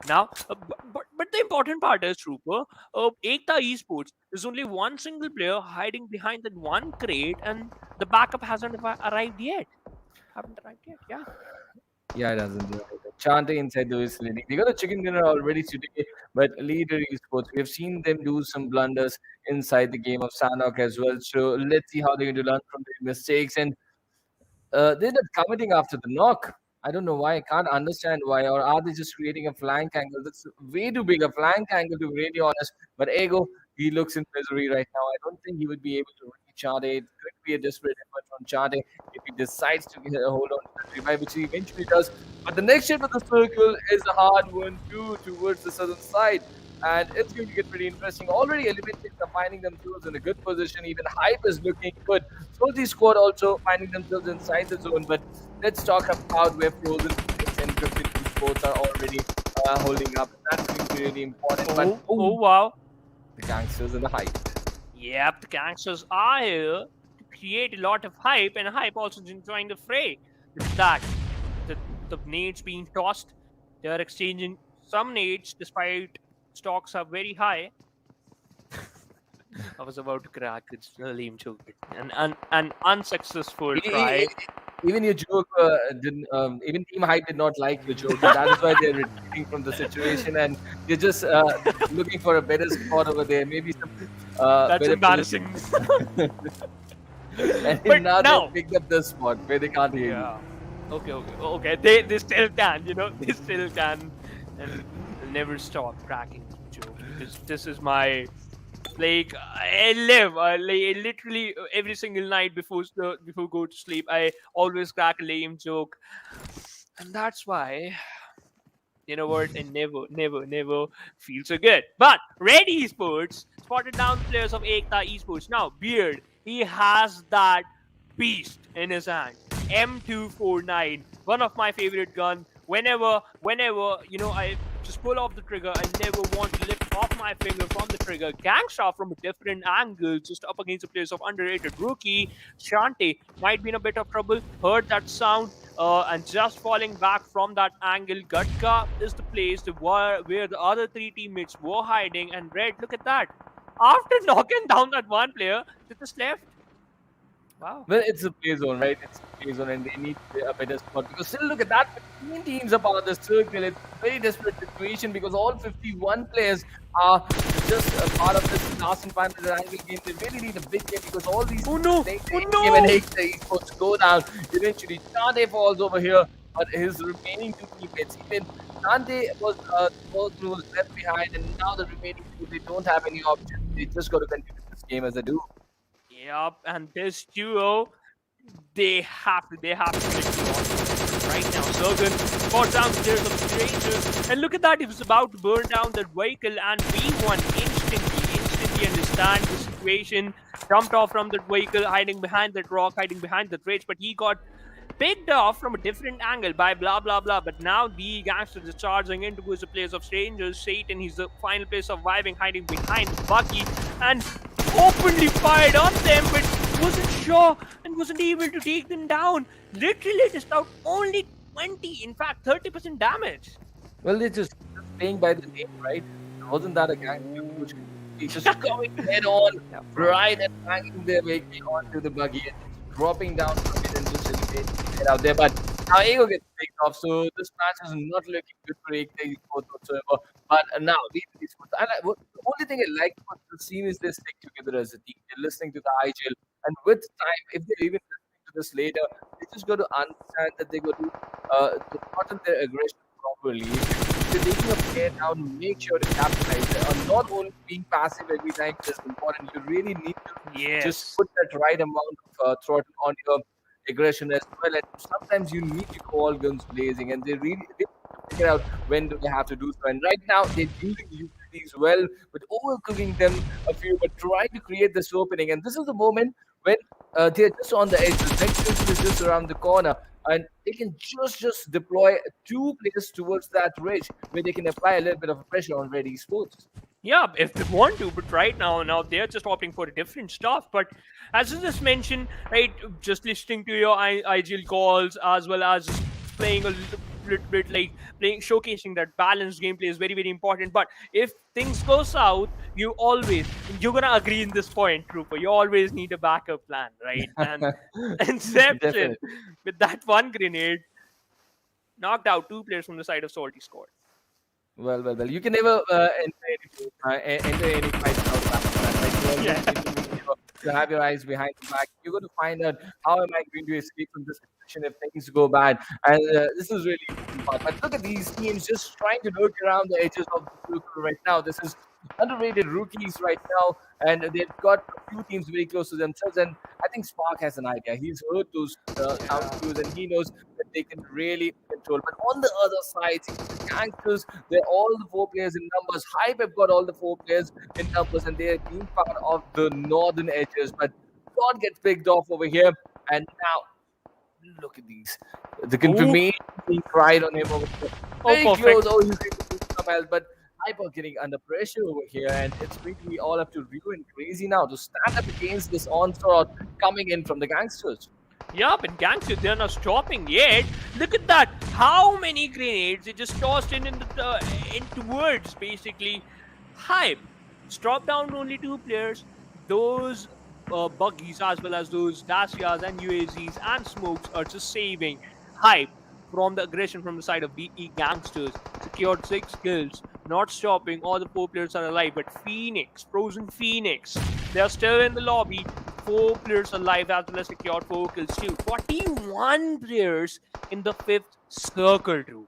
Now, but the important part is, Trooper, Ekta Esports, there's only one single player hiding behind that one crate, and the backup hasn't arrived yet. Haven't arrived yet, yeah. Yeah, it hasn't. Chante inside the facility. They got a chicken dinner already today, but Leader Esports, we have seen them do some blunders inside the game of Sanhok as well. So let's see how they're going to learn from their mistakes. And they're not committing after the knock. I don't know why. I can't understand why. Or are they just creating a flank angle? That's way too big a flank angle, to be really honest. But Ego, he looks in misery right now. I don't think he would be able to reach Chade. It could be a desperate effort from Chade if he decides to get a hold on to the revive, which he eventually does. But the next shape of the circle is a hard one too, towards the southern side. And it's going to get pretty interesting. Already Elementals are finding themselves in a good position. Even Hype is looking good. SOLTI squad also finding themselves inside the zone. But let's talk about where Frozen Phoenix and Krypton Sports are already holding up. That's going to be really important. But Oh, wow. the gangsters and the Hype. Yep, the gangsters are here to create a lot of hype, and hype also enjoying the fray. Look at that. The nades being tossed. They are exchanging some nades despite stocks are very high. I was about to crack. It's a lame joke. An unsuccessful try. Even your joke didn't. Even Team Hype did not like your joke. And that is why they're retreating from the situation, and they're just looking for a better spot over there. Maybe some. That's better embarrassing. And But now now- they picked up the spot where they can't hear you. Yeah. Okay. They still can, you know, they still can, and they'll never stop cracking the joke because this is my like I live literally every single night before go to sleep. I always crack a lame joke, and that's why You know what? And never feel so good. But Red Esports spotted down the players of Ekta Esports. Now, Beard, he has that beast in his hand. M249, one of my favorite gun. Whenever, I just pull off the trigger, I never want to lift off my finger from the trigger. Gangstar from a different angle, just up against the players of underrated rookie. Shante might be in a bit of trouble. Heard that sound, and just falling back from that angle. Gutka is the place where the other three teammates were hiding. And Red, look at that. After knocking down that one player, they just left. Wow. Well, it's a play zone, right? It's a play zone, and they need a better spot. Because still, look at that. 15 teams are part of the circle. It's a very desperate situation because all 51 players are just a part of this last and final Erangel game. They really need a big game because all these Oh no! teams, Oh game no! and Esports go down. Eventually, Dante falls over here, but his remaining two teammates, even Dante was the first who was left behind, and now the remaining two, they don't have any options. They just got to continue this game as they do. Yep, and this duo, they have to make the one right now. Sergen got down the stairs of strangers, and look at that, he was about to burn down that vehicle, and V1 instantly understand the situation, jumped off from that vehicle, hiding behind that rock, hiding behind the ridge, but he got picked off from a different angle by blah blah blah. But now the gangsters are charging into the place of strangers. Satan, he's the final place surviving, hiding behind Bucky, and openly fired on them, but wasn't sure and wasn't able to take them down. Literally just out only 20, in fact 30% damage. Well, they're just playing by the game, right? Wasn't that a gang which he's just going head on, right, and banging their vehicle onto the buggy and dropping down from it and just eliminating it out there. But now Ego gets picked off, so this match is not looking good for Ekta Esports whatsoever. But now, these Esports, the only thing I like about this team is they stick together as a team. They're listening to the IGL, and with time, if they're even listening to this later, they just got to understand that they got to bottom their aggression properly. If they're taking a player down, make sure to capitalize. Not only being passive every time is important. You really need to just put that right amount of throttle on your aggression as well. And sometimes you need to go all guns blazing, and they figure out when do they have to do so. And right now they're using utilities well, but overcooking them a few, but trying to create this opening. And this is the moment when they're just on the edge. The next station is just around the corner, and they can just deploy two players towards that ridge where they can apply a little bit of pressure on Red Esports. Yeah, if they want to, but right now they're just opting for different stuff. But as I just mentioned, right, just listening to your IGL calls as well as just playing a little bit, like showcasing that balanced gameplay is very important. But if things go south, you're gonna agree in this point, Trooper. You always need a backup plan, right? And Inception Definitely. with that one grenade knocked out two players from the side of SOLTI squad. Well. You can never enter any fight without that. Like, you always Yeah. need to make sure to have your eyes behind the back. You're going to find out how am I going to escape from this situation if things go bad. And this is really important part. But look at these teams just trying to look around the edges of the circle right now. This is underrated rookies right now, and they've got a few teams very close to themselves. And I think Spark has an idea. He's heard those sound cues, and he knows that they can really control. But on the other side, the gangsters, they're all the four players in numbers. Hype have got all the four players in numbers, and they're being part of the northern edges. But God gets picked off over here, and now look at these. The confirmation being cried on him over here. Very perfect. close. Oh, he's going to do some else, but Hyper getting under pressure over here, and it's going to be all up to Ryu and Crazy now to stand up against this onslaught coming in from the gangsters. Yeah, but gangsters, they're not stopping yet. Look at that. How many grenades they just tossed in towards basically Hype. Drop down only two players. Those buggies as well as those Dacias and UAZs and smokes are just saving Hype from the aggression from the side of BE gangsters. Secured 6 kills, not stopping. All the 4 players are alive, but Phoenix, Frozen Phoenix, they are still in the lobby. 4 players alive as well as secured 4 kills too. 41 players in the 5th circle too.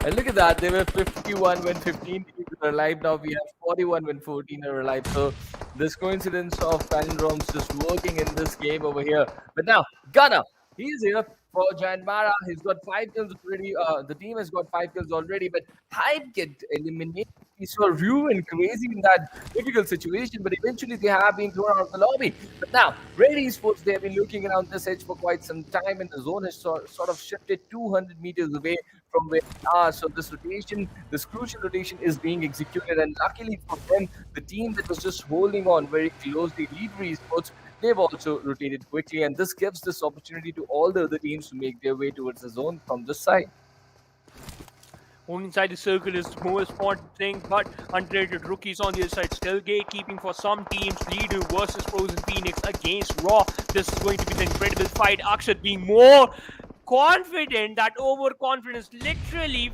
And look at that, they were 51 when 15 teams were alive. Now we have 41 when 14 are alive. So this coincidence of palindromes just working in this game over here. But now, Gunner, he is here for JyanMaara. He's got 5 kills already. The team has got 5 kills already, but Hype get eliminated. He saw ruined crazy in that difficult situation, but eventually they have been thrown out of the lobby. But now, Red Esports, they have been looking around this edge for quite some time, and the zone has sort of shifted 200 meters away from where they are. So this rotation, this crucial rotation is being executed, and luckily for them, the team that was just holding on very closely, Leader Esports, they've also rotated quickly, and this gives this opportunity to all the other teams to make their way towards the zone from this side. Moving inside the circle is the most important thing, but underrated rookies on the other side. Still gatekeeping for some teams. Leader versus Frozen Phoenix against Raw. This is going to be the incredible fight. Akshat being more confident. That overconfidence literally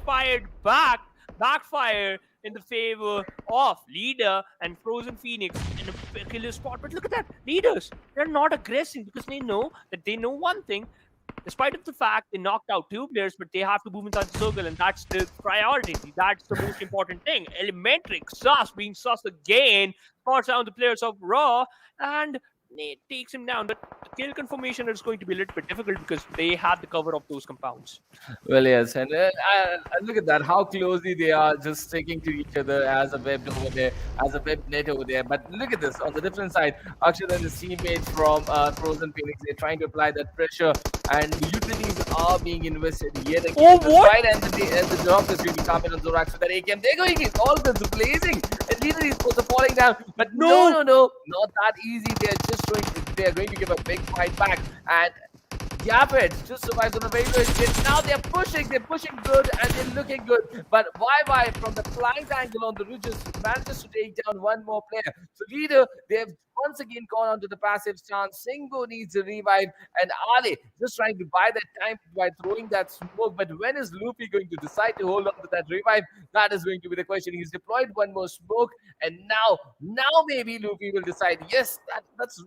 backfire in the favor of Leader and Frozen Phoenix in a killer spot. But look at that. Leaders, they're not aggressing because they know one thing. Despite of the fact they knocked out 2 players, but they have to move inside the circle, and that's the priority. That's the most important thing. Elementary, Sus being Sus again, spots down the players of Raw, and Nate takes him down. But the kill confirmation is going to be a little bit difficult because they had the cover of those compounds. Well, yes, and look at that, how closely they are just sticking to each other as a web over there, as a web net over there. But look at this, on the different side, Akshat and his teammates from Frozen Phoenix, they're trying to apply that pressure, and the utilities are being invested yet again. Oh, what? Right, and the drop is going to come in on Zorax with that AKM. They're going in, all guns blazing, and Leader Esports are falling down. But no, not that easy. They're going to give a big fight back, and Yapet just survives on a very good hit. Now they're pushing good, and they're looking good. But YY from the flank angle on the ridges manages to take down one more player. So Leader, they've once again gone onto the passive stance. Singo needs a revive, and Ale just trying to buy that time by throwing that smoke. But when is Luffy going to decide to hold on to that revive? That is going to be the question. He's deployed one more smoke, and now maybe Luffy will decide, yes, that's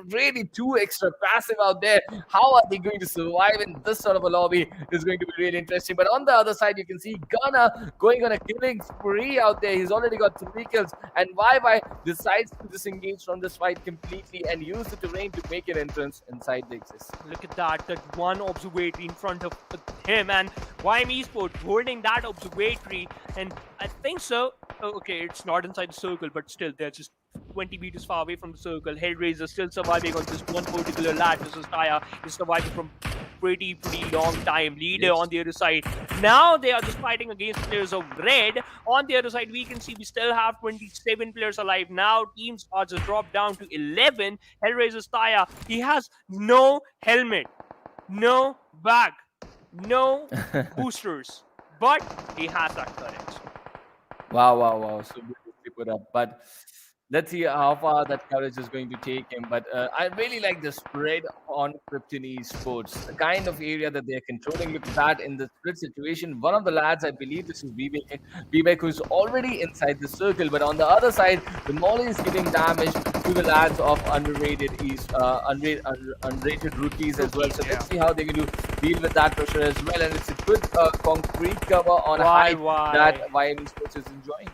really 2 extra passive out there. How are they going to survive in this sort of a lobby is going to be really interesting. But on the other side, you can see Gunna going on a killing spree out there. He's already got 3 kills, and YY decides to disengage from this fight completely and use the terrain to make an entrance inside the Axis. Look at that one observatory in front of him, and JM Esports holding that observatory, and I think so. Okay, it's not inside the circle, but still, they're just 20 meters far away from the circle. Hellraiser still surviving on just one particular latch. This is Taya is surviving from pretty long time. Leader on the other side. Now they are just fighting against players of Red. On the other side, we can see we still have 27 players alive. Now teams are just dropped down to 11. Hellraiser's Taya, he has no helmet, no bag, no boosters, but he has that courage. Wow. So beautifully put up. But let's see how far that courage is going to take him. But I really like the spread on Krypton Esports, the kind of area that they're controlling. Look at that in the split situation. One of the lads, I believe this is Vivek, who's already inside the circle. But on the other side, the Molly is giving damage to the lads of unrated rookies as well. So let's see how they're going to deal with that pressure as well. And it's a good concrete cover on height that JM Esports is enjoying.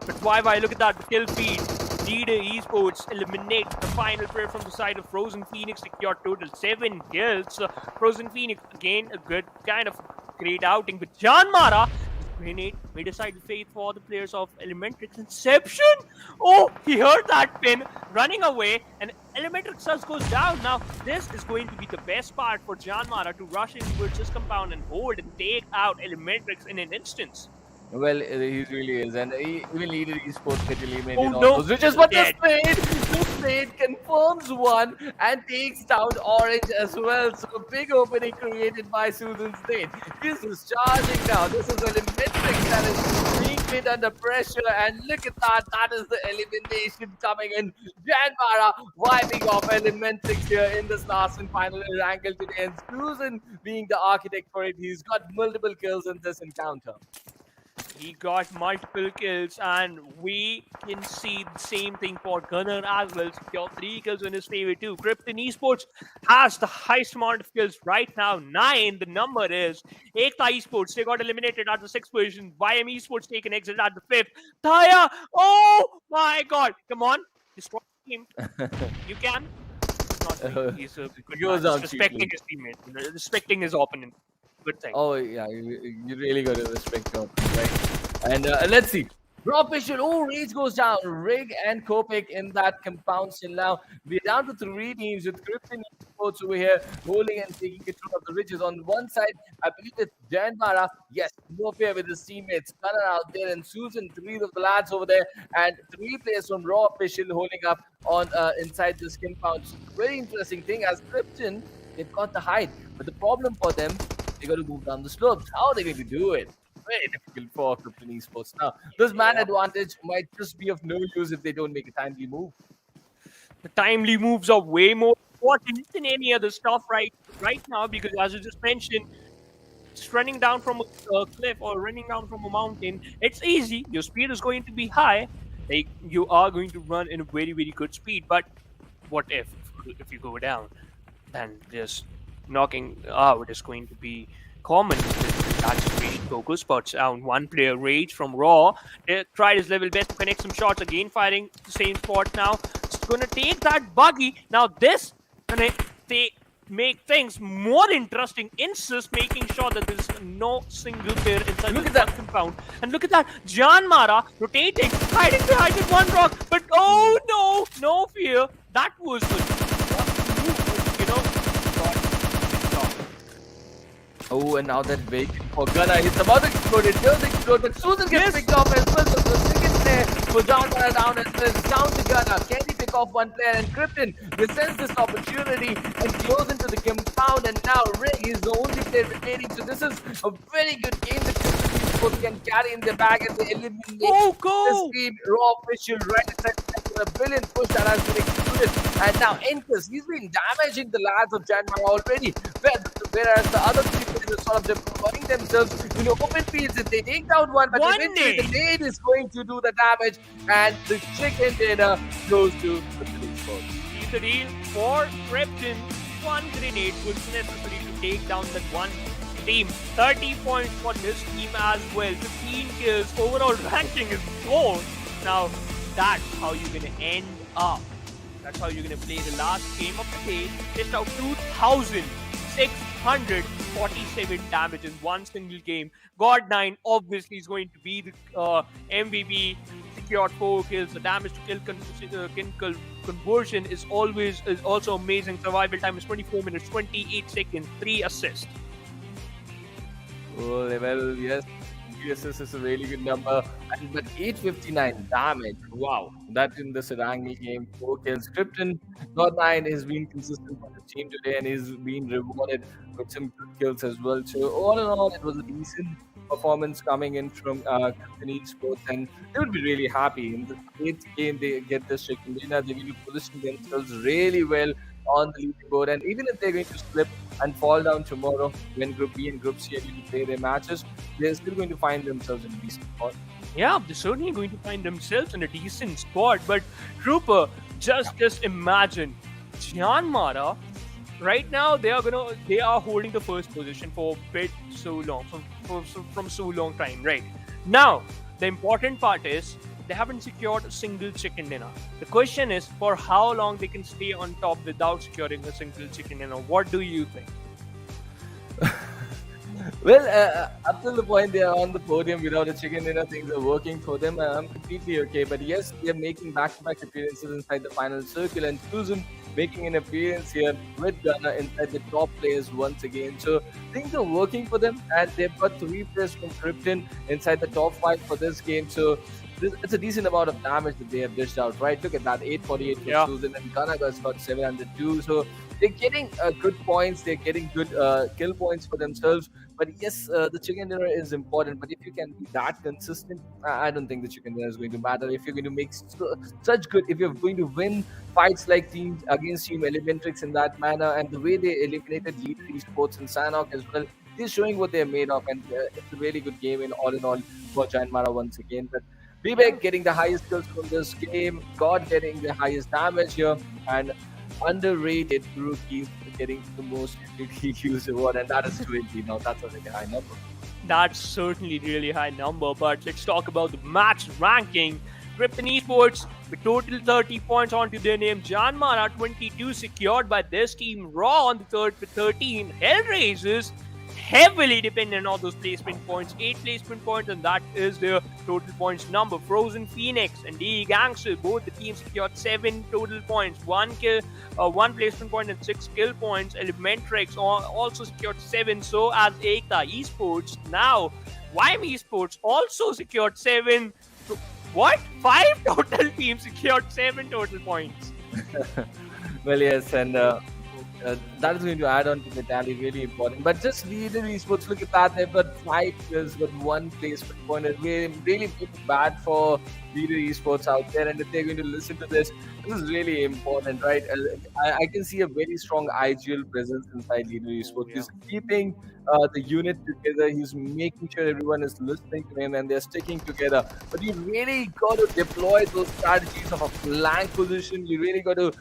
But why look at that, the kill feed. Leader Esports eliminate the final player from the side of Frozen Phoenix, secure total 7 kills. Frozen Phoenix, again, a good kind of great outing. But JyanMaara, grenade made aside the faith for the players of Elementrix. Inception! Oh, he heard that pin, running away, and Elementrix just goes down. Now, this is going to be the best part for JyanMaara to rush in towards this compound and hold and take out Elementrix in an instance. Well, he really is, and even Leader Esports get eliminated Oh, on no. those, which is what the spade confirms one and takes down Orange as well. So big opening created by Susan State. This is charging now. This is Elementrix that is being put under pressure, and look at that. That is the elimination coming in. JyanMaara wiping off Elementrix here in this last and final Erangel today, and Susan being the architect for it. He's got multiple kills in this encounter. He got multiple kills, and we can see the same thing for Gunnar as well. Secure 3 kills in his favor too. Krypton Esports has the highest amount of kills right now, 9. The number is Ekta Esports. They got eliminated at the 6th position. JM Esports take an exit at the 5th. Taya, oh my God! Come on, destroy him. You can. not doing. He's a good Goes man. down He's respecting cheaply. his teammate, respecting his opponent. Good thing. Oh yeah, you really got to respect your opponent, right? And let's see. Raw Official, oh, Rage goes down. Rig and Kopek in that compound still now. We're down to 3 teams with Krypton Esports over here holding and taking control of the ridges. On one side, I believe it's JyanMaara. Yes, no fear with his teammates. Gunnar out there and Susan, 3 of the lads over there, and 3 players from Raw Official holding up on inside this compound. Very interesting thing as Krypton, they've got the height, but the problem for them, they got to move down the slopes. How are they going to do it? Very difficult for Krypton Esports. Now, this man advantage might just be of no use if they don't make a timely move. The timely moves are way more important than any other stuff right now, because as you just mentioned, just running down from a cliff or running down from a mountain, it's easy. Your speed is going to be high. Like, you are going to run in a very, very good speed. But what if you go down? Then just knocking out is going to be common with that situation. GURKHAxBATTALION down. One player, Rage from Raw. They tried his level best to connect some shots. Again, firing the same spot now. It's going to take that buggy. Now, this, they make things more interesting. Insist making sure that there's no single player inside Look the at that. compound. And look at that. JyanMaara rotating, hiding behind it one rock. But oh no, no fear. That was a move, you know. Oh, and now that vacant for Gunnar, it's about to explode. It does explode, but Susan gets picked off as well. So the second player for JyanMaara down as well. It's down to Gunnar. Can he pick off one player? And Krypton, they sense this opportunity and close into the compound. And now Rig is the only player remaining. So this is a very good game that Krypton Esports can carry in their bag as they eliminate this team. Raw Official right inside a brilliant push that has been executed. And now Enkus, he's been damaging the lads of JyanMaara already. Whereas the other 3 players are sort of deploying themselves in open fields. If they take down one, but eventually the nade is going to do the damage, and the chicken dinner goes to Krypton Esports. See the deal for Krypton. One grenade was necessary to take down that one team. 30 points for this team as well. 15 kills. Overall ranking is 4. Now, that's how you're going to end up. That's how you're going to play the last game of the day. Just out 2,647 damage in one single game. God9 obviously is going to be the MVP. Secured 4 kills. The damage to kill conversion is also amazing. Survival time is 24 minutes, 28 seconds, 3 assists. Oh, well, yes. This is a really good number. But 859 damage. Wow. That in this Erangel game. 4 kills. Krypton, God9 has been consistent for the team today and he's been rewarded with some good kills as well. So all in all, it was a decent performance coming in from Krypton Esports, and they would be really happy. In the 8th game, they get this chicken dinner. They're going to position themselves really well on the leaderboard, and even if they're going to slip and fall down tomorrow when Group B and Group C are going to play their matches, they're still going to find themselves in a decent spot. Yeah, they're certainly going to find themselves in a decent spot. But Trooper, just imagine JyanMaara. Right now, they are holding the first position for a bit so long, from so long time. Right now, the important part is they haven't secured a single chicken dinner. The question is for how long they can stay on top without securing a single chicken dinner. What do you think? Well, up till the point they are on the podium without a chicken dinner, things are working for them. I'm completely okay. But yes, they're making back-to-back appearances inside the final circle, and Susan making an appearance here with Gunnar inside the top players once again. So things are working for them, and they've got 3 players from Krypton inside the top 5 for this game. So it's a decent amount of damage that they have dished out, right? Look at that, 848 for Susan, and Gunnar got 702. So they're getting good points, they're getting good kill points for themselves. But yes, the chicken dinner is important. But if you can be that consistent, I don't think the chicken dinner is going to matter. If you're going to make such good, if you're going to win fights like teams against Team Elementrix in that manner, and the way they eliminated Leader Esports and Sanhok as well, they're showing what they're made of, and it's a really good game in all for JyanMaara once again. But Vivek getting the highest kills from this game, God getting the highest damage here, and underrated rookie getting the most used award, and that is 20. Now that's a really high number. That's certainly really high number. But let's talk about the match ranking. Krypton Esports with total 30 points onto their name. JyanMaara 22 secured by this team. Raw on the third with 13. Hellraisers heavily dependent on those placement points. 8 placement points, and that is their total points number. Frozen Phoenix and DE Gangster, both the teams secured 7 total points. 1 placement point and 6 kill points. Elementrix also secured 7. So as Ekta Esports. Now, YM Esports also secured 7. What? 5 total teams secured 7 total points. Well, yes, and that is going to add on to the tally, really important. But just Leader Esports, look at that. They've got 5 kills, but 1 placement point. It really feels bad for Leader Esports out there. And if they're going to listen to this, this is really important, right? I can see a very strong IGL presence inside Leader Esports. He's keeping the unit together. He's making sure everyone is listening to him and they're sticking together. But you really got to deploy those strategies of a flank position. You really got to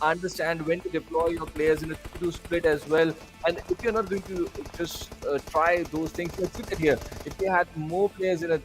understand when to deploy your players in a 2-2 split as well. And if you're not going to just try those things, let's look at here. If they had more players in a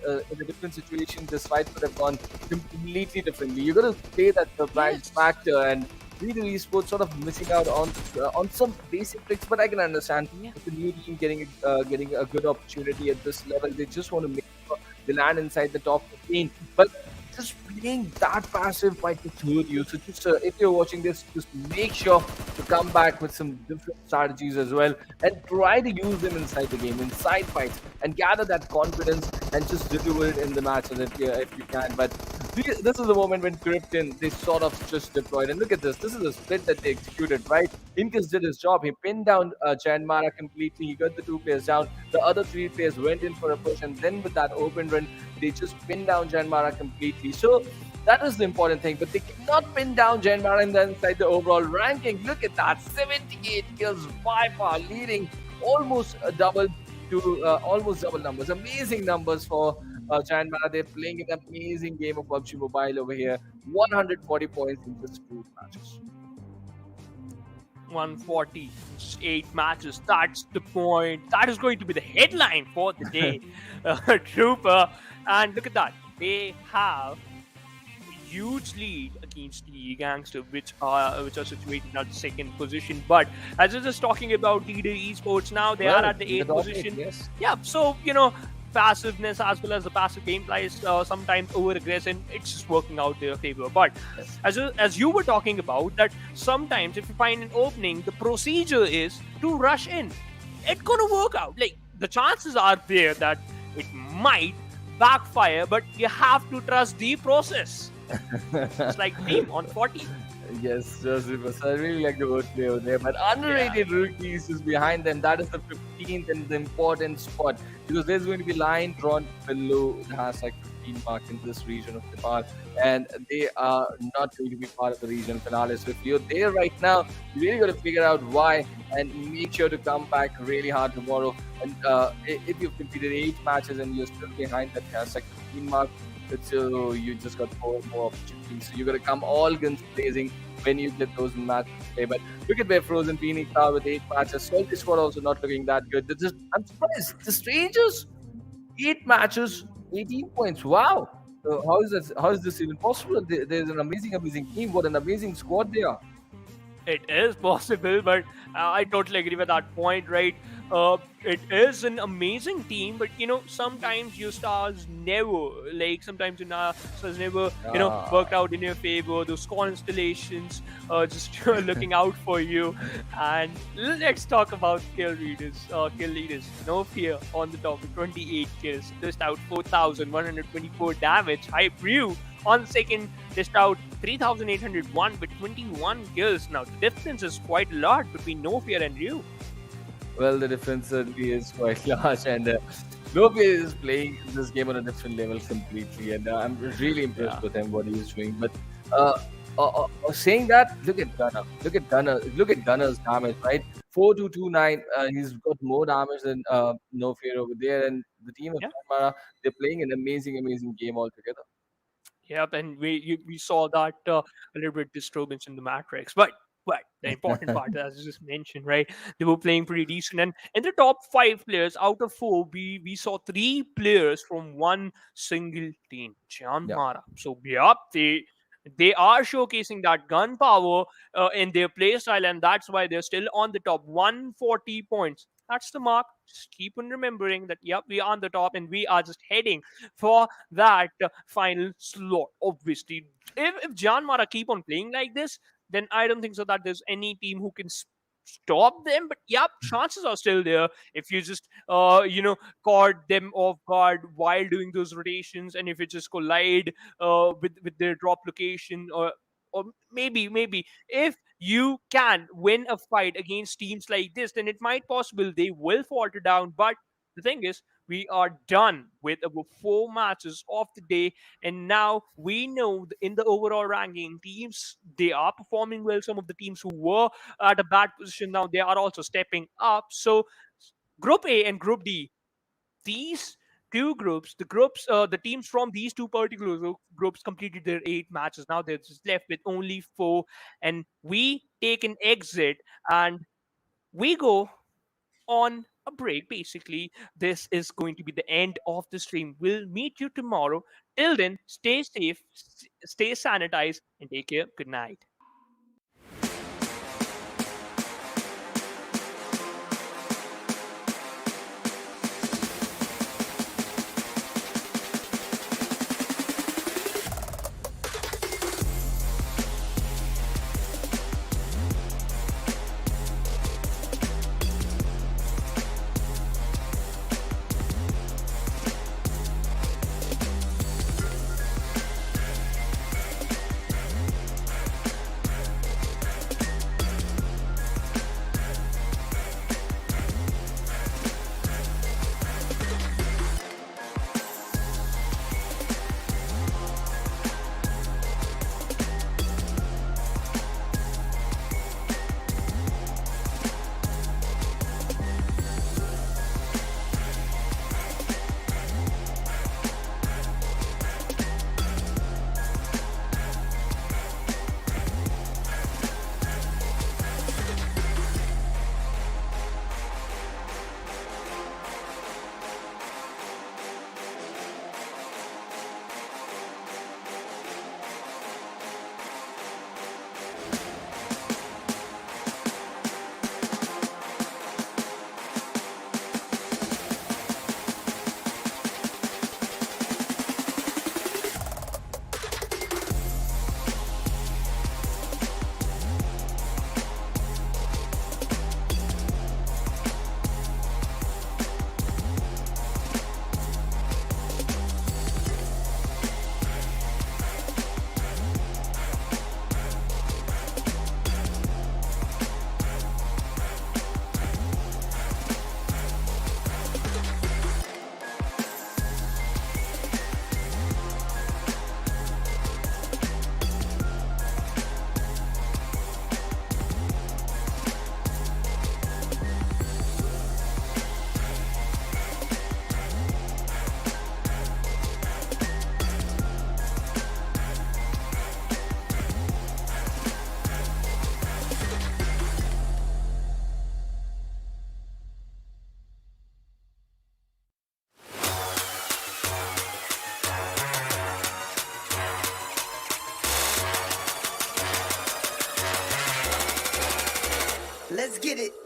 different situation, this fight could have gone completely differently. You got to play that surprise factor, and Leader Esports sort of missing out on some basic tricks. But I can understand if the new team getting a good opportunity at this level, they just want to make sure they land inside the top 15. But just playing that passive might hurt you. So just if you're watching this, just make sure to come back with some different strategies as well, and try to use them inside the game, inside fights, and gather that confidence and just deliver it in the matches if you can. But this is the moment when Krypton, they sort of just deployed. And look at this. This is a split that they executed, right? Inkas did his job. He pinned down JyanMaara completely. He got the 2 players down. The other 3 players went in for a push, and then with that open run, they just pinned down JyanMaara completely. So that is the important thing. But they cannot pin down JyanMaara inside the overall ranking. Look at that. 78 kills by far, leading almost double numbers. Amazing numbers for JyanMaara. They're playing an amazing game of PUBG Mobile over here. 140 points in just 2 matches. 148 matches. That's the point. That is going to be the headline for the day, Trooper. And look at that. They have a huge lead against the Gangster, which are situated at the 2nd position. But as I was just talking about Leader Esports now, they are at the 8th position. Yes. Yeah, so passiveness as well as the passive gameplay is sometimes over aggressive. It's just working out their favor. But as you were talking about, that sometimes if you find an opening, the procedure is to rush in. It's gonna work out. Like, the chances are there that it might backfire, but you have to trust the process. It's like Team on 40. Yes, Joseph. I really like the word play over there. But underrated rookies is behind them. That is the 15th and the important spot, because there's going to be line drawn below the hashtag 15 mark in this region of Nepal, and they are not going to be part of the regional finale. So if you're there right now, you really got to figure out why and make sure to come back really hard tomorrow. And if you've completed 8 matches and you're still behind that hashtag 15 mark, so you just got 4 more opportunities. So you got to come all guns blazing when you get those matches to play. But look at where Frozen Phoenix are with 8 matches. SOLTI squad also not looking that good. I'm surprised. The Strangers, 8 matches, 18 points. Wow. So how is this even possible? There's an amazing team. What an amazing squad they are. It is possible, but I totally agree with that point, right? It is an amazing team, but sometimes your stars never, sometimes your stars never, worked out in your favor. Those constellations just looking out for you. And let's talk about kill leaders. No fear on the top with 28 kills, just out 4,124 damage. Hype Ryu on the second, just out 3,801 with 21 kills. Now, the difference is quite a lot between No Fear and Ryu. Well, the difference certainly is quite large, and Lope is playing this game on a different level completely, and I'm really impressed with him, what he's doing. But saying that, look at Gunner's damage, right? 4,229. He's got more damage than No Fear over there, and the team of JyanMaara, they're playing an amazing game altogether. Yep, and we saw that a little bit disturbance in the Matrix. But But the important part, as I just mentioned, right? They were playing pretty decent. And in the top 5 players out of 4, we saw 3 players from one single team, Yeah. JyanMaara. So, yep, they are showcasing that gun power in their play style, and that's why they're still on the top. 140 points. That's the mark. Just keep on remembering that, yep, we are on the top and we are just heading for that final slot. Obviously, if JyanMaara keep on playing like this, then I don't think so that there's any team who can stop them. But yep, chances are still there if you just caught them off guard while doing those rotations, and if it just collide with their drop location, or maybe if you can win a fight against teams like this, then it might possible they will falter down. But the thing is, we are done with our 4 matches of the day, and now we know in the overall ranking, teams, they are performing well. Some of the teams who were at a bad position, now they are also stepping up. So Group A and Group D, these two groups, the teams from these two particular groups completed their 8 matches. Now they're just left with only 4, and we take an exit and we go on a break. Basically, this is going to be the end of the stream. We'll meet you tomorrow. Till then, stay safe, stay sanitized, and take care. Good night. Let's get it.